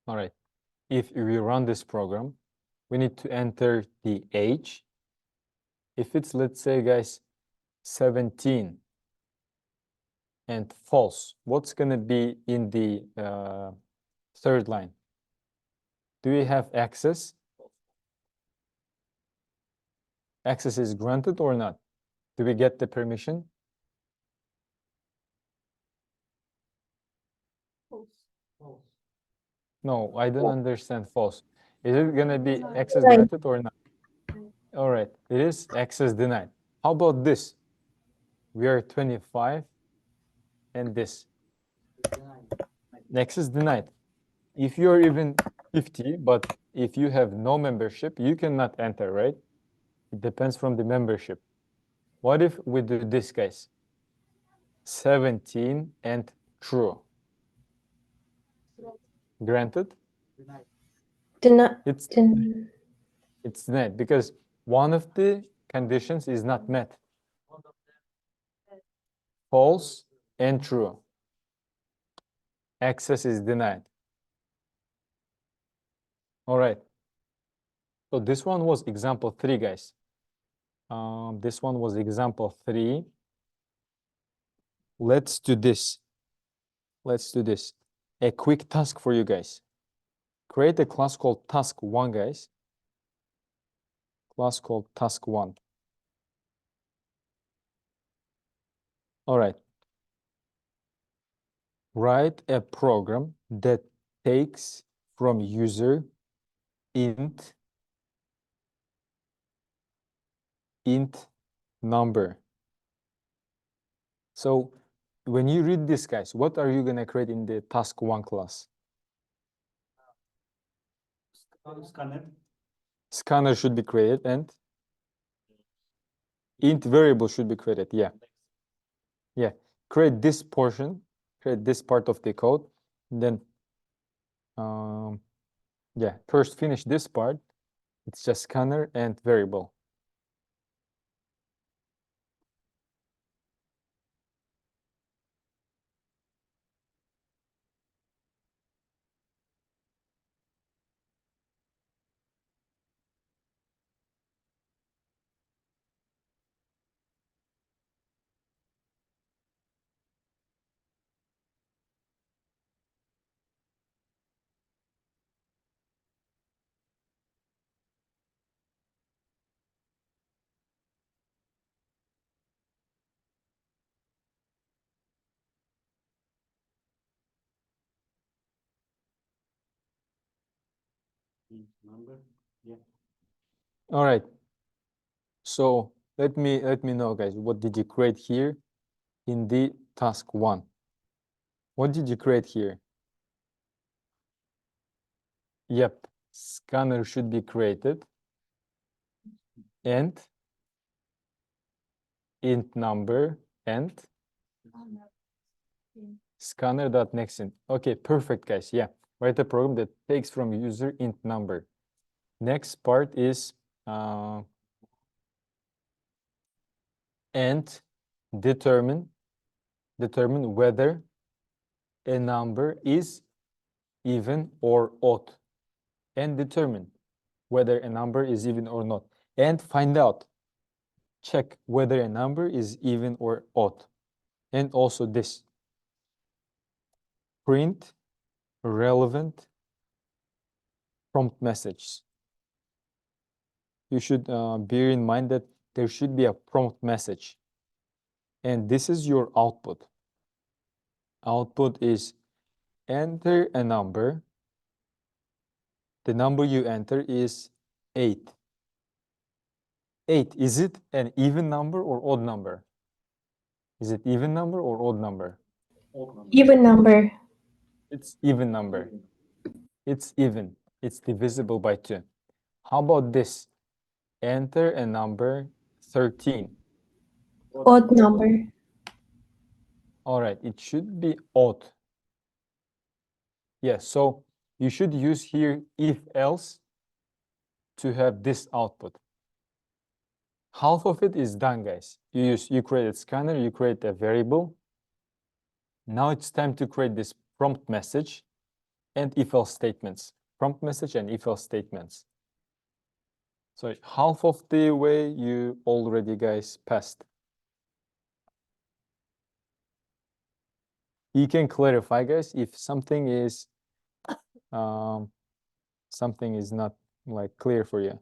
All right, if we run this program, we need to enter the age. If it's, let's say, guys, 17 and false, what's going to be in the third line? Do we have access? Access is granted or not? Do we get the permission? False. False. No, I don't understand false. Is it going to be Denied. access Denied. granted or not? All right, it is access denied. How about this? We are 25 and this. Denied. Access denied. If you're even 50, but if you have no membership, you cannot enter, right? It depends from the membership. What if we do this, guys? 17 and true. Granted? Denied. It's Den- it's denied because one of the conditions is not met. All of them. False and true. Access is denied. All right. So this one was example 3, guys. This one was example 3. Let's do this. Let's do this. A quick task for you guys. Create a class called task1, guys. Class called task1. All right. Write a program that takes from user int number. So when you read this, guys, what are you going to create in the task1 class? Scanner. Scanner should be created and int variable should be created. Yeah. Yeah. Create this portion, create this part of the code. And then, yeah, first finish this part. It's just scanner and variable. Number. Yeah. All right. So let me know, guys, what did you create here in the task1? What did you create here? Yep, scanner should be created and int number and scanner.nextInt. Okay, perfect, guys. Yeah, write a program that takes from user int number. Next part is and determine whether a number is even or odd, and determine whether a number is even or not, and find out, check whether a number is even or odd. And also this, print relevant prompt message. You should bear in mind that there should be a prompt message, and this is your output. Output is enter a number. The number you enter is 8. 8, is it an even number or odd number? Is it even number or odd number? Even number. It's even number. It's even. It's divisible by 2. How about this? Enter a number 13. Odd number. All right, it should be odd. Yes, so you should use here if else to have this output. Half of it is done, guys. You create a scanner, you create a variable. Now it's time to create this prompt message and if else statements. Prompt message and if else statements. So half of the way you already guys passed. You can clarify, guys, if something is not like clear for you.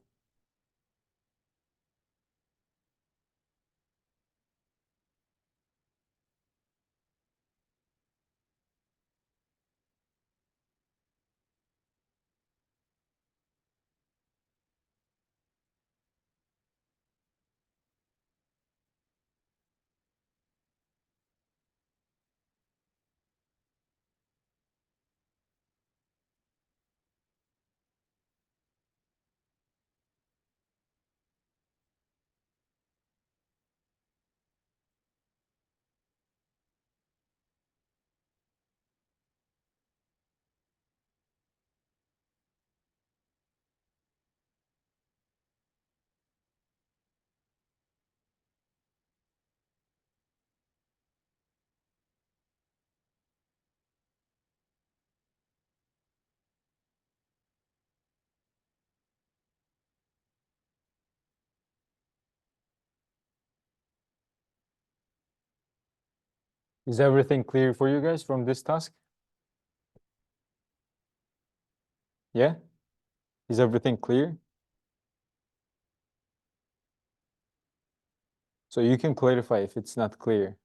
Is everything clear for you guys from this task? Yeah? Is everything clear? So you can clarify if it's not clear.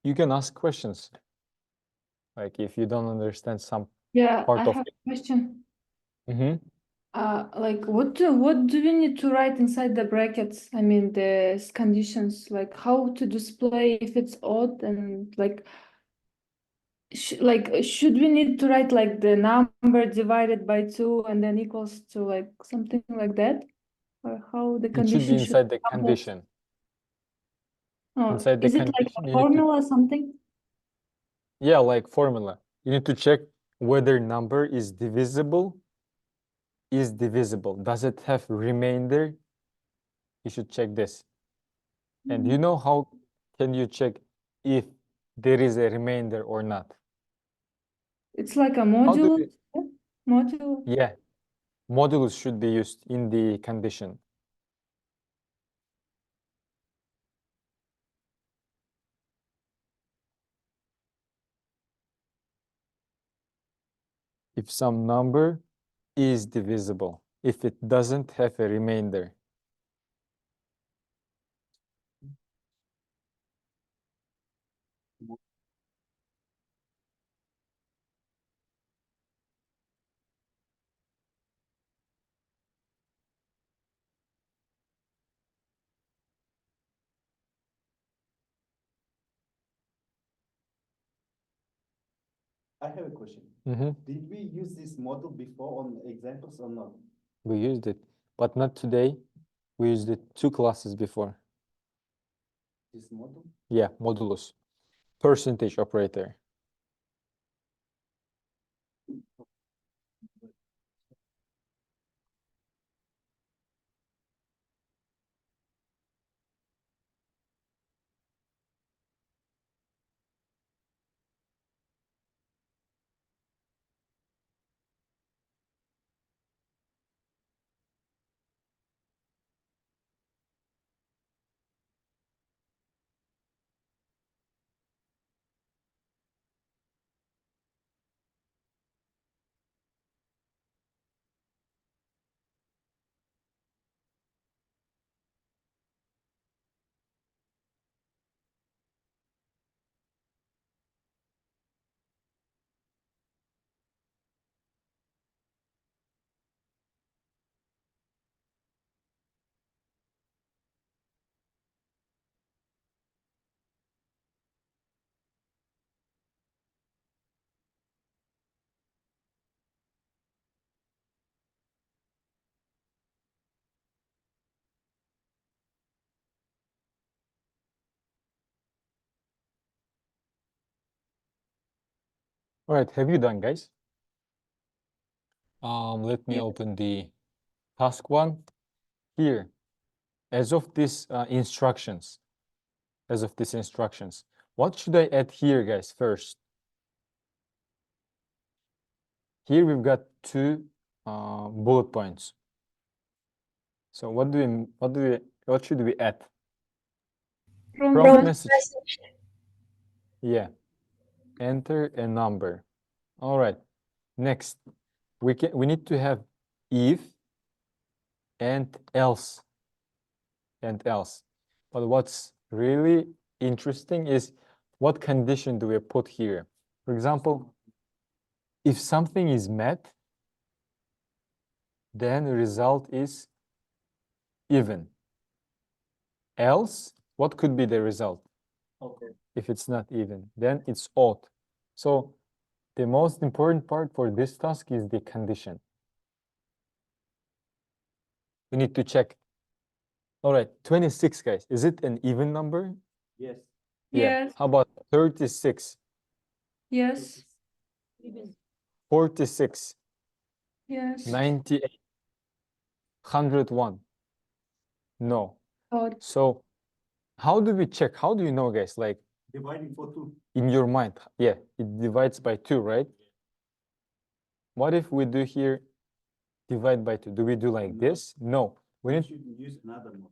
You can ask questions. Like if you don't understand some Yeah, part I of have it. a question. Mm-hmm. Like what do we need to write inside the brackets? I mean the conditions, like how to display if it's odd and like should we need to write like the number divided by 2 and then equals to like something like that? Or how the It should be condition should inside the come out? condition. Oh, Inside the is it like condition, a you need to, formula or something? yeah, like formula. You need to check whether number is divisible. Does it have remainder? You should check this. And you know how can you check if there is a remainder or not? It's like a How do module. Module. Yeah, modulus should be used in the condition. If some number is divisible, if it doesn't have a remainder. I have a question. Mm-hmm. Did we use this model before on examples or not? We used it, but not today. We used it 2 classes before. This model? Yeah, modulus, percentage operator. All right, have you done, guys? Let me Yes. open the task one here. As of these instructions, what should I add here, guys, first? Here we've got two bullet points. So what should we add? From Prompt the message. Yeah. Enter a number. All right. Next, we need to have if and else. But what's really interesting is what condition do we put here? For example, if something is met, then the result is even. Else, what could be the result? Okay. If it's not even, then it's odd. So the most important part for this task is the condition. We need to check. All right, 26, guys. Is it an even number? Yes. Yeah. Yes. How about 36? Yes. 46? Yes. 98? 101? No. Odd. So how do we check? How do you know, guys? Like Dividing for 2. in your mind. Yeah, it divides by 2, right? What if we do here divide by 2? Do we do like this? No. We need should use another one.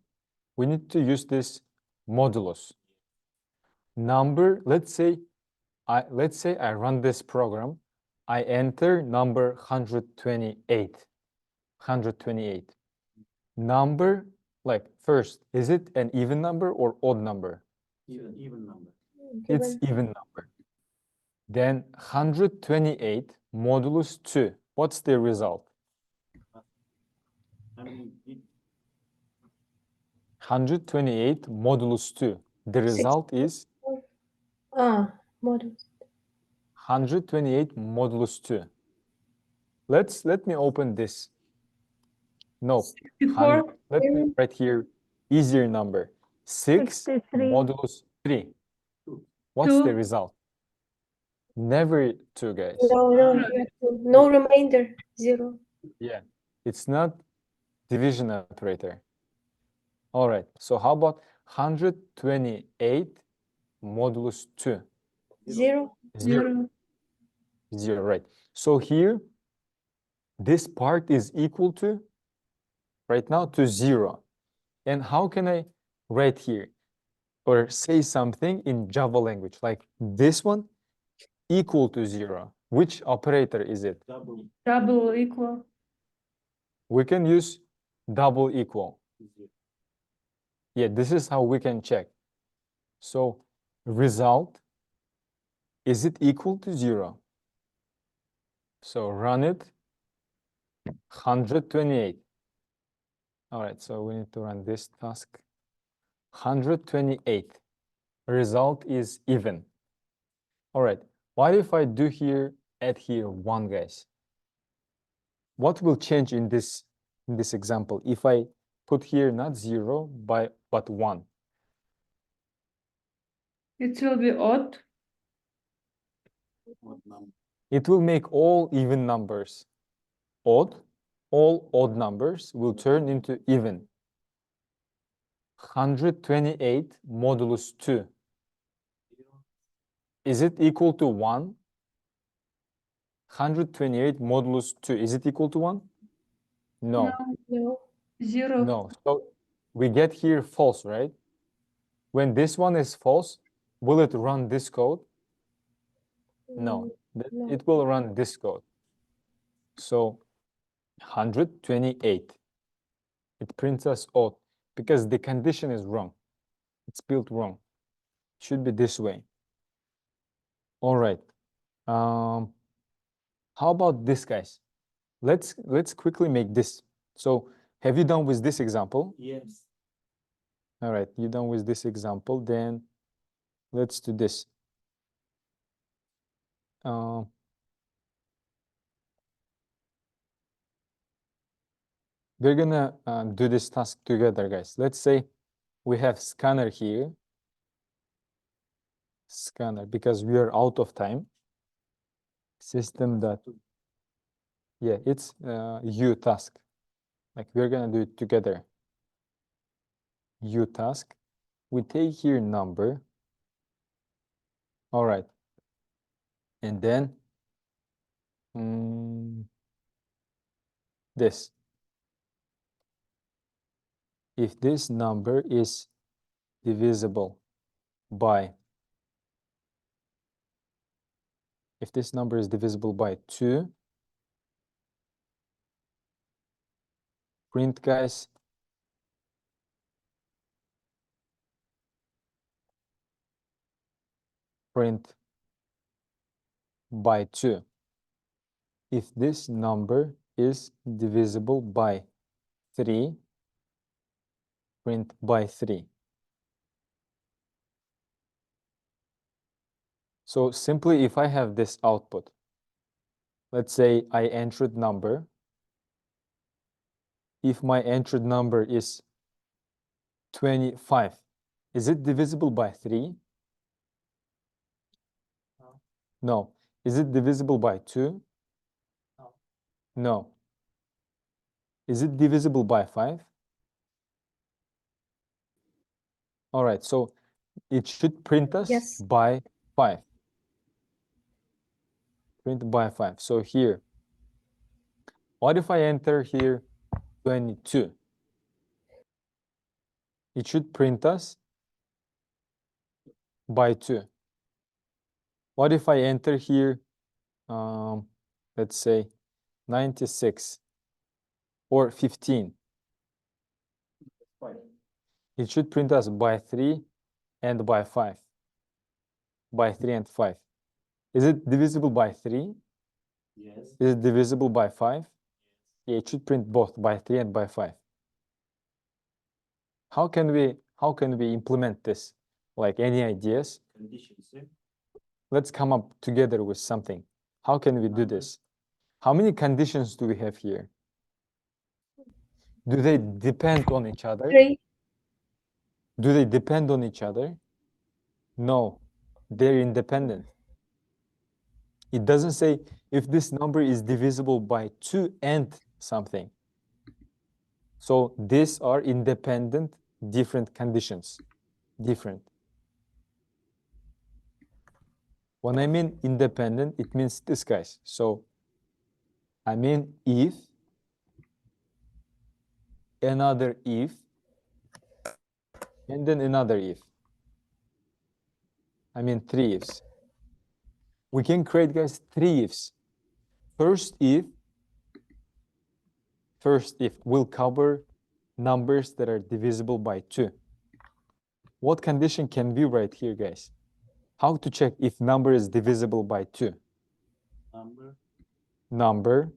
we need to use this modulus. Number, let's say I run this program. I enter number 128. 128. Number, like first, is it an even number or odd number? Even number. It's even number. Then 128 modulus 2. What's the result? I mean, 128 modulus 2. The result is Models. 128 modulus 2. Let me open this. No. Before. Let me write here easier number. 6 63. modulus 3. What's the 2. result? Never 2, guys. No remainder. 0. Yeah. It's not division operator. All right. So how about 128 modulus 2? 0. 0. 0, right. So here, this part is equal to, right now, to 0. And how can I write here or say something in Java language like this one equal to 0? Which operator is it? double. Double equal. We can use double equal. Yeah, this is how we can check. So result, is it equal to 0? So run it, 128. All right, so we need to run this task. 128. Result is even. All right, what if I do here, add here 1, guys? What will change in this example if I put here not 0 but 1? It will be odd. Odd number. It will make all even numbers odd. All odd numbers will turn into even. 128 modulus 2. Is it equal to 1? 128 modulus 2. Is it equal to 1? No. No. 0. No. So we get here false, right? When this one is false, will it run this code? No. No. It will run this code. So 128. It prints us odd because the condition is wrong. It's built wrong. It should be this way. All right. How about this, guys? Let's quickly make this. So have you done with this example? Yes. All right, you done with this example, then let's do this. We're gonna do this task together, guys. Let's say we have scanner here. Scanner, because we are out of time. system dot, yeah, it's U task. Like we're gonna do it together. U task. We take here number. All right. And then this. If this number is divisible by, if this number is divisible by 2, print, guys, print by 2. If this number is divisible by 3, print by 3. So simply, if I have this output, let's say I entered number. If my entered number is 25, is it divisible by 3? No. Is it divisible by 2? No. No. Is it divisible by 5? All right, so it should print us Yes. by 5. Print by 5. So here, what if I enter here 22? It should print us by 2. What if I enter here, let's say 96 or 15? It should print us by 3 and by 5. By 3 and 5. Is it divisible by 3? Yes. Is it divisible by 5? Yeah, it should print both by 3 and by 5. How can we implement this? Like, any ideas? Conditions. Yeah? Let's come up together with something. How can we do this? How many conditions do we have here? Do they depend on each other? 3. Do they depend on each other? No, they're independent. It doesn't say if this number is divisible by 2 and something. So these are independent, different conditions. Different. When I mean independent, it means this, guys. So I mean if, another if, and then another if. I mean 3 ifs. We can create, guys, 3 ifs. First if will cover numbers that are divisible by 2. What condition can we write here, guys? How to check if number is divisible by 2? Number,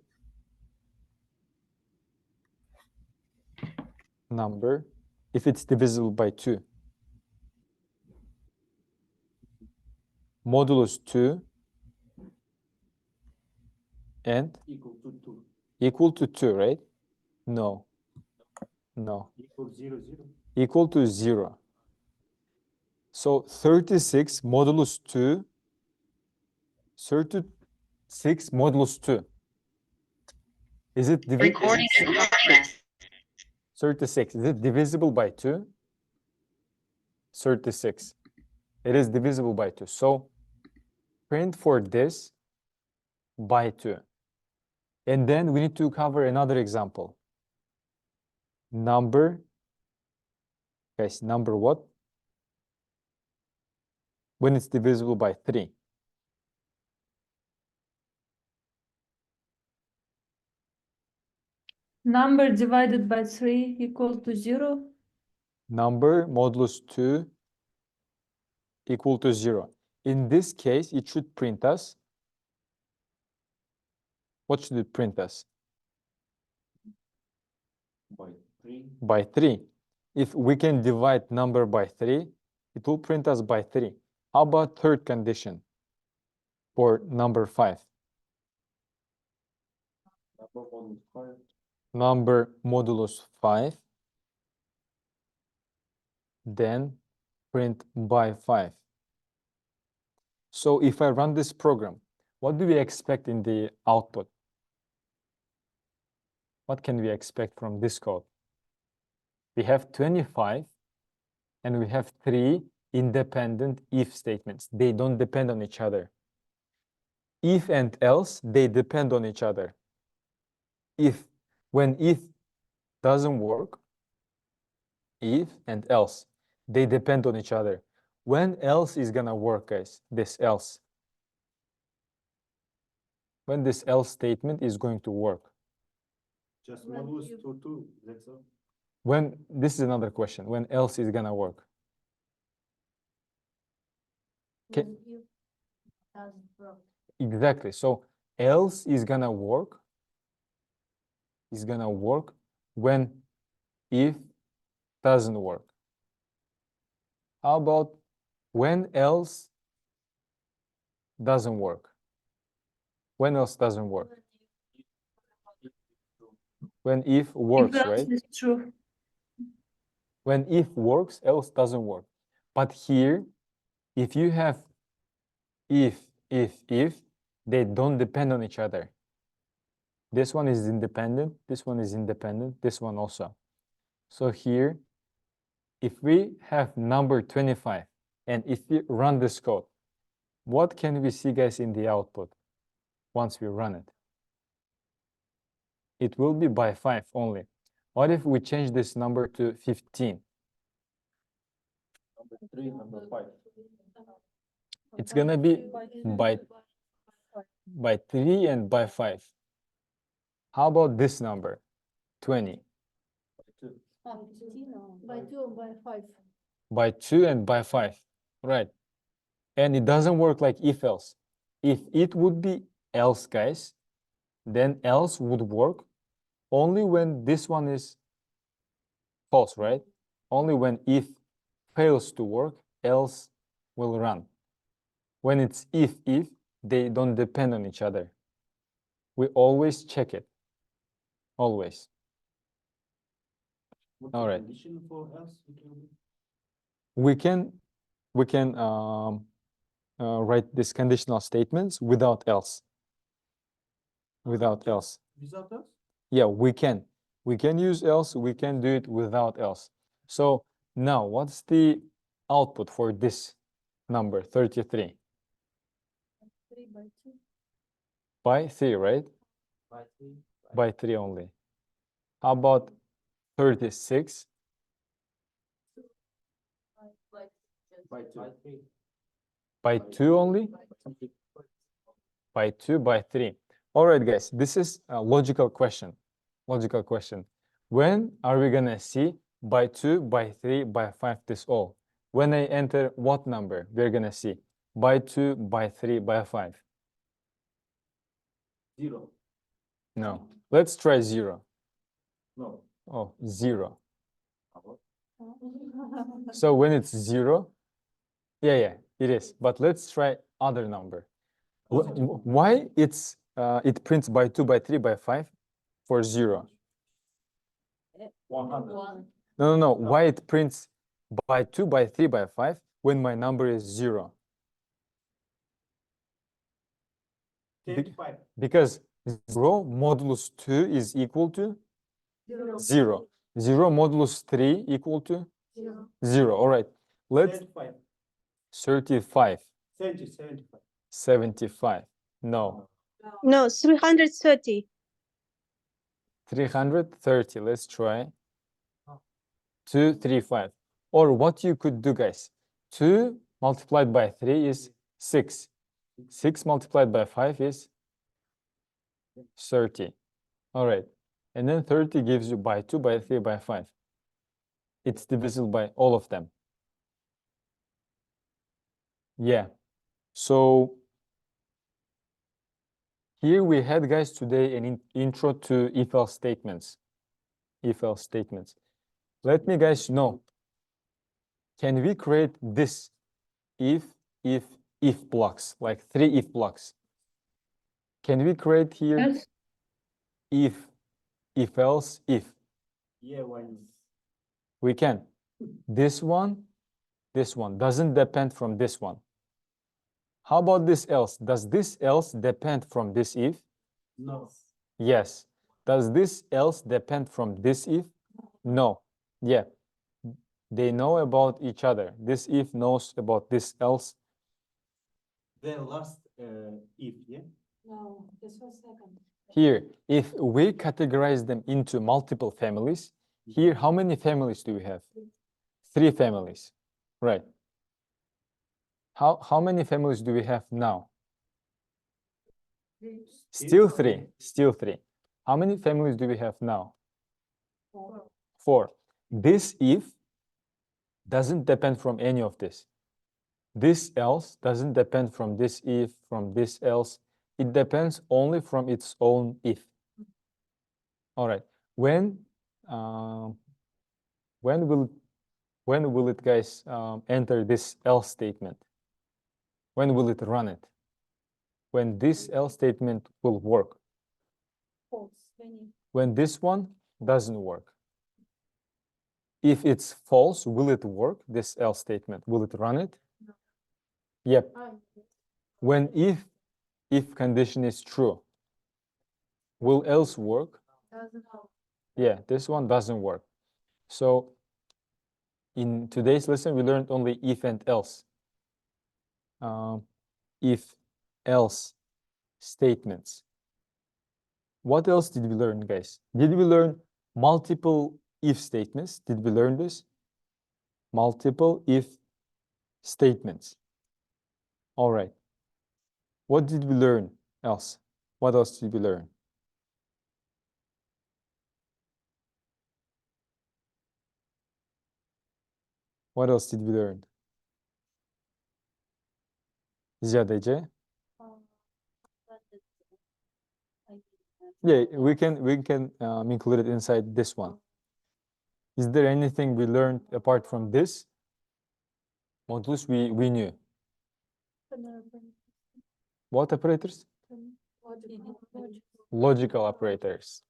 if it's divisible by 2. Modulus 2 and Equal to 2. equal to 2, right? No. Equal 0, 0. Equal to 0. So 36 modulus 2, 36 modulus 2. Is it divisible? 36. Is it divisible by 2? 36. It is divisible by 2. So print for this by 2. And then we need to cover another example. Number, guys, number what? When it's divisible by 3. Number divided by 3 equal to 0. Number modulus 2 equal to 0. In this case, it should print us. What should it print us? By 3. By 3. If we can divide number by 3, it will print us by 3. How about third condition for number 5? Number modulus 5, then print by 5. So if I run this program, what do we expect in the output? What can we expect from this code? We have 25 and we have 3 independent if statements. They don't depend on each other. If and else, they depend on each other. When if doesn't work, if and else, they depend on each other. When else is gonna work, guys? This else. When this else statement is going to work. Just modulus 2, that's all. When, this is another question, when else is gonna work? Okay. Exactly, so else is gonna work, when if doesn't work. How about when else doesn't work? When else doesn't work? When if works, If else right? is true. When if works, else doesn't work. But here, if you have if, they don't depend on each other. This one is independent, this one is independent, this one also. So here, if we have number 25, and if we run this code, what can we see, guys, in the output once we run it? It will be by 5 only. What if we change this number to 15? Number 3, number 5. It's gonna be by 3 and by 5. How about this number, 20? By 2 and by 5. By 2 and by 5, right? And it doesn't work like if else. If it would be else, guys, then else would work only when this one is false, right? Only when if fails to work, else will run. When it's if, they don't depend on each other. We always check it, always. What's All the right. condition for else? It will be? We can write these conditional statements without else. Without else. Without else? Yeah, we can. We can use else, we can do it without else. So now what's the output for this number, 33? 3 by 2. By 3, right? By 3. By 3 only. How about 36? By 2. By 3. By 2 only? By 2, by 3. All right, guys, this is a logical question. Logical question. When are we gonna see by 2, by 3, by 5 this all? When I enter what number we're gonna see? By 2, by 3, by 5. 0. No. Let's try 0. No. Oh, 0. How about? So when it's 0, yeah, it is. But let's try other number. Why it's it prints by 2, by 3, by 5 for 0? 100. No. Why it prints by 2, by 3, by 5 when my number is 0? 35. Because 0 modulus 2 is equal to 0. 0 modulus 3 equal to 0. All right. Let's 35. 35. 75. 75. No. No, 330. 330. Let's try. 235. Or what you could do, guys. 2 multiplied by 3 is 6. 6 multiplied by 5 is 30. All right. And then 30 gives you by 2, by 3, by 5. It's divisible by all of them. Yeah. So here we had, guys, today an intro to if-else statements. If-else statements. Let me, guys, know. Can we create this if blocks, like 3 if blocks? Can we create here Yes. if else, if? Yeah, why not? We can. This one doesn't depend from this one. How about this else? Does this else depend from this if? No. Yes. Does this else depend from this if? No. Yeah. They know about each other. This if knows about this else. The last if, yeah? No, this was second. Here, if we categorize them into multiple families, here, how many families do we have? 3 families, right? How many families do we have now? Still 3, still 3. How many families do we have now? 4. This if doesn't depend from any of this. This else doesn't depend from this if, from this else. It depends only from its own if. All right. When will it, guys, enter this else statement? When will it run it? When this else statement will work. When this one doesn't work. If it's false, will it work, this else statement? Will it run it? Yep. When if condition is true, will else work? Yeah, this one doesn't work. So in today's lesson, we learned only if and else. If else statements. What else did we learn, guys? Did we learn multiple if statements? Did we learn this? Multiple if statements. All right. What did we learn else? What else did we learn? What else did we learn? Ziad Ece? Yeah, we can include it inside this one. Is there anything we learned apart from this? Modulus we knew. What operators? Logical operators.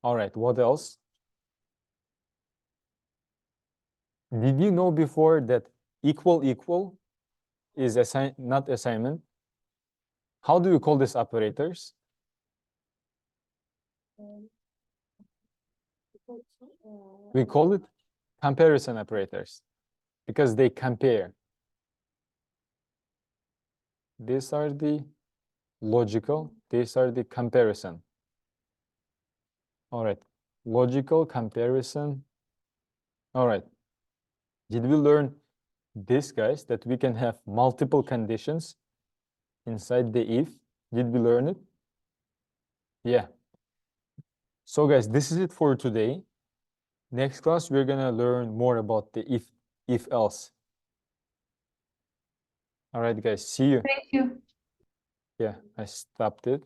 All right, what else? Did you know before that equal equal is not assignment? How do you call these operators? We call it comparison operators because they compare. These are the logical, these are the comparison. All right, logical comparison. All right, did we learn this, guys, that we can have multiple conditions inside the if? Did we learn it? Yeah. So guys, this is it for today. Next class, we're gonna learn more about the if else. All right, guys, see you. Thank you. Yeah, I stopped it.